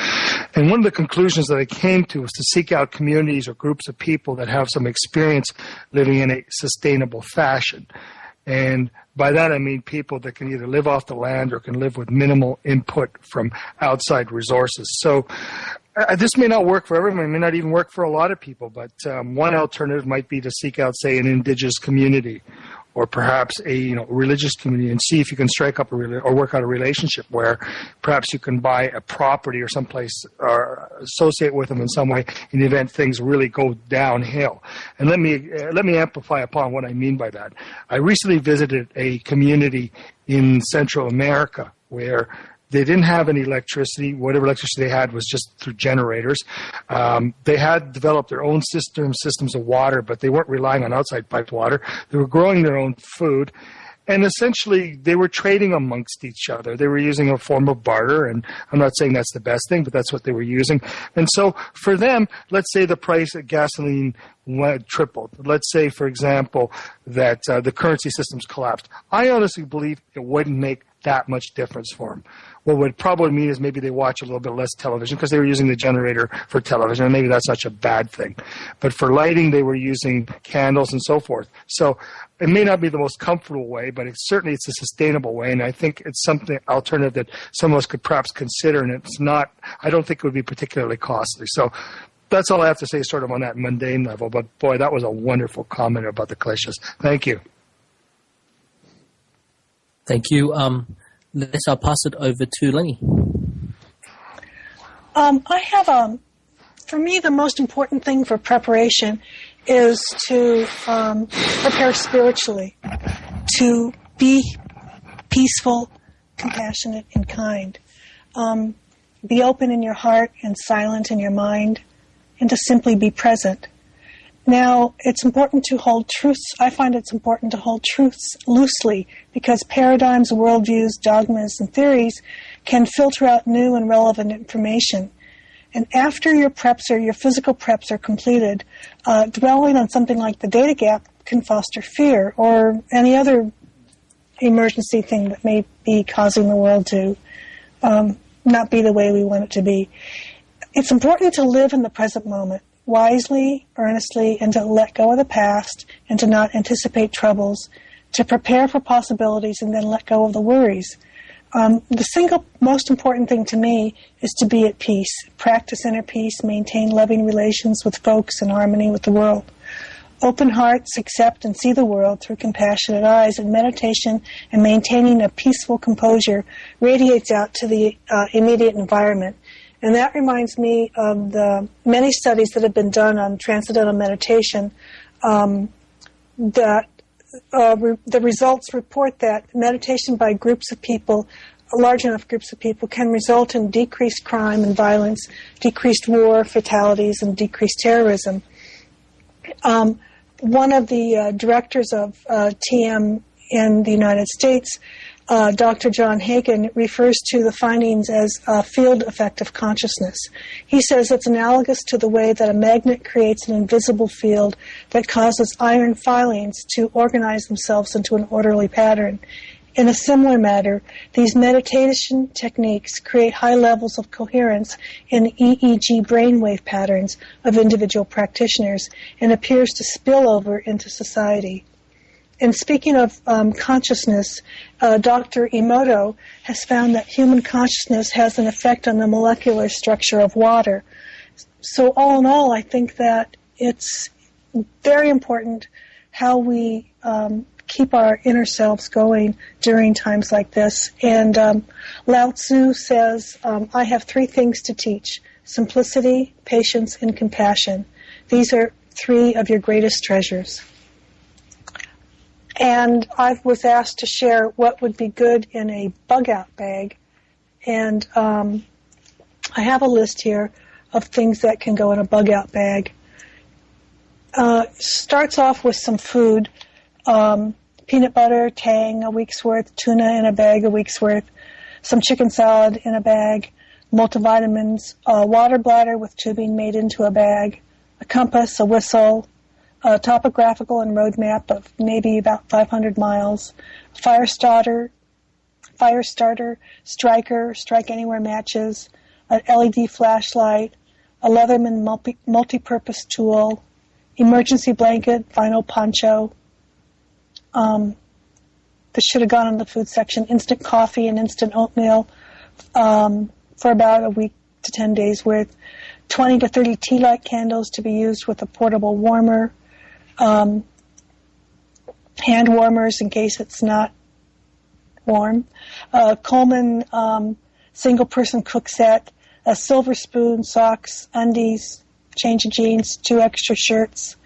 And one of the conclusions that I came to was to seek out communities or groups of people that have some experience living in a sustainable fashion. And by that I mean people that can either live off the land or can live with minimal input from outside resources. So this may not work for everyone. It may not even work for a lot of people, but one alternative might be to seek out, say, an indigenous community or perhaps a religious community and see if you can strike up or work out a relationship where perhaps you can buy a property or someplace or associate with them in some way in the event things really go downhill. And let me amplify upon what I mean by that. I recently visited a community in Central America where they didn't have any electricity. Whatever electricity they had was just through generators. They had developed their own systems of water, but they weren't relying on outside piped water. They were growing their own food. And essentially, they were trading amongst each other. They were using a form of barter, and I'm not saying that's the best thing, but that's what they were using. And so for them, let's say the price of gasoline tripled. Let's say, for example, that the currency systems collapsed. I honestly believe it wouldn't make that much difference for them. what would probably mean is maybe they watch a little bit less television because they were using the generator for television, and maybe that's such a bad thing. But for lighting, they were using candles and so forth. So it may not be the most comfortable way, but it's a sustainable way, and I think it's something alternative that some of us could perhaps consider, and I don't think it would be particularly costly. So that's all I have to say sort of on that mundane level, but boy, that was a wonderful comment about the clichés. Thank you. Thank you. I'll pass it over to Lenny. I have for me, the most important thing for preparation is to prepare spiritually, to be peaceful, compassionate, and kind. Be open in your heart and silent in your mind, and to simply be present. Now, it's important to hold truths. I find it's important to hold truths loosely because paradigms, worldviews, dogmas, and theories can filter out new and relevant information. And after your physical preps are completed, dwelling on something like the data gap can foster fear or any other emergency thing that may be causing the world to not be the way we want it to be. It's important to live in the present moment, wisely, earnestly, and to let go of the past and to not anticipate troubles, to prepare for possibilities and then let go of the worries. The single most important thing to me is to be at peace, practice inner peace, maintain loving relations with folks in harmony with the world. Open hearts accept and see the world through compassionate eyes, and meditation and maintaining a peaceful composure radiates out to the immediate environment. And that reminds me of the many studies that have been done on transcendental meditation that the results report that meditation by groups of people, large enough groups of people, can result in decreased crime and violence, decreased war, fatalities, and decreased terrorism. One of the directors of TM in the United States, Dr. John Hagen, refers to the findings as a field effect of consciousness. He says it's analogous to the way that a magnet creates an invisible field that causes iron filings to organize themselves into an orderly pattern. In a similar manner, these meditation techniques create high levels of coherence in EEG brainwave patterns of individual practitioners and appears to spill over into society. And speaking of consciousness, Dr. Meadow has found that human consciousness has an effect on the molecular structure of water. So all in all, I think that it's very important how we keep our inner selves going during times like this. And Lao Tzu says, I have 3 things to teach: simplicity, patience, and compassion. These are 3 of your greatest treasures. And I was asked to share what would be good in a bug-out bag. And I have a list here of things that can go in a bug-out bag. Starts off with some food. Peanut butter, Tang, a week's worth, tuna in a bag, a week's worth, some chicken salad in a bag, multivitamins, a water bladder with tubing made into a bag, a compass, a whistle, a topographical and road map of maybe about 500 miles, a fire starter, striker, strike anywhere matches, an LED flashlight, a Leatherman multi-purpose tool, emergency blanket, vinyl poncho. This should have gone in the food section. Instant coffee and instant oatmeal for about a week to 10 days worth. 20 to 30 tea light candles to be used with a portable warmer. Hand warmers in case it's not warm. Coleman single-person cook set. A silver spoon, socks, undies, change of jeans, 2 extra shirts.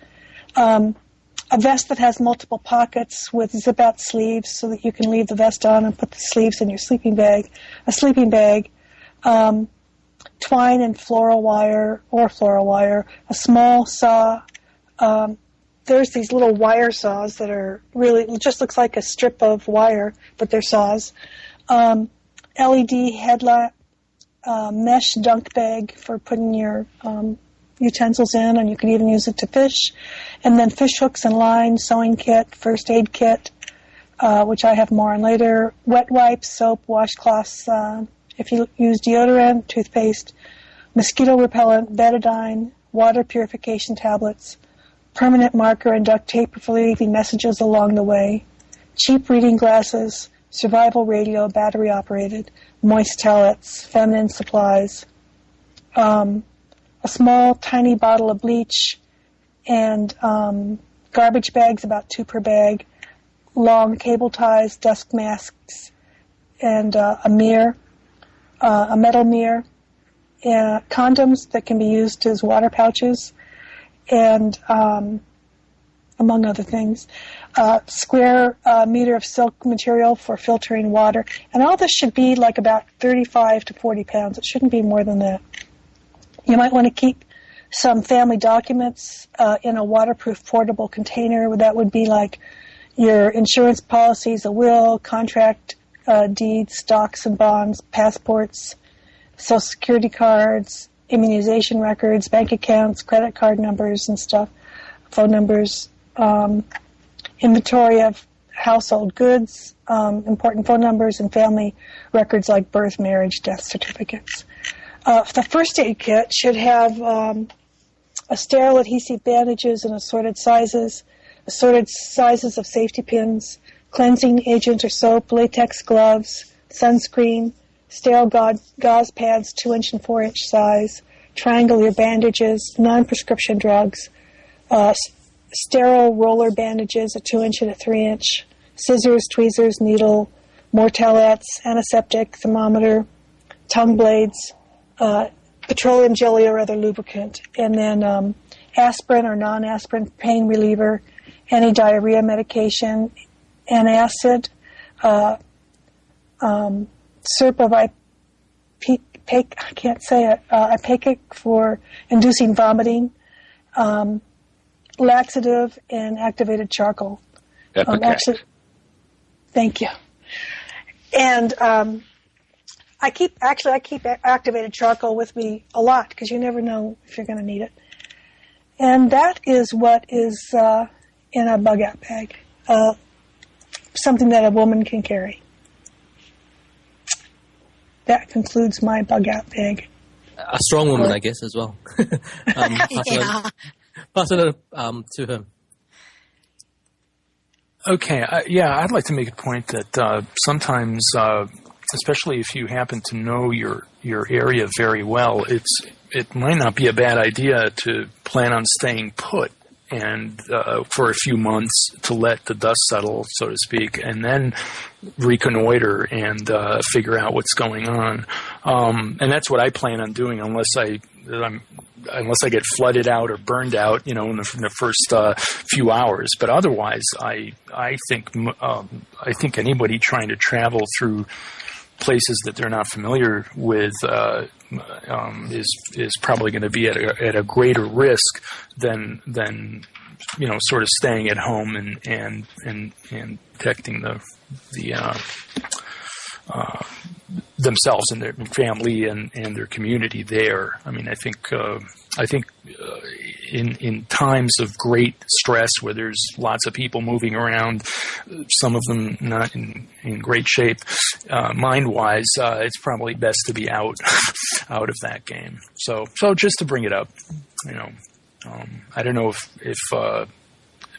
A vest that has multiple pockets with zip-out sleeves so that you can leave the vest on and put the sleeves in your sleeping bag. A sleeping bag. Twine and floral wire, a small saw. There's these little wire saws that are really, it just looks like a strip of wire, but they're saws. LED headlamp, mesh dunk bag for putting your utensils in, and you could even use it to fish. And then fish hooks and lines, sewing kit, first aid kit, which I have more on later, wet wipes, soap, washcloths, if you use deodorant, toothpaste, mosquito repellent, betadine, water purification tablets, permanent marker and duct tape for leaving messages along the way, cheap reading glasses, survival radio, battery operated, moist towelettes, feminine supplies, a small tiny bottle of bleach, and garbage bags, about 2 per bag, long cable ties, dust masks, and a mirror, a metal mirror, condoms that can be used as water pouches, and among other things, square meter of silk material for filtering water. And all this should be like about 35 to 40 pounds. It shouldn't be more than that. You might want to keep some family documents in a waterproof portable container. That would be like your insurance policies, a will, contract deeds, stocks and bonds, passports, Social Security cards, immunization records, bank accounts, credit card numbers and stuff, phone numbers, inventory of household goods, important phone numbers, and family records like birth, marriage, death certificates. The first aid kit should have a sterile adhesive bandages in assorted sizes of safety pins, cleansing agent or soap, latex gloves, sunscreen, sterile gauze pads 2-inch and 4-inch size, triangular bandages, non-prescription drugs, sterile roller bandages, a 2-inch and a 3-inch, scissors, tweezers, needle, more towelettes, antiseptic, thermometer, tongue blades, petroleum jelly or other lubricant, and then aspirin or non-aspirin pain reliever, anti-diarrhea medication, antacid, syrup of ipecac for inducing vomiting, laxative, and activated charcoal. Thank you. And I keep activated charcoal with me a lot because you never know if you're going to need it. And that is what is in a bug-out bag, something that a woman can carry. That concludes my bug-out bag. A strong woman, I guess, as well. Pass it to him. Okay, I'd like to make a point that sometimes, especially if you happen to know your area very well, it might not be a bad idea to plan on staying put and for a few months to let the dust settle, so to speak, and then reconnoiter and figure out what's going on. And that's what I plan on doing, unless I get flooded out or burned out, in the first few hours. But otherwise, I think anybody trying to travel through places that they're not familiar with is probably going to be at a greater risk than sort of staying at home and protecting the themselves and their family and their community there. I mean, I think in times of great stress where there's lots of people moving around, some of them not in great shape, mind-wise, it's probably best to be out of that game. So just to bring it up, I don't know if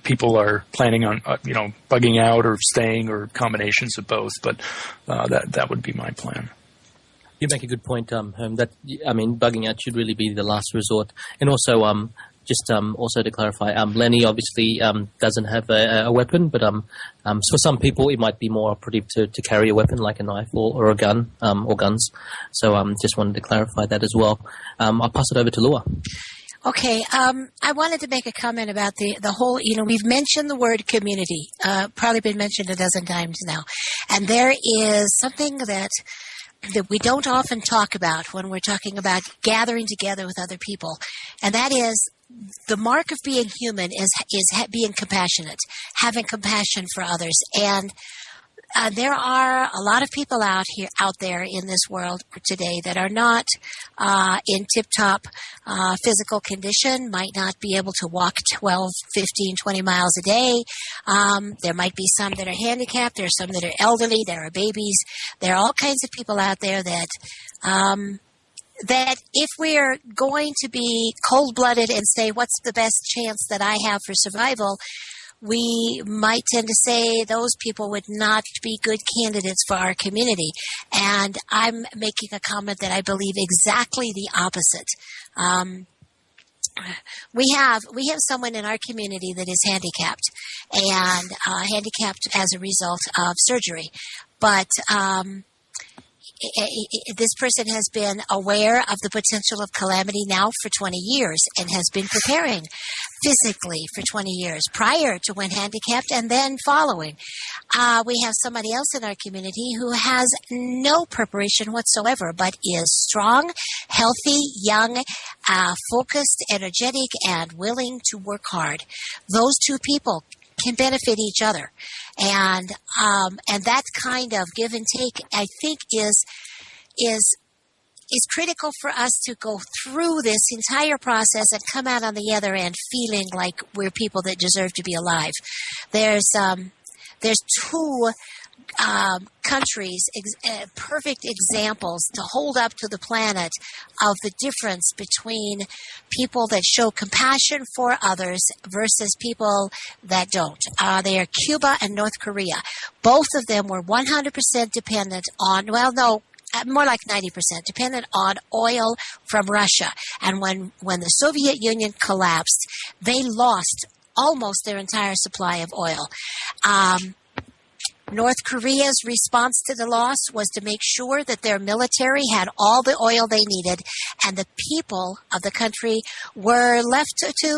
people are planning on bugging out or staying or combinations of both, but that would be my plan. You make a good point, Herm, that, bugging out should really be the last resort. And also, also to clarify, Lenny obviously doesn't have a weapon, but for some people it might be more operative to carry a weapon like a knife or a gun or guns. So just wanted to clarify that as well. I'll pass it over to Lua. Okay, I wanted to make a comment about the whole, we've mentioned the word community, probably been mentioned a dozen times now. And there is something that we don't often talk about when we're talking about gathering together with other people. And that is the mark of being human is being compassionate, having compassion for others. And there are a lot of people out there in this world today that are not in tip-top physical condition, might not be able to walk 12, 15, 20 miles a day. There might be some that are handicapped. There are some that are elderly. There are babies. There are all kinds of people out there that if we're going to be cold-blooded and say, what's the best chance that I have for survival, we might tend to say those people would not be good candidates for our community. And I'm making a comment that I believe exactly the opposite. We have someone in our community that is handicapped, and handicapped as a result of surgery. But this person has been aware of the potential of calamity now for 20 years and has been preparing physically for 20 years prior to when handicapped and then following. We have somebody else in our community who has no preparation whatsoever but is strong, healthy, young, focused, energetic, and willing to work hard. Those two people can benefit each other. And that kind of give and take, I think, is critical for us to go through this entire process and come out on the other end feeling like we're people that deserve to be alive. There's two countries, perfect examples to hold up to the planet of the difference between people that show compassion for others versus people that don't. They are Cuba and North Korea. Both of them were 100% dependent on, more like 90% dependent on oil from Russia. And when the Soviet Union collapsed, they lost almost their entire supply of oil. North Korea's response to the loss was to make sure that their military had all the oil they needed, and the people of the country were left to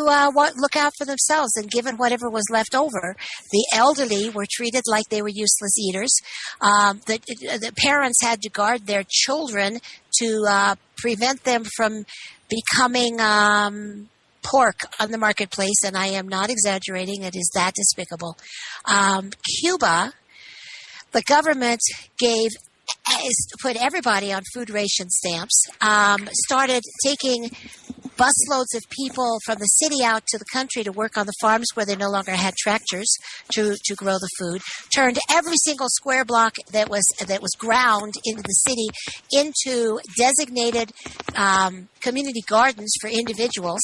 look out for themselves and given whatever was left over. The elderly were treated like they were useless eaters. The parents had to guard their children to prevent them from becoming pork on the marketplace, and I am not exaggerating. It is that despicable. Cuba, the government put everybody on food ration stamps, started taking busloads of people from the city out to the country to work on the farms where they no longer had tractors to grow the food, turned every single square block that was ground into the city into designated community gardens for individuals,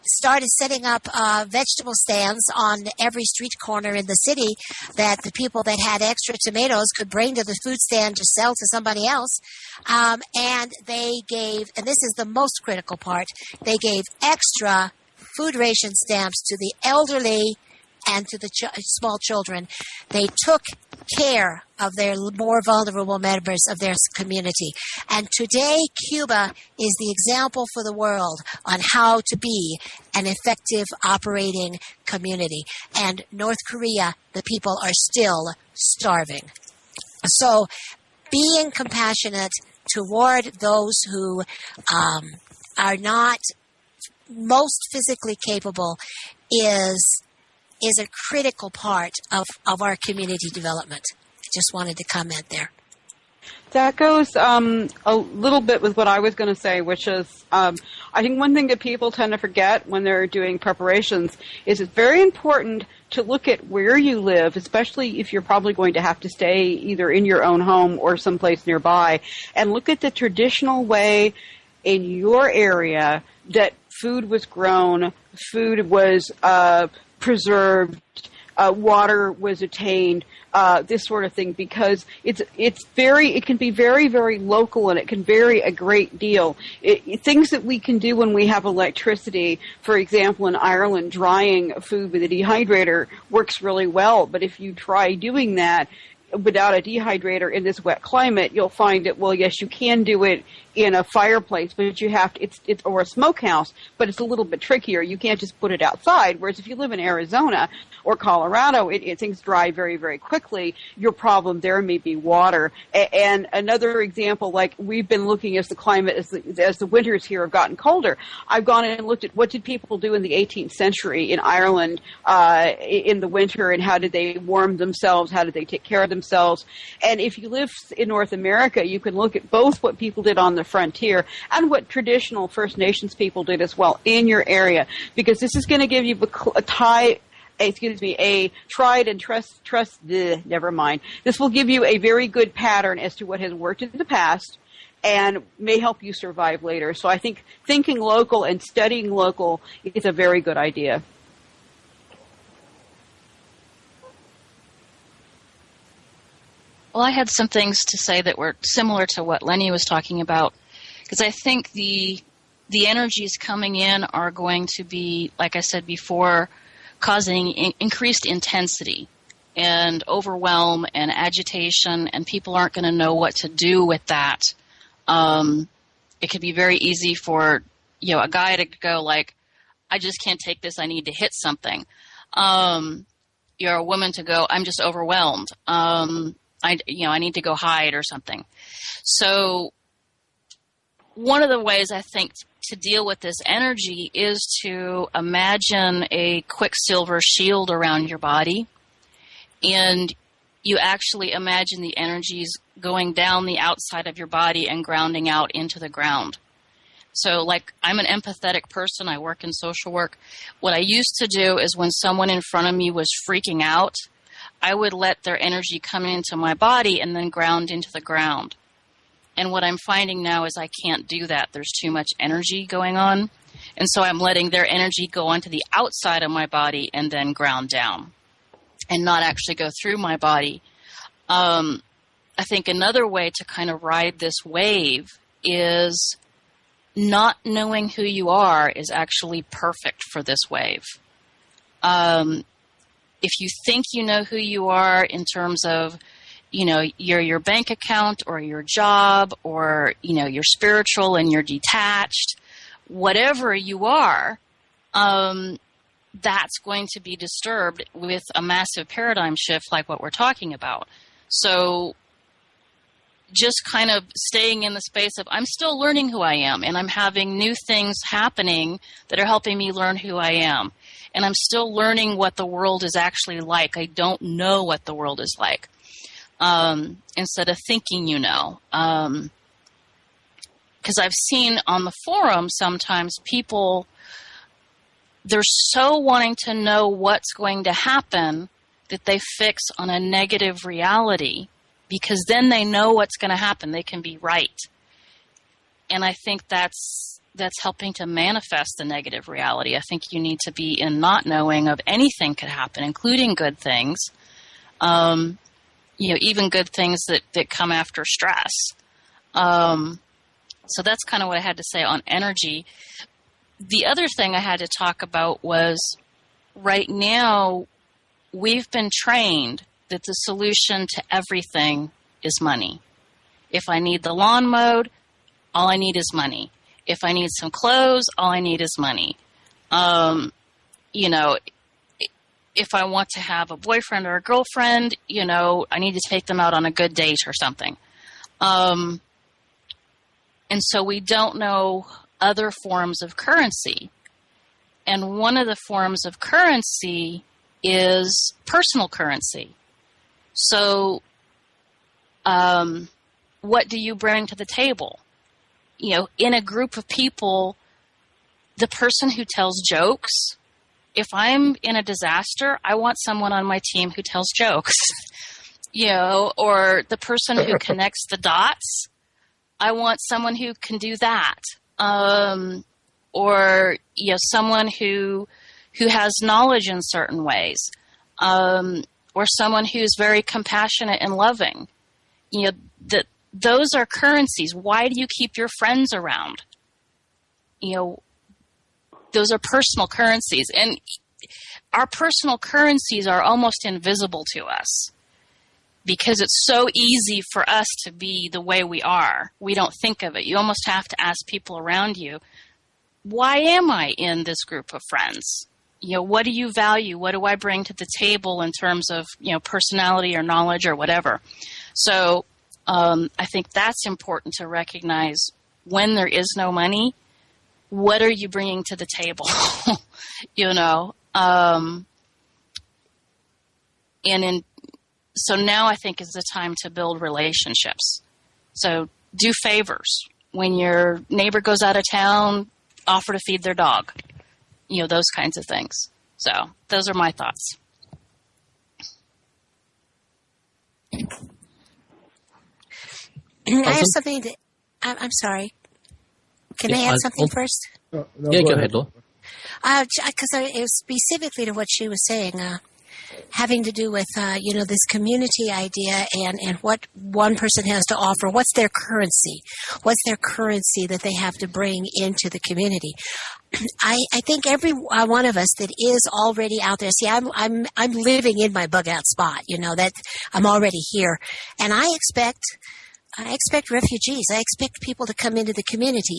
started setting up vegetable stands on every street corner in the city that the people that had extra tomatoes could bring to the food stand to sell to somebody else. And they gave, and this is the most critical part, they gave extra food ration stamps to the elderly and to the small children. They took care of their more vulnerable members of their community. And today, Cuba is the example for the world on how to be an effective operating community. And North Korea, the people are still starving. So being compassionate toward those who are not most physically capable is a critical part of our community development. I just wanted to comment there. That goes a little bit with what I was going to say, which is I think one thing that people tend to forget when they're doing preparations is it's very important to look at where you live, especially if you're probably going to have to stay either in your own home or someplace nearby, and look at the traditional way in your area that food was grown, food was preserved, water was attained, this sort of thing, because it can be very, very local, and it can vary a great deal. Things that we can do when we have electricity, for example, in Ireland, drying food with a dehydrator works really well. But if you try doing that without a dehydrator in this wet climate, you'll find that, well, yes, you can do it in a fireplace, but you have to, or a smokehouse, but it's a little bit trickier. You can't just put it outside. Whereas if you live in Arizona, or Colorado, things dry very, very quickly. Your problem there may be water. And another example, like we've been looking as the climate, as the winters here have gotten colder, I've gone in and looked at what did people do in the 18th century in Ireland in the winter, and how did they warm themselves, how did they take care of themselves. And if you live in North America, you can look at both what people did on the frontier and what traditional First Nations people did as well in your area, because this is going to give you a tried and never mind. This will give you a very good pattern as to what has worked in the past and may help you survive later. So I think thinking local and studying local is a very good idea. Well, I had some things to say that were similar to what Lenny was talking about, because I think the energies coming in are going to be, like I said before, causing increased intensity and overwhelm and agitation, and people aren't going to know what to do with that. It could be very easy for a guy to go like, I just can't take this, I need to hit something. You're a woman to go, I'm just overwhelmed. I need to go hide or something. So one of the ways I think to deal with this energy is to imagine a quicksilver shield around your body, and you actually imagine the energies going down the outside of your body and grounding out into the ground. So, like, I'm an empathetic person. I work in social work. What I used to do is when someone in front of me was freaking out, I would let their energy come into my body and then ground into the ground. And what I'm finding now is I can't do that. There's too much energy going on. And so I'm letting their energy go onto the outside of my body and then ground down and not actually go through my body. I think another way to kind of ride this wave is not knowing who you are is actually perfect for this wave. If you think you know who you are in terms of, your bank account or your job or, you're spiritual and you're detached, whatever you are, that's going to be disturbed with a massive paradigm shift like what we're talking about. So just kind of staying in the space of I'm still learning who I am, and I'm having new things happening that are helping me learn who I am. And I'm still learning what the world is actually like. I don't know what the world is like. Instead of thinking because I've seen on the forum sometimes people, they're so wanting to know what's going to happen that they fix on a negative reality, because then they know what's going to happen. They can be right. And I think that's helping to manifest the negative reality. I think you need to be in not knowing of anything could happen, including good things. Even good things that come after stress. So that's kind of what I had to say on energy. The other thing I had to talk about was right now we've been trained that the solution to everything is money. If I need the lawn mowed, all I need is money. If I need some clothes, all I need is money. If I want to have a boyfriend or a girlfriend, I need to take them out on a good date or something. And so we don't know other forms of currency. And one of the forms of currency is personal currency. So what do you bring to the table? In a group of people, the person who tells jokes, if I'm in a disaster, I want someone on my team who tells jokes, or the person who connects the dots, I want someone who can do that. Or someone who has knowledge in certain ways, or someone who's very compassionate and loving. Those are currencies. Why do you keep your friends around? Those are personal currencies. And our personal currencies are almost invisible to us because it's so easy for us to be the way we are. We don't think of it. You almost have to ask people around you, why am I in this group of friends? what do you value? What do I bring to the table in terms of, personality or knowledge or whatever? So I think that's important to recognize when there is no money. What are you bringing to the table? So now I think is the time to build relationships. So do favors. When your neighbor goes out of town, offer to feed their dog. Those kinds of things. So those are my thoughts. I have something to... I'm sorry. Can I add something first? No, go ahead, Laura. Because it was specifically to what she was saying, having to do with, this community idea and what one person has to offer. What's their currency? What's their currency that they have to bring into the community? I think every one of us that is already out there. See, I'm living in my bug out spot. That I'm already here, and I expect refugees. I expect people to come into the community.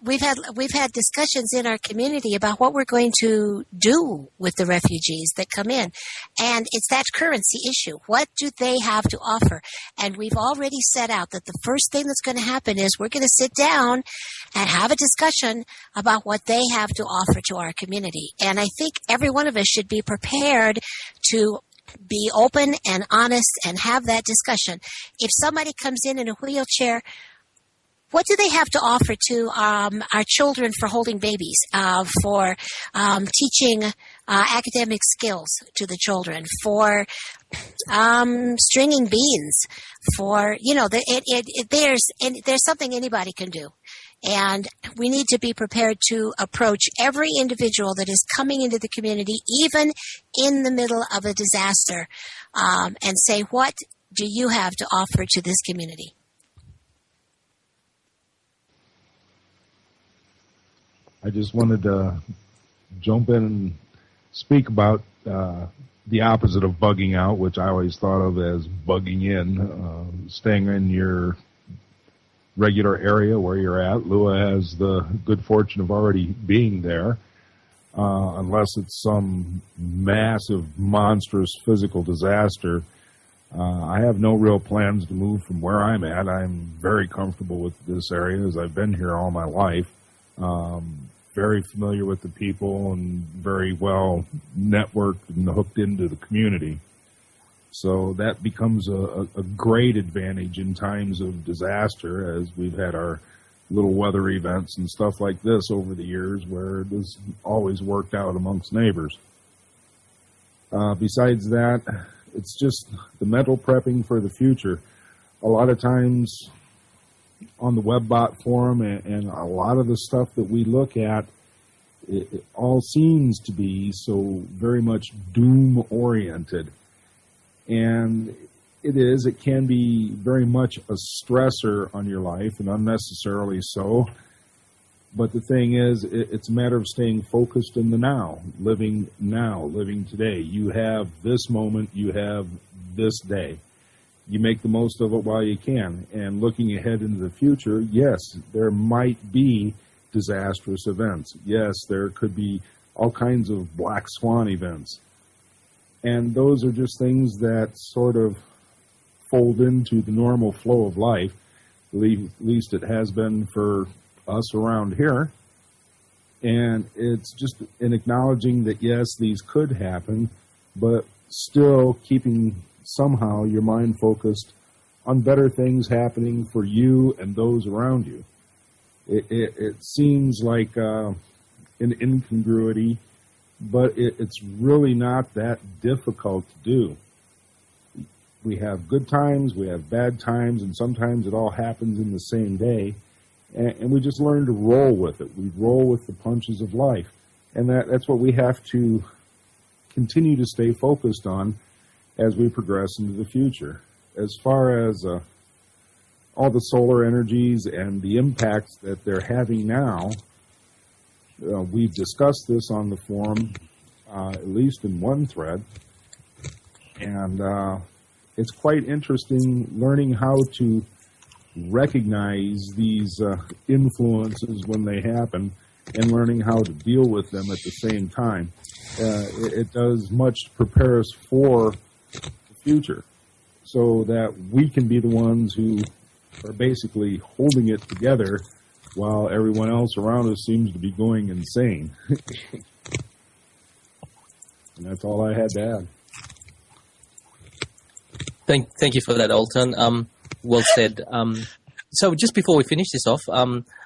We've had discussions in our community about what we're going to do with the refugees that come in, and it's that currency issue. What do they have to offer? And we've already set out that the first thing that's going to happen is we're going to sit down and have a discussion about what they have to offer to our community. And I think every one of us should be prepared to be open and honest and have that discussion. If somebody comes in a wheelchair, what do they have to offer to our children for holding babies, for teaching academic skills to the children, for stringing beans, for there's something anybody can do. And we need to be prepared to approach every individual that is coming into the community, even in the middle of a disaster, and say, what do you have to offer to this community? I just wanted to jump in and speak about the opposite of bugging out, which I always thought of as bugging in, staying in your regular area where you're at. Lua has the good fortune of already being there, unless it's some massive, monstrous physical disaster. I have no real plans to move from where I'm at. I'm very comfortable with this area as I've been here all my life. Very familiar with the people and very well networked and hooked into the community. So that becomes a great advantage in times of disaster, as we've had our little weather events and stuff like this over the years where it has always worked out amongst neighbors. Besides that, it's just the mental prepping for the future. A lot of times on the WebBot forum and a lot of the stuff that we look at, it all seems to be so very much doom-oriented. And it can be very much a stressor on your life, and unnecessarily so. But the thing is, it's a matter of staying focused in the now, living today. You have this moment, you have this day. You make the most of it while you can. And looking ahead into the future, yes, there might be disastrous events. Yes, there could be all kinds of black swan events. And those are just things that sort of fold into the normal flow of life. At least it has been for us around here. And it's just in acknowledging that, yes, these could happen, but still keeping somehow your mind focused on better things happening for you and those around you. It seems like an incongruity, but it's really not that difficult to do. We have good times, we have bad times, and sometimes it all happens in the same day. And we just learn to roll with it. We roll with the punches of life. And that's what we have to continue to stay focused on as we progress into the future. As far as all the solar energies and the impacts that they're having now, we've discussed this on the forum, at least in one thread. And it's quite interesting learning how to recognize these influences when they happen and learning how to deal with them at the same time. It does much to prepare us for the future so that we can be the ones who are basically holding it together while everyone else around us seems to be going insane. And that's all I had to add. Thank you for that, Alton. Well said. So just before we finish this off,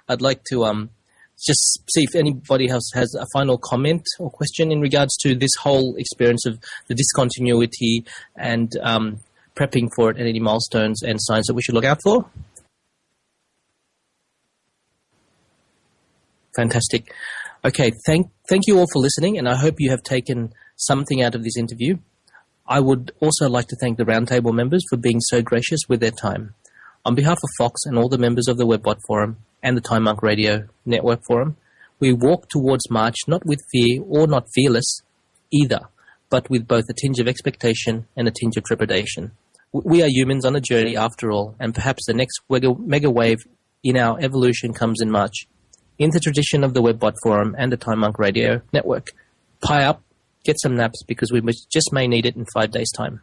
I'd like to just see if anybody else has a final comment or question in regards to this whole experience of the discontinuity and prepping for it, and any milestones and signs that we should look out for. Fantastic. Okay, thank you all for listening, and I hope you have taken something out of this interview. I would also like to thank the Roundtable members for being so gracious with their time. On behalf of Fox and all the members of the WebBot Forum and the Time Monk Radio Network Forum, we walk towards March not with fear or not fearless either, but with both a tinge of expectation and a tinge of trepidation. We are humans on a journey after all, and perhaps the next mega wave in our evolution comes in March. In the tradition of the WebBot Forum and the Time Monk Radio Network, pie up, get some naps, because we just may need it in 5 days' time.